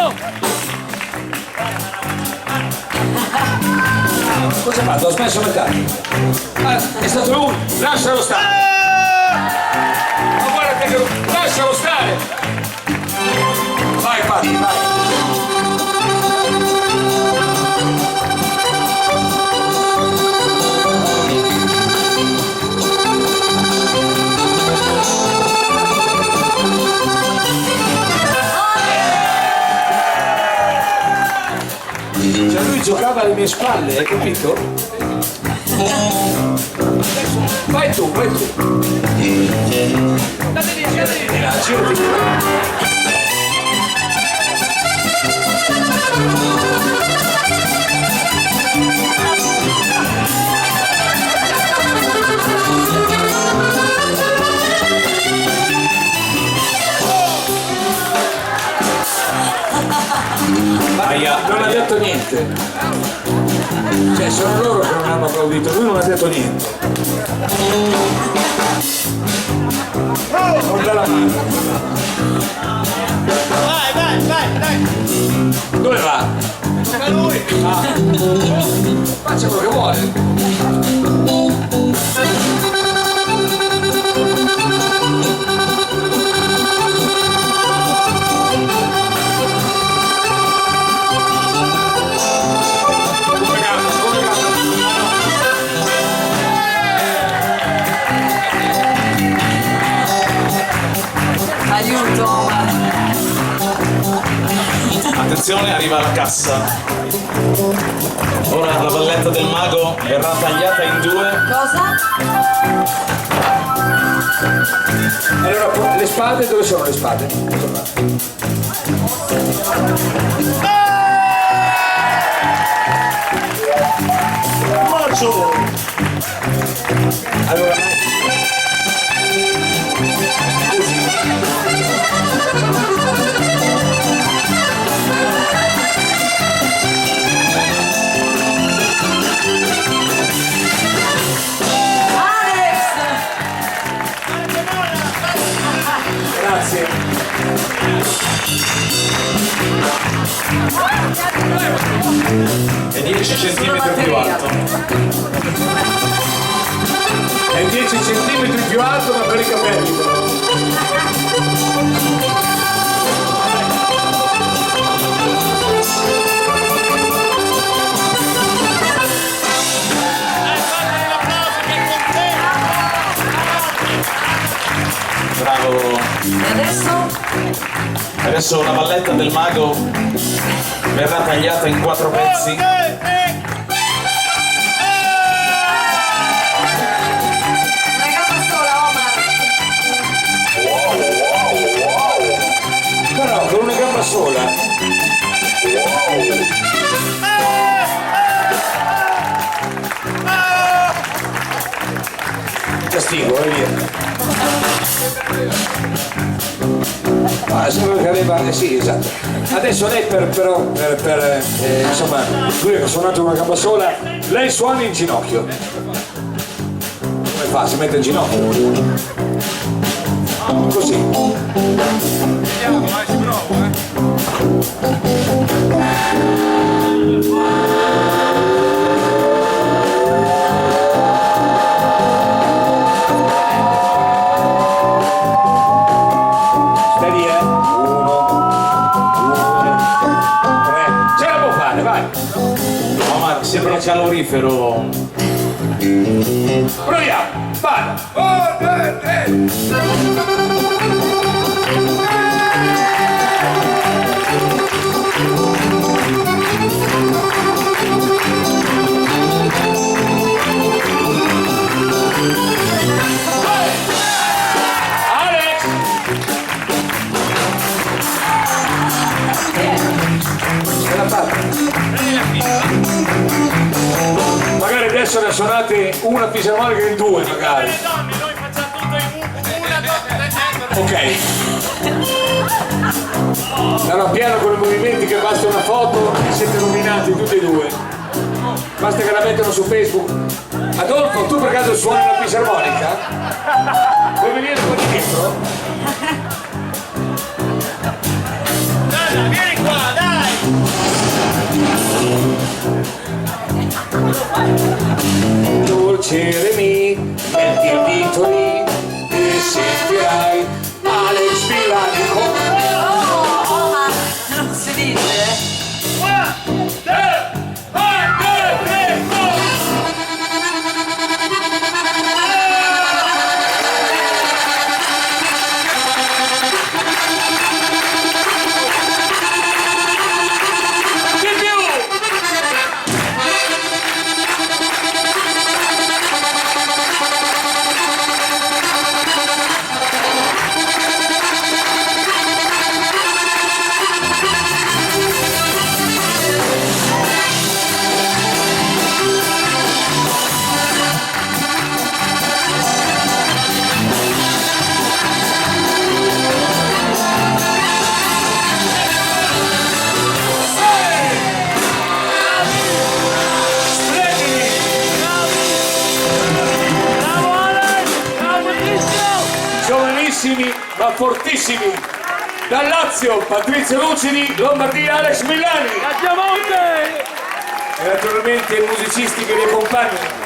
Cosa ha fatto? Ho smesso a metà. È stato lui! Lascialo stare! Ma guarda che lascialo stare! Vai Patti, vai! Cioè lui giocava alle mie spalle, hai capito? Vai tu, vai tu. Andate via, girati. Aia, non ha detto niente. Cioè, sono loro che non hanno applaudito, lui non ha detto niente. Non dà la mano. Vai. Dove va? Da lui. Ah. Faccia quello che vuole. Attenzione, arriva la cassa. Ora la valletta del mago verrà tagliata in due. Cosa? Allora, le spade, dove sono le spade? Macho! Allora, grazie. È 10 cm più alto. È 10 centimetri più alto, ma per i capelli però. Bravo. E adesso? Adesso la valletta del mago verrà tagliata in 4 pezzi. Una gamba sola, Omar. Però con una gamba sola. Castigo, via. Ah, sembra che aveva, sì, esatto. Adesso lei insomma, lui ha suonato una gamba sola, lei suona in ginocchio. Come fa? Si mette in ginocchio? Così. Vediamo, ci provo, Stai lì, 1, 2, 3. Ce la può fare, vai. Omar, sembra un calorifero. Proviamo, vada. 1, 2, 3. Alex! Ce l'ha fatta. Magari adesso ne suonate una fisarmonica in 2 magari. noi facciamo tutto in una, Ok. No, piano con i movimenti che basta una foto e siete nominati tutti e due. Basta che la mettono su Facebook. Adolfo, tu per caso suoni una fisarmonica? Vuoi venire qua di dietro? Dai, vieni qua, dai! Dolce Remi, metti il dito lì e sentirai Alex Villani con... Oh, Omar, non si dice. 1, 2, 3, 4! Di più! Bravo Alex! Bravo Patrizio! Giovanissimi ma fortissimi. Dal Lazio, Patrizio Lucidi, Lombardia, Alex Millani. A Diamonte! E naturalmente i musicisti che li accompagnano.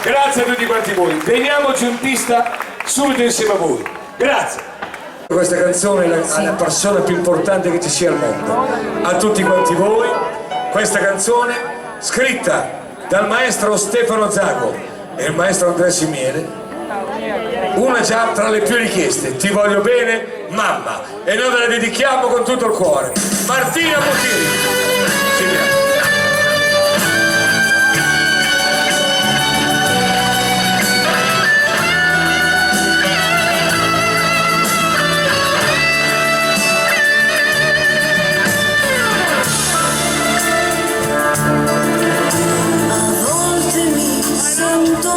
Grazie a tutti quanti voi. Veniamoci in pista subito insieme a voi. Grazie. Questa canzone è la persona più importante che ci sia al mondo. A tutti quanti voi, questa canzone scritta dal maestro Stefano Zago e il maestro Andrea Simiele, una già tra le più richieste, Ti voglio bene mamma, e noi ve la dedichiamo con tutto il cuore. Martina Butini. Silvia.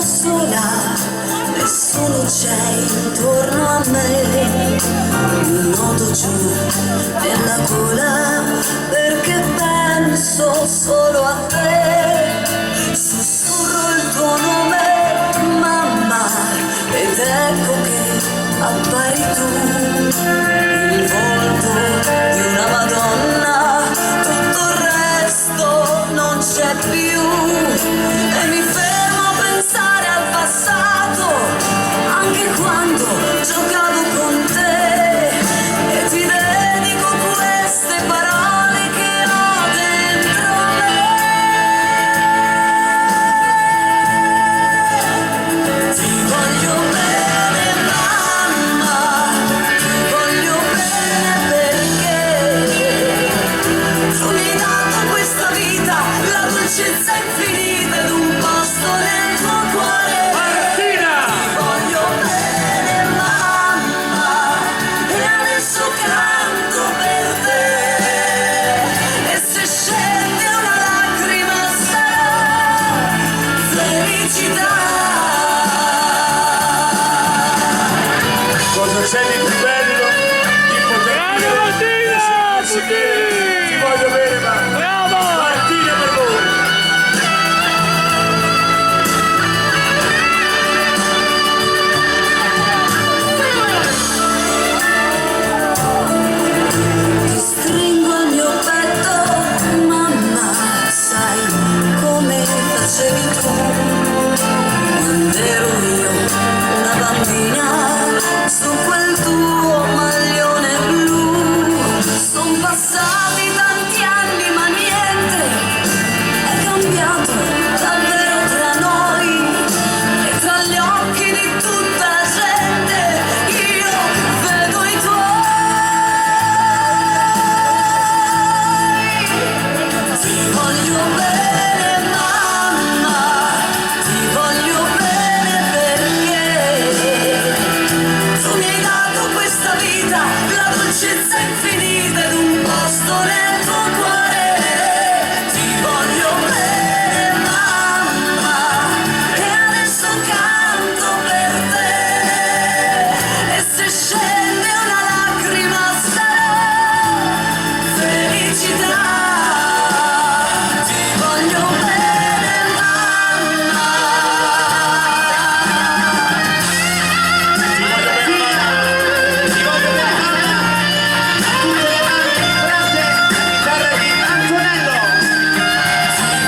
Sola, nessuno c'è intorno a me, un nodo giù nella gola perché penso solo a te, sussurro il tuo nome mamma ed ecco che appari tu, il volto di una Madonna, tutto il resto non c'è più e mi fermo a pensare al passato, anche quando giocavo con te, e ti dedico queste parole che ho dentro me. Ti voglio bene mamma, ti voglio bene perché tu mi hai dato questa vita, la dolcezza infinita ed un posto nel tuo cuore. Ti voglio bene mamma e adesso canto per te, e se scende una lacrima sarà felicità. Cosa c'è di più bello di poter Grande Martina Butini! Ti voglio bene mamma. Brava! Martina per voi. Ti stringo al mio petto, mamma, sai come facevi tu, quando ero io una bambina, su quel tuo maglione blu, son passati tanti anni ma niente è cambiato davvero tra noi, e tra gli occhi di tutta la gente io vedo i tuoi. Ti voglio bene mamma, ti voglio bene perché tu mi hai dato questa vita, la dolcezza infinita ed un posto nel tuo cuore. Ti voglio bene mamma e adesso canto per te, e se scende una lacrima sarà felicità. Ti voglio bene mamma.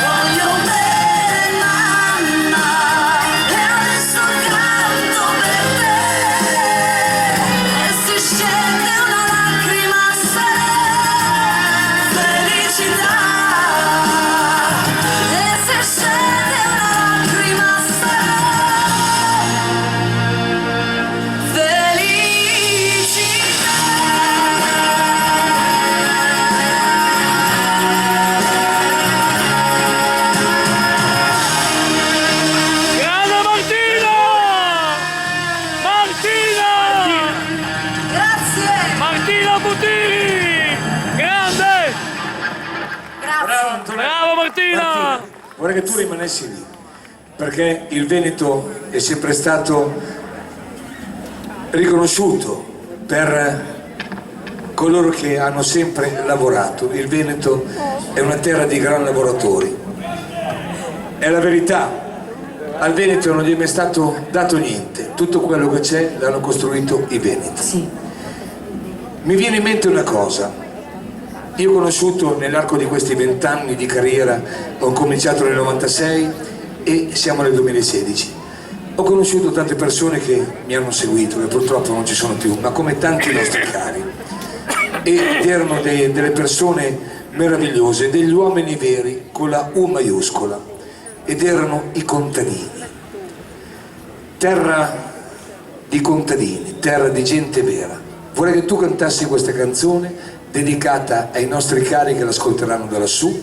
Voglio bene mamma e adesso canto per te, e se scende una lacrima sarà felicità, e se scende una lacrima sarà Grande Martina! Martina! Grazie! Martina Butini! Grande! Grazie! Bravo Martina! Vorrei che tu rimanessi lì, perché il Veneto è sempre stato riconosciuto per coloro che hanno sempre lavorato. Il Veneto è una terra di gran lavoratori. È la verità. Al Veneto non gli è mai stato dato niente. Tutto quello che c'è l'hanno costruito i veneti. Mi viene in mente una cosa. Io ho conosciuto nell'arco di questi 20 anni di carriera, ho cominciato nel 96 e siamo nel 2016. Ho conosciuto tante persone che mi hanno seguito, che purtroppo non ci sono più, ma come tanti nostri cari. Ed erano delle persone meravigliose, degli uomini veri con la U maiuscola, ed erano i contadini. Terra di contadini, terra di gente vera. Vorrei che tu cantassi questa canzone dedicata ai nostri cari che l'ascolteranno da lassù,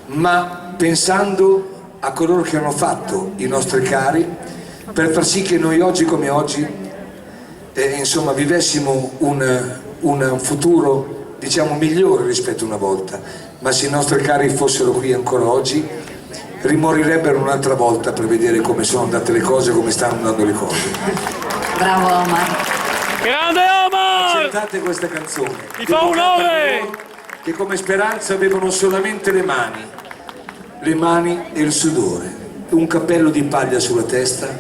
ma pensando a coloro che hanno fatto i nostri cari per far sì che noi oggi come oggi insomma vivessimo un futuro diciamo migliore rispetto a una volta, ma se i nostri cari fossero qui ancora oggi rimorirebbero un'altra volta per vedere come sono andate le cose, come stanno andando le cose. Bravo Omar. Grande Omar! Accettate questa canzone. Ti fa onore! Che come speranza avevano solamente le mani e il sudore, un cappello di paglia sulla testa,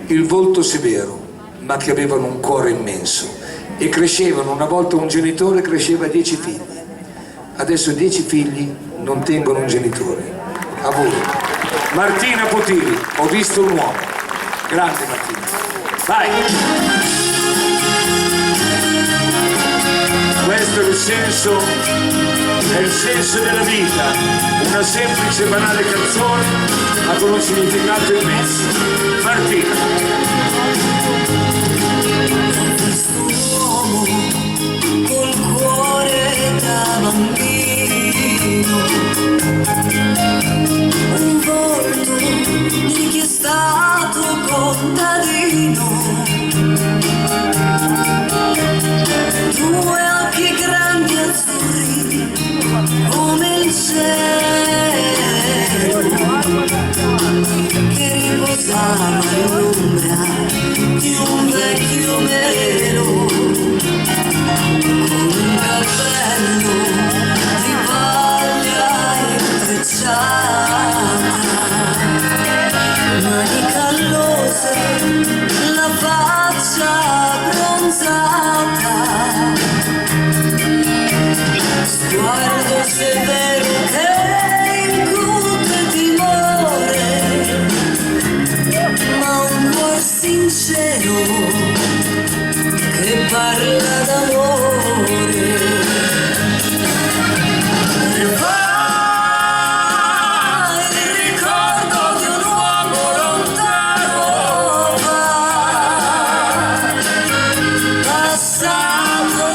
il volto severo, ma che avevano un cuore immenso e crescevano. Una volta un genitore cresceva 10 figli, adesso 10 figli non tengono un genitore. A voi. Martina Potili, ho visto un uomo. Grande Martina. Vai! Questo è il senso della vita. Una semplice banale canzone ma con un significato immenso. Martina. Col cuore da bambino, un volto di chi è stato contadino, due occhi grandi azzurri come il cielo che riposava all'ombra di un vecchio melo, un cappello di paglia intrecciata, mani callose, la faccia bronzata, sguardo severo che incute timore, ma un cuor sincero che parla d'amore. E vai il ricordo di un uomo lontano, passato,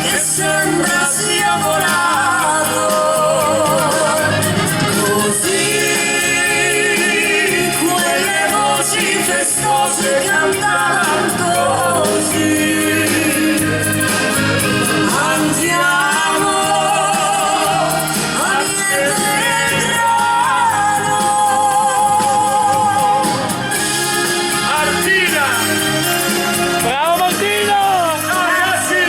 che sembra sia volato, così quelle voci festose cantavano così. Andiamo a mietere il grano. Martina! Bravo Martino! Ragazzi!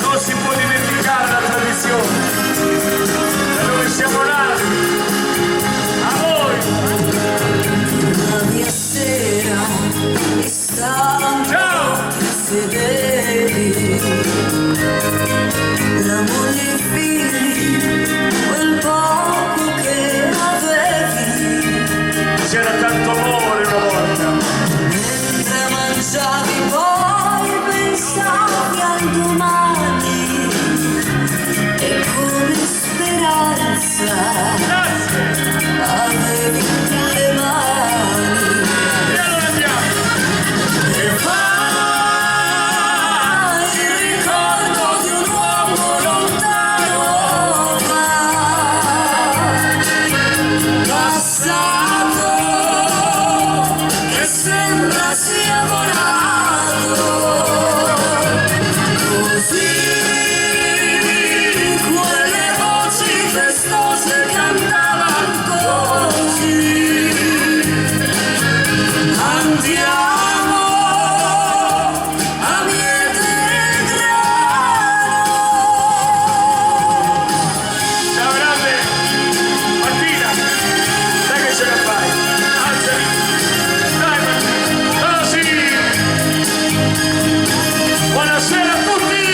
Non si può dimenticare la tradizione. Da dove siamo nati. A voi! La mia sera è stanca ti sedevi, la moglie e i figli, quel poco che avevi, C'era tanto amore una volta. mentre mangiavi poi pensavi al domani e come speranza avevi le mani. E allora andiamo. E vai il ricordo di un uomo lontano, passato, che sembra sia volato, così quelle voci festose cantavano così. Andiamo a mietere il grano. Ciao grande! Martina! Dai che ce la fai! Alzati! Dai Martina! Oh sì! Buonasera a tutti!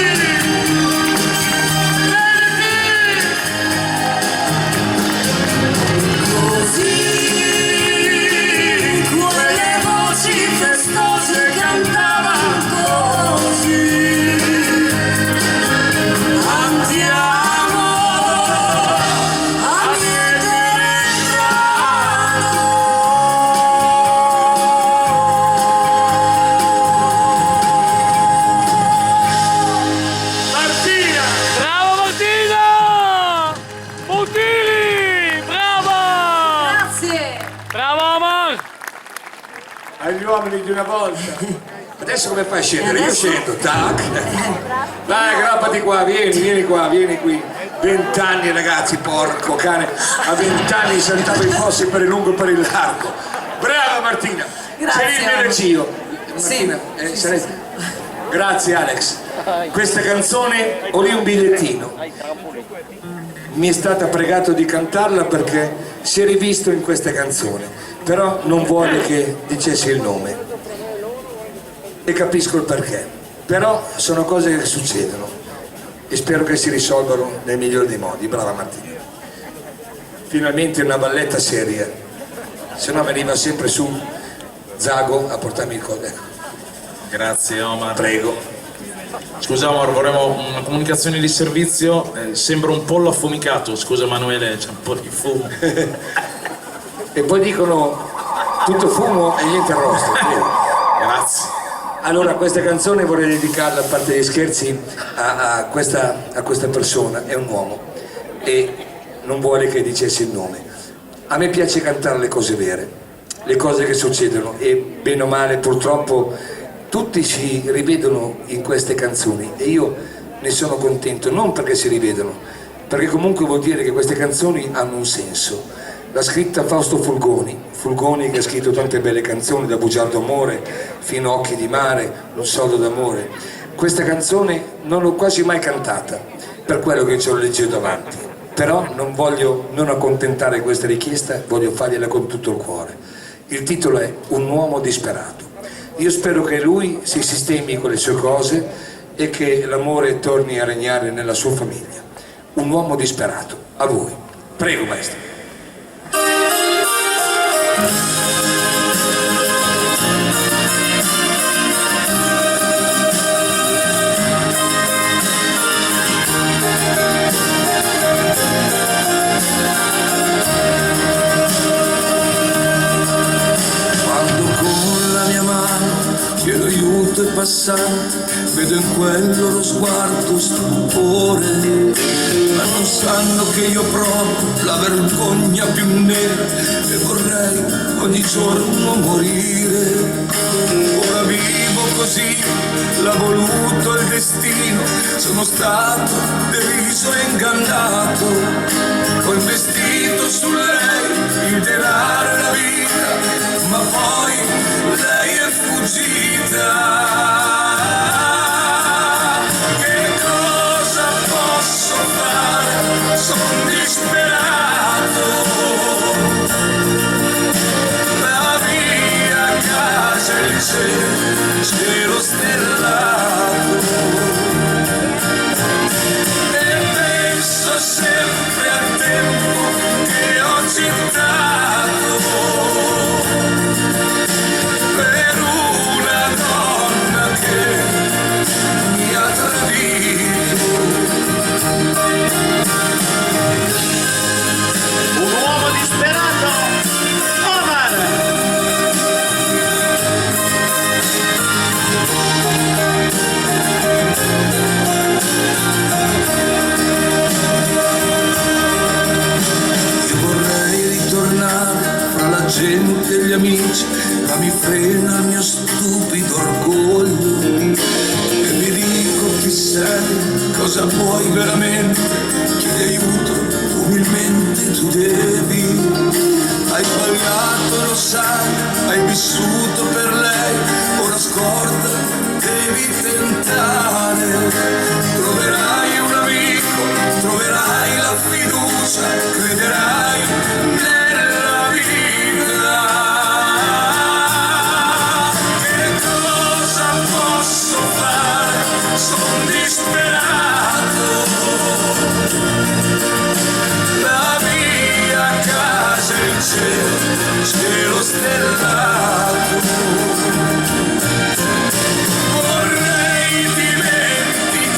gli uomini di una volta. Adesso come fai a scendere? Io scendo, tac. Vai, aggrappati qua, vieni qua, vieni qui. 20 anni ragazzi, porco cane. A 20 anni saltavo i fossi per il lungo e per il largo. Brava Martina. Grazie. Sei il mio regio. Martina, Sì, saresti... Grazie Alex. Questa canzone ho lì un bigliettino. Mi è stata pregato di cantarla perché si è rivisto in questa canzone, però non vuole che dicessi il nome. E capisco il perché, però sono cose che succedono e spero che si risolvano nel migliore dei modi. Brava Martina, finalmente una balletta seria, se no veniva sempre su Zago a portarmi il codeco. Grazie Omar. Prego. Scusa Omar, vorremmo una comunicazione di servizio, sembra un pollo affumicato, scusa Emanuele, c'è un po' di fumo. E poi dicono tutto fumo e niente arrosto. Grazie. Allora questa canzone vorrei dedicarla, a parte gli scherzi, a questa persona, è un uomo e non vuole che dicessi il nome. A me piace cantare le cose vere, le cose che succedono e bene o male purtroppo tutti si rivedono in queste canzoni e io ne sono contento, non perché si rivedono, perché comunque vuol dire che queste canzoni hanno un senso. L'ha scritta Fausto Fulgoni che ha scritto tante belle canzoni, da Bugiardo Amore fino a Occhi di Mare, Un soldo d'amore. Questa canzone non l'ho quasi mai cantata, per quello che ce lo leggo davanti, però non voglio non accontentare questa richiesta, voglio fargliela con tutto il cuore. Il titolo è Un uomo disperato. Io spero che lui si sistemi con le sue cose e che l'amore torni a regnare nella sua famiglia. Un uomo disperato. A voi. Prego maestro. Chiedo aiuto ai passanti, vedo in quello lo sguardo stupore, ma non sanno che io provo la vergogna più nera e vorrei ogni giorno morire. Ora vivo così, l'ha voluto il destino, sono stato deriso e ingannato, ho investito su lei il denaro e la vita, ma poi lei è fuggita. Che cosa posso fare? Sono disperato. La mia casa è il cielo stellato e penso sempre al tempo che ho gettato per una donna che mi ha tradito. Un uomo disperato, Omar! Io vorrei ritornare fra la gente e gli amici, ma mi frena il mio stupido orgoglio e mi dico chi sei, cosa vuoi veramente, chiedi aiuto umilmente tu devi. Hai sbagliato, lo sai, hai vissuto per lei, ora scorda, devi tentare. Troverai un amico, troverai la fiducia, crederai nella vita. Che cosa posso fare? Sono disperato. La mia casa è il cielo stellato. Vorrei dimenticare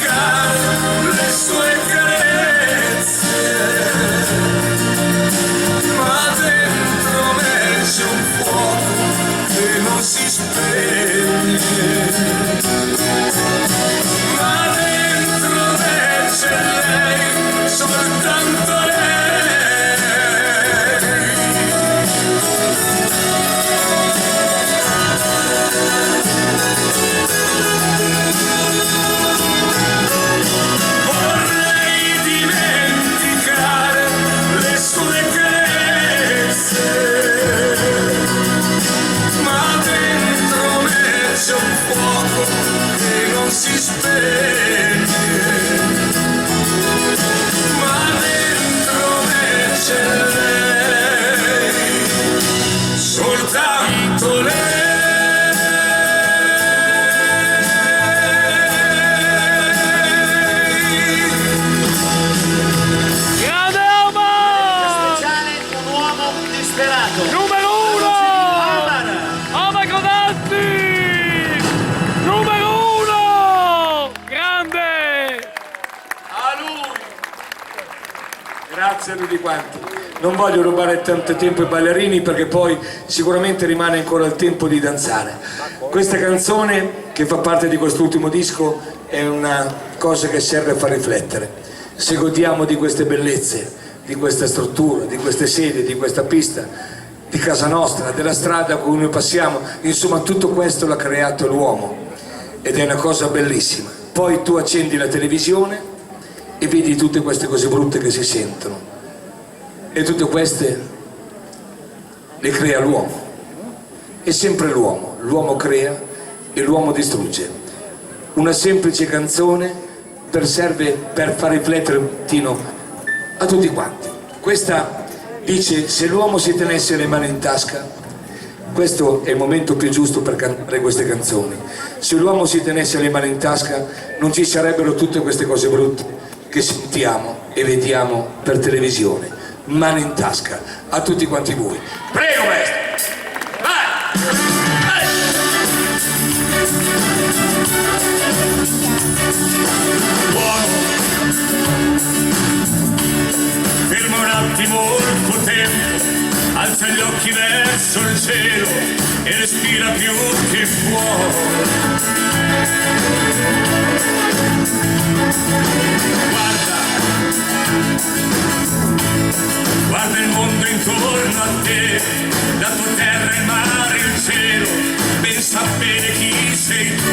Grazie a tutti quanti. Non voglio rubare tanto tempo ai ballerini perché poi sicuramente rimane ancora il tempo di danzare. Questa canzone che fa parte di quest'ultimo disco è una cosa che serve a far riflettere. Se godiamo di queste bellezze, di questa struttura, di queste sedi, di questa pista, di casa nostra, della strada con cui noi passiamo, insomma tutto questo l'ha creato l'uomo ed è una cosa bellissima. Poi tu accendi la televisione e vedi tutte queste cose brutte che si sentono e tutte queste le crea l'uomo. È sempre l'uomo, l'uomo crea e l'uomo distrugge. Una semplice canzone serve per far riflettere Tino a tutti quanti. Questa dice: se l'uomo si tenesse le mani in tasca, questo è il momento più giusto per cantare queste canzoni. Se l'uomo si tenesse le mani in tasca non ci sarebbero tutte queste cose brutte che sentiamo e vediamo per televisione. Mani in tasca a tutti quanti voi. Prego maestro, vai! Ferma un attimo il tuo tempo, alza gli occhi verso il cielo e respira più che può. Guarda il mondo intorno a te, la tua terra, il mare, il cielo, pensa bene chi sei tu.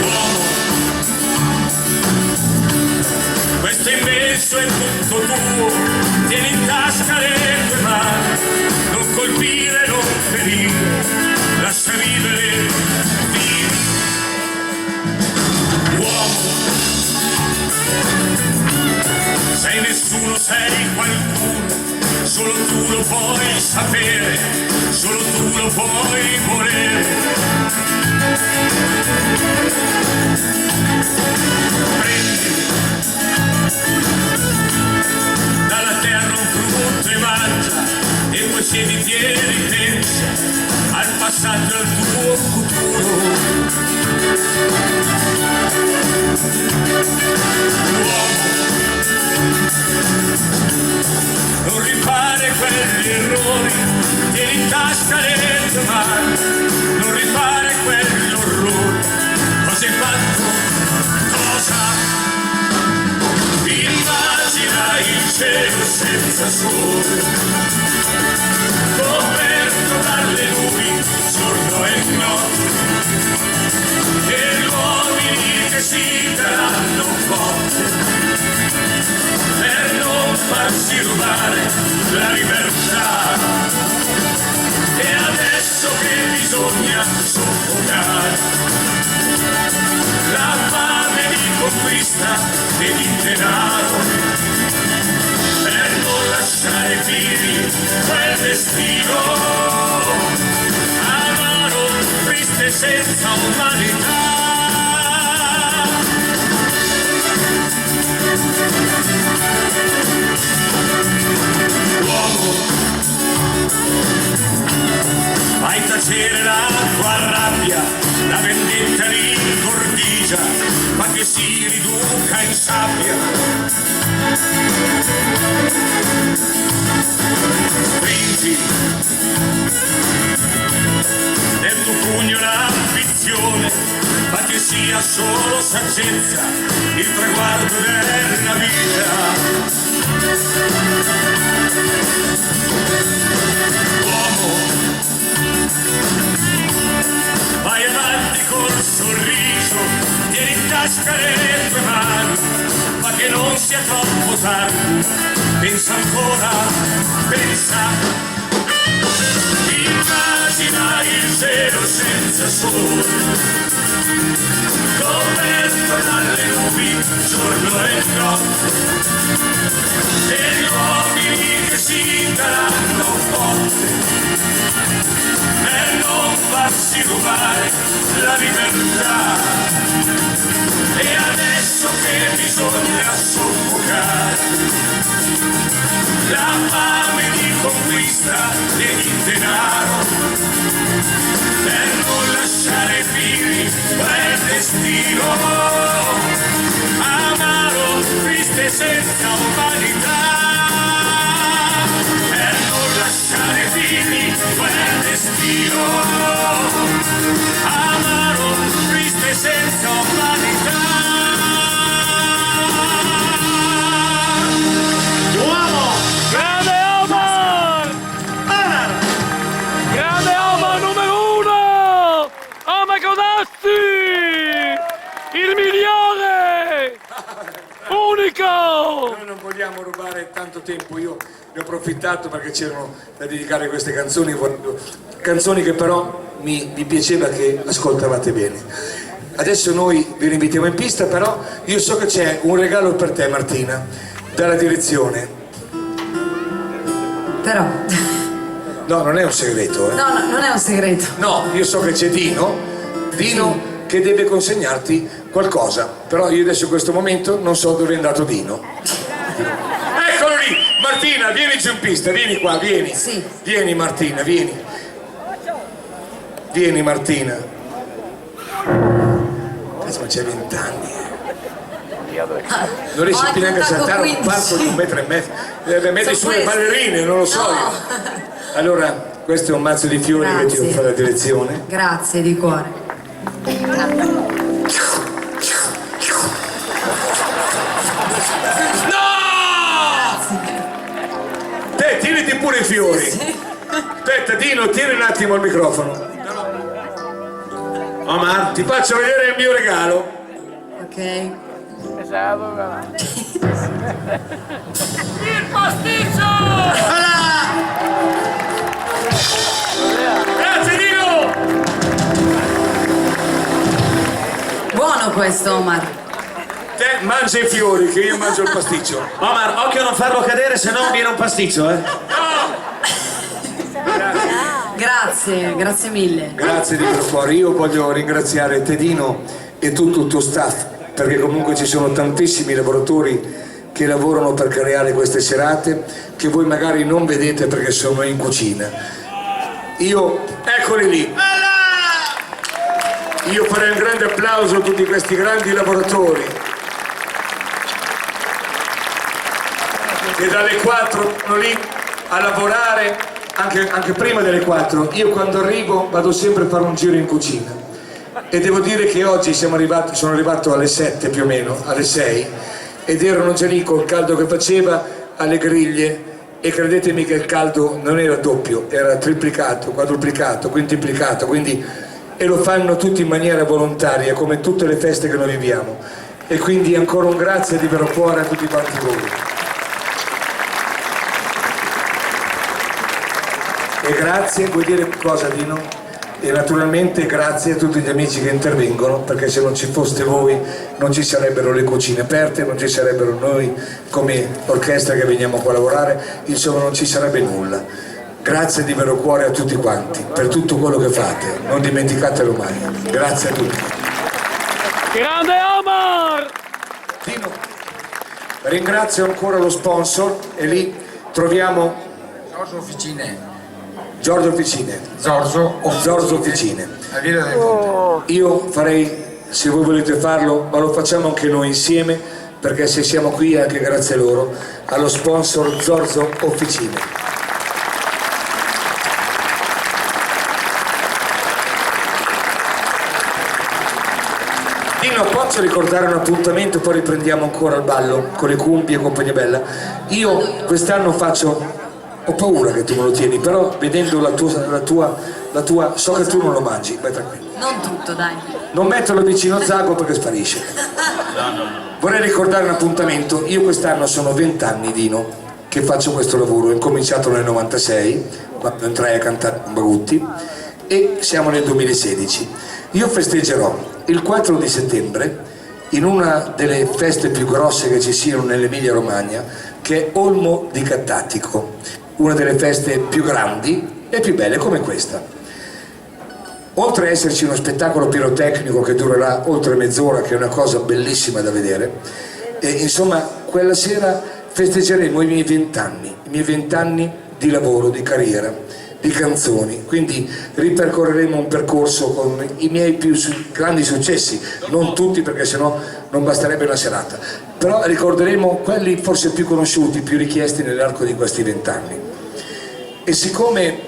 Uomo, questo immenso è tutto tuo, tieni in tasca le tue mani, non colpire, non ferire, lascia vivere, vivi. Uomo, sei nessuno, sei qualcuno, solo tu lo puoi sapere, solo tu lo puoi volere. Prendi dalla terra un frutto e mangia, e poi siediti e ripensa al passaggio e al tuo futuro. Non rifare quegli errori, tieni in tasca le tue mani, non rifare quegli orrori, cosa hai fatto, cosa? Immagina il cielo senza sole, coperto dalle nubi, giorno e notte, e gli uomini che si daranno forte per non farsi rubare la libertà. E adesso che bisogna soffocare la fame di conquista e di denaro, per non lasciare figli quel destino amaro, triste, senza umanità. Uomo, fai tacere la tua rabbia, la vendetta rincordigia, ma che si riduca in sabbia. Stringi nel tuo pugno l'ambizione, ma che sia solo saggezza il traguardo della vita. Uomo, vai avanti col sorriso, tieni in tasca le tue mani, ma che non sia troppo tardi, pensa ancora, pensa. Immagina il cielo senza sole, coperto dalle nubi, giorno e notte, e gli uomini che si daranno forte per non farsi rubare la libertà. E adesso che bisogna soffocare la fame di conquista e di denaro, per non lasciare figli quel destino vogliamo rubare tanto tempo, io ne ho approfittato perché c'erano da dedicare queste canzoni, canzoni che però mi piaceva che ascoltavate bene. Adesso noi vi rinvitiamo in pista, però io so che c'è un regalo per te, Martina, dalla direzione. Però... No, non è un segreto, No, non è un segreto. No, io so che c'è Dino che deve consegnarti qualcosa, però io adesso in questo momento non so dove è andato Dino. Eccolo lì! Martina, vieni giù in pista, vieni qua, vieni. Sì. Vieni Martina, vieni. Vieni Martina. Ma c'hai 20 anni. Non riesci più neanche a saltare un palco di 1,5 metri. Metti su le ballerine, non lo so io. Allora, questo è un mazzo di fiori che ti offre la direzione. Grazie di cuore. Te, tirati pure i fiori. Aspetta, Dino, tieni un attimo il microfono. Omar, ti faccio vedere il mio regalo. Ok. Il pasticcio! Grazie Dino! Buono questo, Omar. Te mangia i fiori che io mangio il pasticcio. Omar, occhio a non farlo cadere, se no viene un pasticcio, eh. Grazie mille. Grazie di cuore. Io voglio ringraziare te Dino e tutto il tuo staff, perché comunque ci sono tantissimi lavoratori che lavorano per creare queste serate che voi magari non vedete perché sono in cucina. Io, eccoli lì. Io farei un grande applauso a tutti questi grandi lavoratori che dalle 4 sono lì a lavorare, anche prima delle 4. Io quando arrivo vado sempre a fare un giro in cucina e devo dire che oggi sono arrivato alle 7 più o meno, alle 6, ed erano già lì col caldo che faceva alle griglie, e credetemi che il caldo non era doppio, era triplicato, quadruplicato, quintuplicato, e lo fanno tutti in maniera volontaria, come tutte le feste che noi viviamo. E quindi ancora un grazie di vero cuore a tutti quanti voi. E grazie, vuoi dire cosa Dino? E naturalmente grazie a tutti gli amici che intervengono, perché se non ci foste voi non ci sarebbero le cucine aperte, non ci sarebbero noi come orchestra che veniamo qua a lavorare, insomma non ci sarebbe nulla. Grazie di vero cuore a tutti quanti per tutto quello che fate, non dimenticatelo mai. Grazie a tutti. Grande Omar! Dino, ringrazio ancora lo sponsor e lì troviamo Giorgio Officine. Giorgio Officine. Giorgio Officine. La Villa del Conte. Io farei, se voi volete farlo, ma lo facciamo anche noi insieme, perché se siamo qui è anche grazie a loro, allo sponsor Giorgio Officine. Dino, posso ricordare un appuntamento, poi riprendiamo ancora il ballo con le cumbie e compagnia bella. Io quest'anno ho paura che tu me lo tieni, però vedendo la tua, so che tu non lo mangi, vai tranquillo. Non tutto, dai. Non metterlo vicino a Zago perché sparisce. Vorrei ricordare un appuntamento. Io quest'anno sono 20 anni, Dino, che faccio questo lavoro. Ho incominciato nel 96, quando entrai a cantare con Bagutti, e siamo nel 2016. Io festeggerò il 4 di settembre in una delle feste più grosse che ci siano nell'Emilia Romagna, che è Olmo di Cattatico, una delle feste più grandi e più belle come questa. Oltre ad esserci uno spettacolo pirotecnico che durerà oltre mezz'ora, che è una cosa bellissima da vedere, e insomma quella sera festeggeremo i miei 20 anni di lavoro, di carriera, di canzoni, quindi ripercorreremo un percorso con i miei più grandi successi, non tutti perché sennò non basterebbe una serata, però ricorderemo quelli forse più conosciuti, più richiesti nell'arco di questi 20 anni. E siccome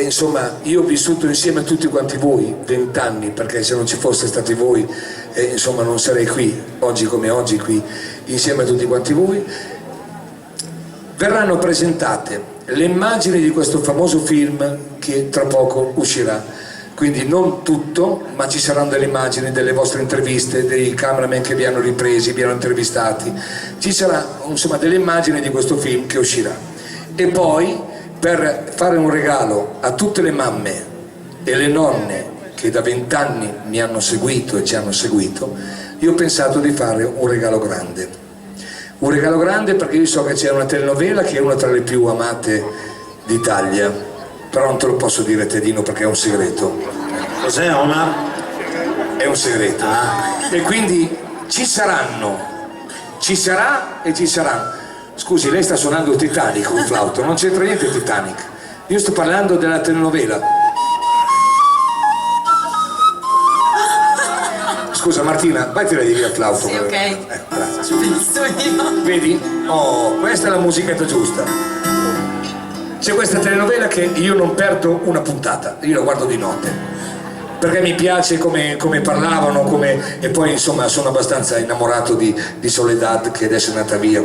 insomma io ho vissuto insieme a tutti quanti voi 20 anni, perché se non ci foste stati voi insomma non sarei qui oggi come oggi qui insieme a tutti quanti voi, verranno presentate le immagini di questo famoso film che tra poco uscirà, quindi non tutto, ma ci saranno delle immagini, delle vostre interviste, dei cameraman che vi hanno ripresi, vi hanno intervistati, ci sarà insomma delle immagini di questo film che uscirà. E poi per fare un regalo a tutte le mamme e le nonne che da 20 anni mi hanno seguito e ci hanno seguito, io ho pensato di fare un regalo grande. Un regalo grande perché io so che c'è una telenovela che è una tra le più amate d'Italia, però non te lo posso dire Tedino perché è un segreto. Cos'è, Omar? È un segreto. E quindi ci sarà e ci saranno. Scusi, lei sta suonando il Titanic con il flauto, non c'entra niente il Titanic. Io sto parlando della telenovela. Scusa Martina, vai tirare via il flauto. Sì, ok. Grazie. Vedi? Oh, questa è la musichetta giusta. C'è questa telenovela che io non perdo una puntata, io la guardo di notte, perché mi piace come parlavano, e poi insomma sono abbastanza innamorato di Soledad che adesso è andata via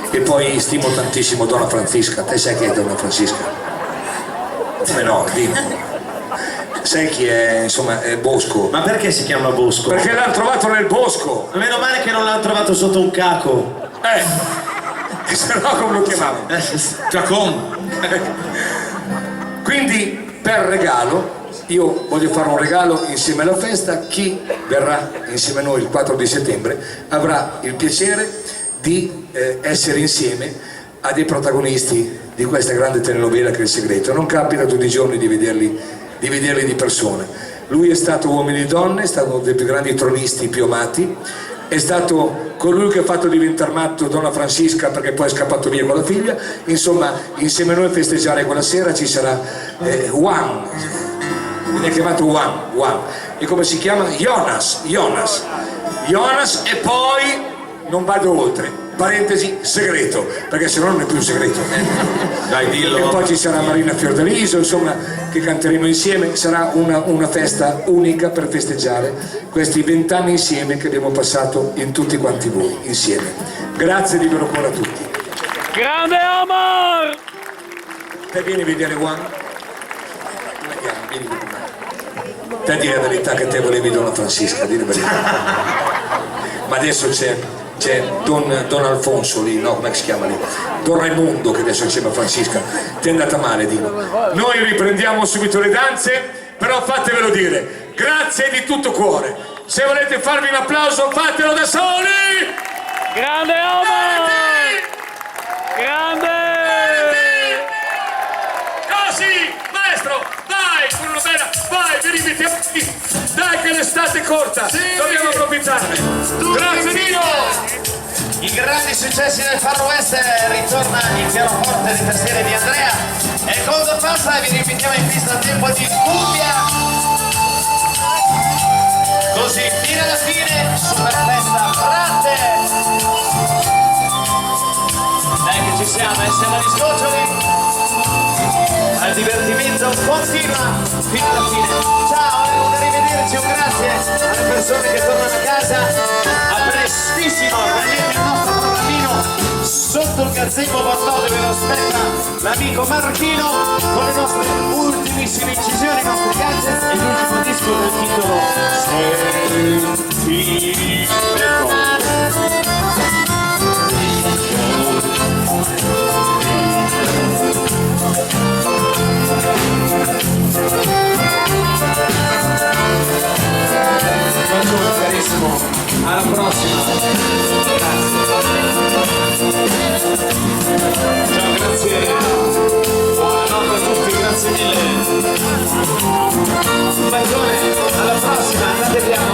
e poi stimo tantissimo Donna Francisca. Te sai chi è Donna Francisca? Come no, dimmi. Sai chi è, insomma, è Bosco. Ma perché si chiama Bosco? Perché l'hanno trovato nel bosco. Meno male che non l'hanno trovato sotto un caco. E se no come lo chiamavo? Cacon. Quindi per regalo io voglio fare un regalo insieme alla festa. Chi verrà insieme a noi il 4 di settembre avrà il piacere di essere insieme a dei protagonisti di questa grande telenovela che è Il Segreto. Non capita tutti i giorni di vederli di persone. Lui è stato Uomini e Donne, è stato uno dei più grandi tronisti più amati, è stato colui che ha fatto diventare matto Donna Francisca perché poi è scappato via con la figlia. Insomma, insieme a noi a festeggiare quella sera ci sarà Juan, viene chiamato Juan, e come si chiama? Jonas, e poi non vado oltre, parentesi, segreto, perché se no non è più un segreto. Dai, dillo. E poi ci sarà Marina Fiordaliso, insomma, che canteremo insieme. Sarà una festa unica per festeggiare questi 20 anni insieme che abbiamo passato in tutti quanti voi insieme. Grazie di vero cuore a tutti. Grande Omar! Te vieni a vedere Juan? Vieni con me. Te dire la verità che te volevi Donna Francisca, dire la verità. Ma adesso c'è Don Alfonso lì, no? Come si chiama lì? Don Raimundo che adesso è insieme a Francisca. Ti è andata male, Dino. Noi riprendiamo subito le danze, però fatevelo dire. Grazie di tutto cuore. Se volete farvi un applauso, fatelo da soli! Grande Omar! Grande! Così, maestro, vai, con una bella, vai, vi rivediamo. Dai che l'estate è corta, dobbiamo approfittarne. Grazie Dino! I grandi successi del Far West ritorna il pianoforte di tastiere di Andrea e cosa passa? Vi ripetiamo in pista a tempo di cumbia. Così fino alla fine, super festa Frate. Dai che ci siamo agli sgoccioli. Al divertimento continua fino alla fine. Ciao, arrivederci, un grazie alle persone che tornano a casa. A prestissimo, vedete il nostro programmino sotto il gazebo Bordeaux dove lo aspetta l'amico Marchino con le nostre ultimissime incisioni, i nostri gadget e l'ultimo disco del titolo carissimo, alla prossima. Ciao, grazie. Buonanotte a tutti, grazie mille. Un bacione, alla prossima, andate piano,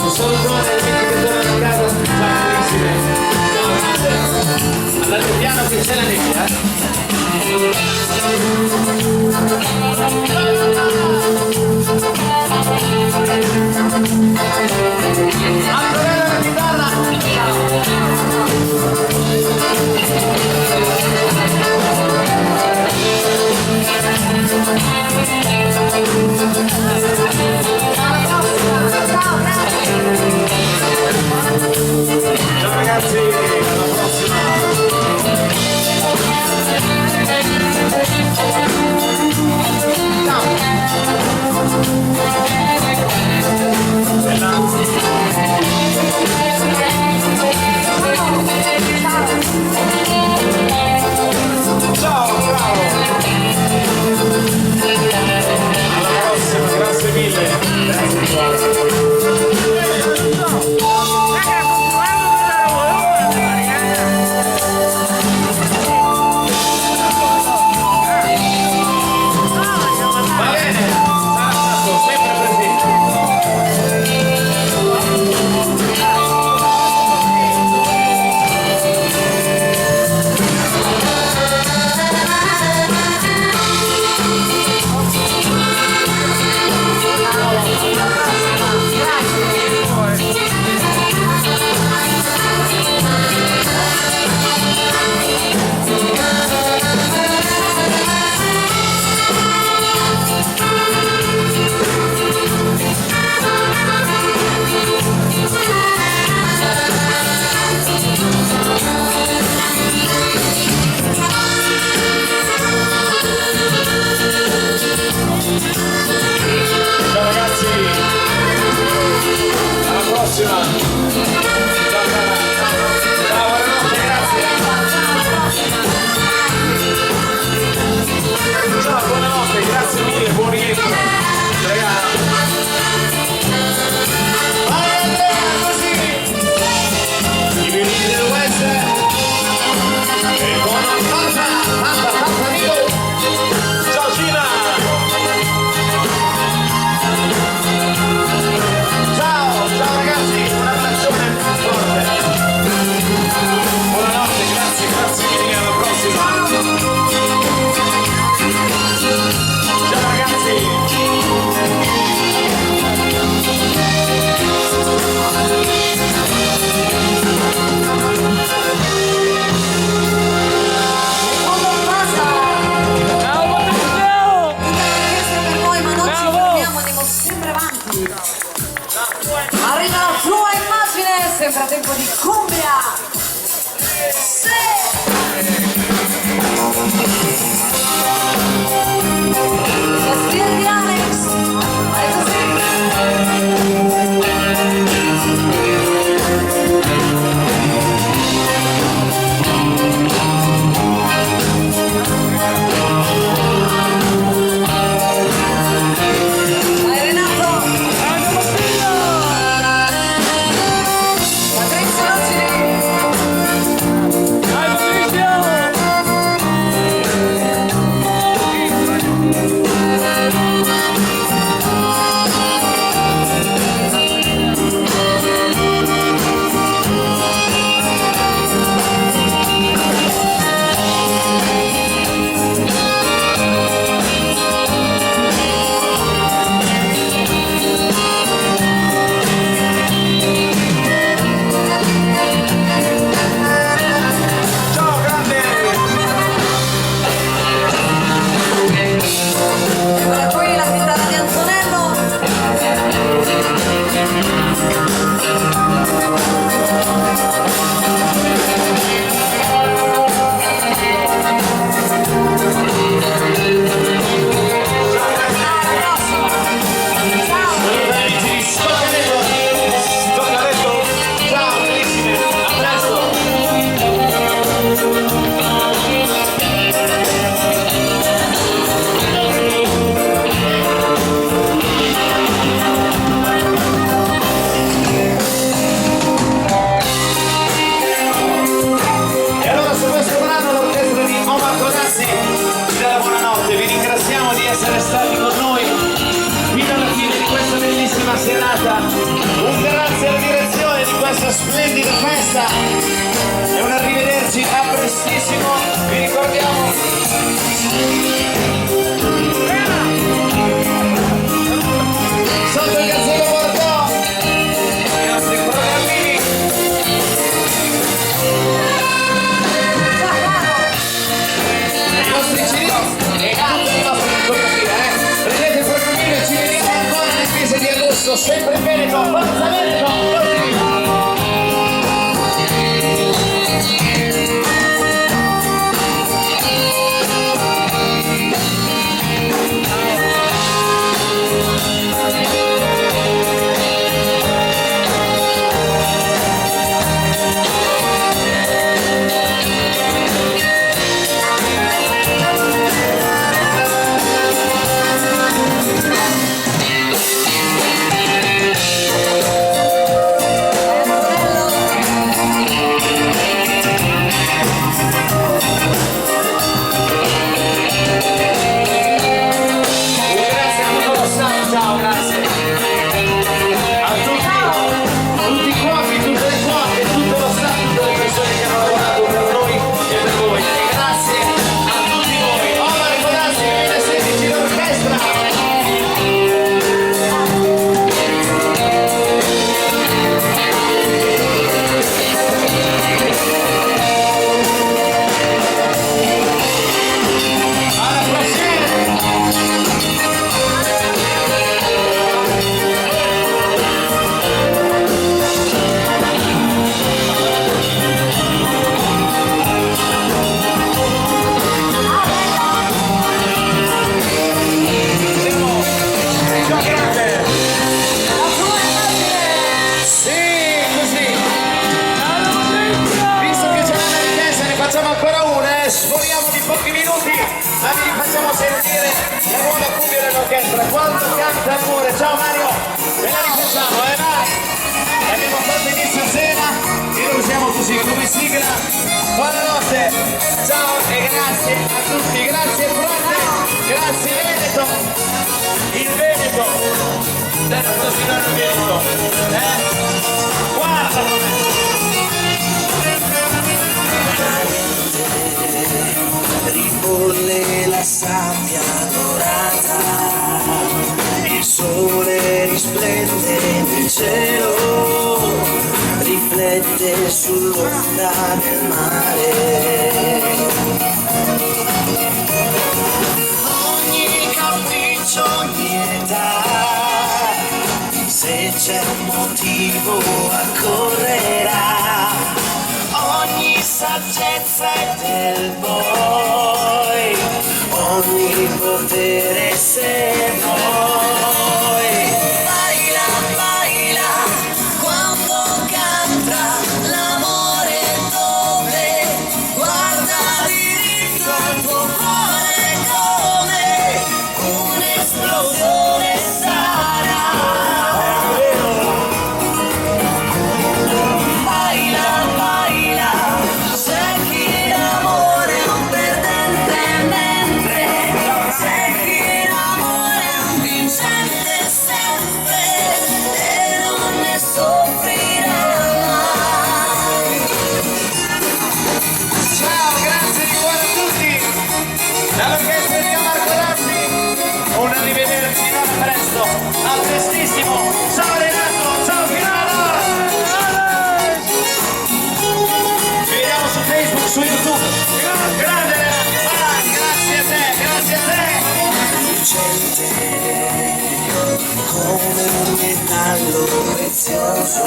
Un saluto agli amici che tornano a casa, ciao carissime. Ciao, grande. Andate piano che c'è la nebbia, la chitarra. Ciao ragazzi, alla prossima. frattempo di cumbia. Sì! Respiri Alex, vai così. Vai Renato. Patrizio Rossi. Dai Patrizio! Ciao grande! Eccola qui la chitarra di Antonello. Saluti amici di Stoccaletto. Stoccaletto. Ciao, bellissime. A presto. E allora su questo brano l'orchestra di Omar Conazzi vi dà la buonanotte, vi ringraziamo di essere stati con noi fino alla fine di questa bellissima serata. Un grazie alla direzione di questa splendida festa e un arrivederci a prestissimo. Vi ricordiamo sotto il gazebo Bordeaux i nostri programmini. I nostri CD e anche i nostri programmini, prendete il programmino e ci vediamo ancora nel mese di agosto, sempre in Veneto, forza Veneto, così! Grazie a tutto lo staff, ciao, grazie. A tutti i cuochi, tutte le cuoche, tutto lo staff, tutte le persone che hanno lavorato per noi e per voi. E grazie a tutti voi. Omar Conazzi, 2016 l'orchestra. Alla prossima! Ciao grande! Sì, così! Visto che c'è la richiesta ne facciamo ancora una, sforiamo di pochi minuti, ma vi facciamo sentire la buona cumbia dell'orchestra. Quando canta l'amore, ciao Mario! Ve la rifacciamo, vai! Abbiamo fatto inizio sera e lo usiamo così come sigla. Buonanotte, ciao e grazie a tutti, grazie Fronte, grazie Veneto, il Veneto, adesso si dà il Veneto, guarda com'è. Ribolle la sabbia dorata, il sole risplende nel cielo, riflette sull'onda del mare. Ogni capriccio, ogni età, se c'è un motivo accorrerà, ogni saggezza è del poi, ogni potere se vuoi. Baila, baila, quando canta l'amore dove, guarda diritto al tuo cuore come un'esplosione sarà. Baila, baila, c'è chi l'amore è un perdente mentre c'è chi l'amore è un vincente sempre e non ne soffrirà mai. Ciao, grazie di cuore a tutti. Dall'orchestra di Marco Lassi, un arrivederci, a presto, a prestissimo. Ciao Renato, ciao Finale. Ci vediamo su Facebook, su YouTube. Grande Renato, grazie a te, grazie a te. Lucente come un metallo prezioso,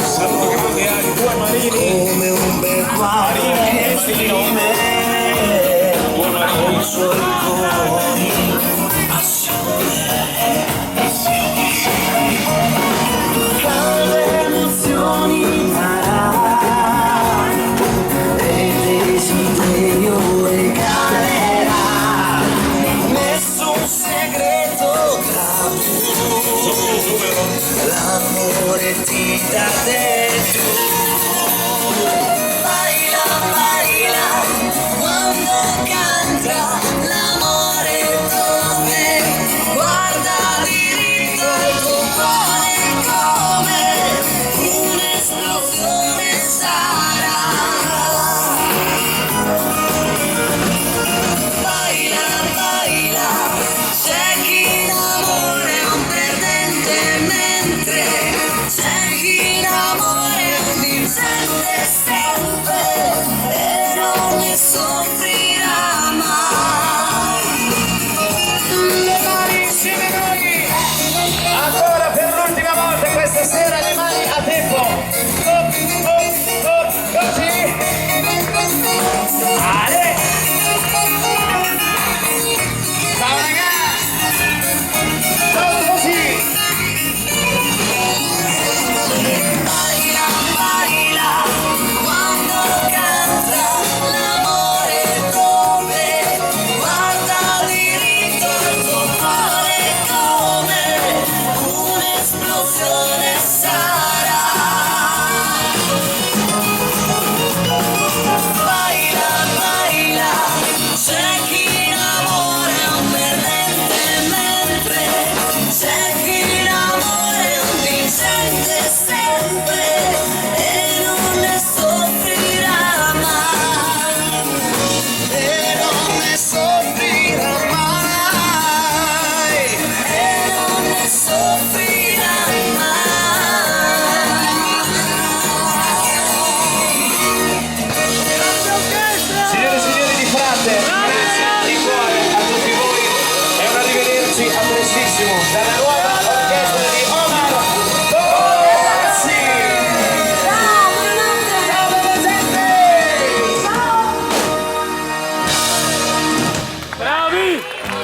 come un bel quadro che esprime con i suoi colori passione, calde emozioni darà e desiderio regalerà, nessun segreto tabù, l'amore ti dà del tu. Baila, baila, quando canta l'amore dove, guarda diritto al tuo cuore come un'esplosione sarà. Baila, baila, c'è chi l'amore è un perdente mentre c'è chi l'amore è un vincente sempre e non ne soffrirà mai. Le mani insieme a noi. Ancora per l'ultima volta questa sera, le mani a tempo. Così. Ale. Ciao ragazzi. Così. Baila, baila, quando canta l'amore dove, guarda diritto al tuo cuore come un'esplosione sarà. Baila, baila, c'è chi l'amore è un perdente mentre c'è chi l'amore è un vincente sempre e non ne soffrirà mai, e non ne soffrirà mai, e non ne soffrirà mai. Signore e signori di Frate, grazie di cuore a tutti voi e un arrivederci a prestissimo dalla nuova orchestra di Omar Torazzi. Ciao, buonanotte. Ciao, bella gente. Bravi!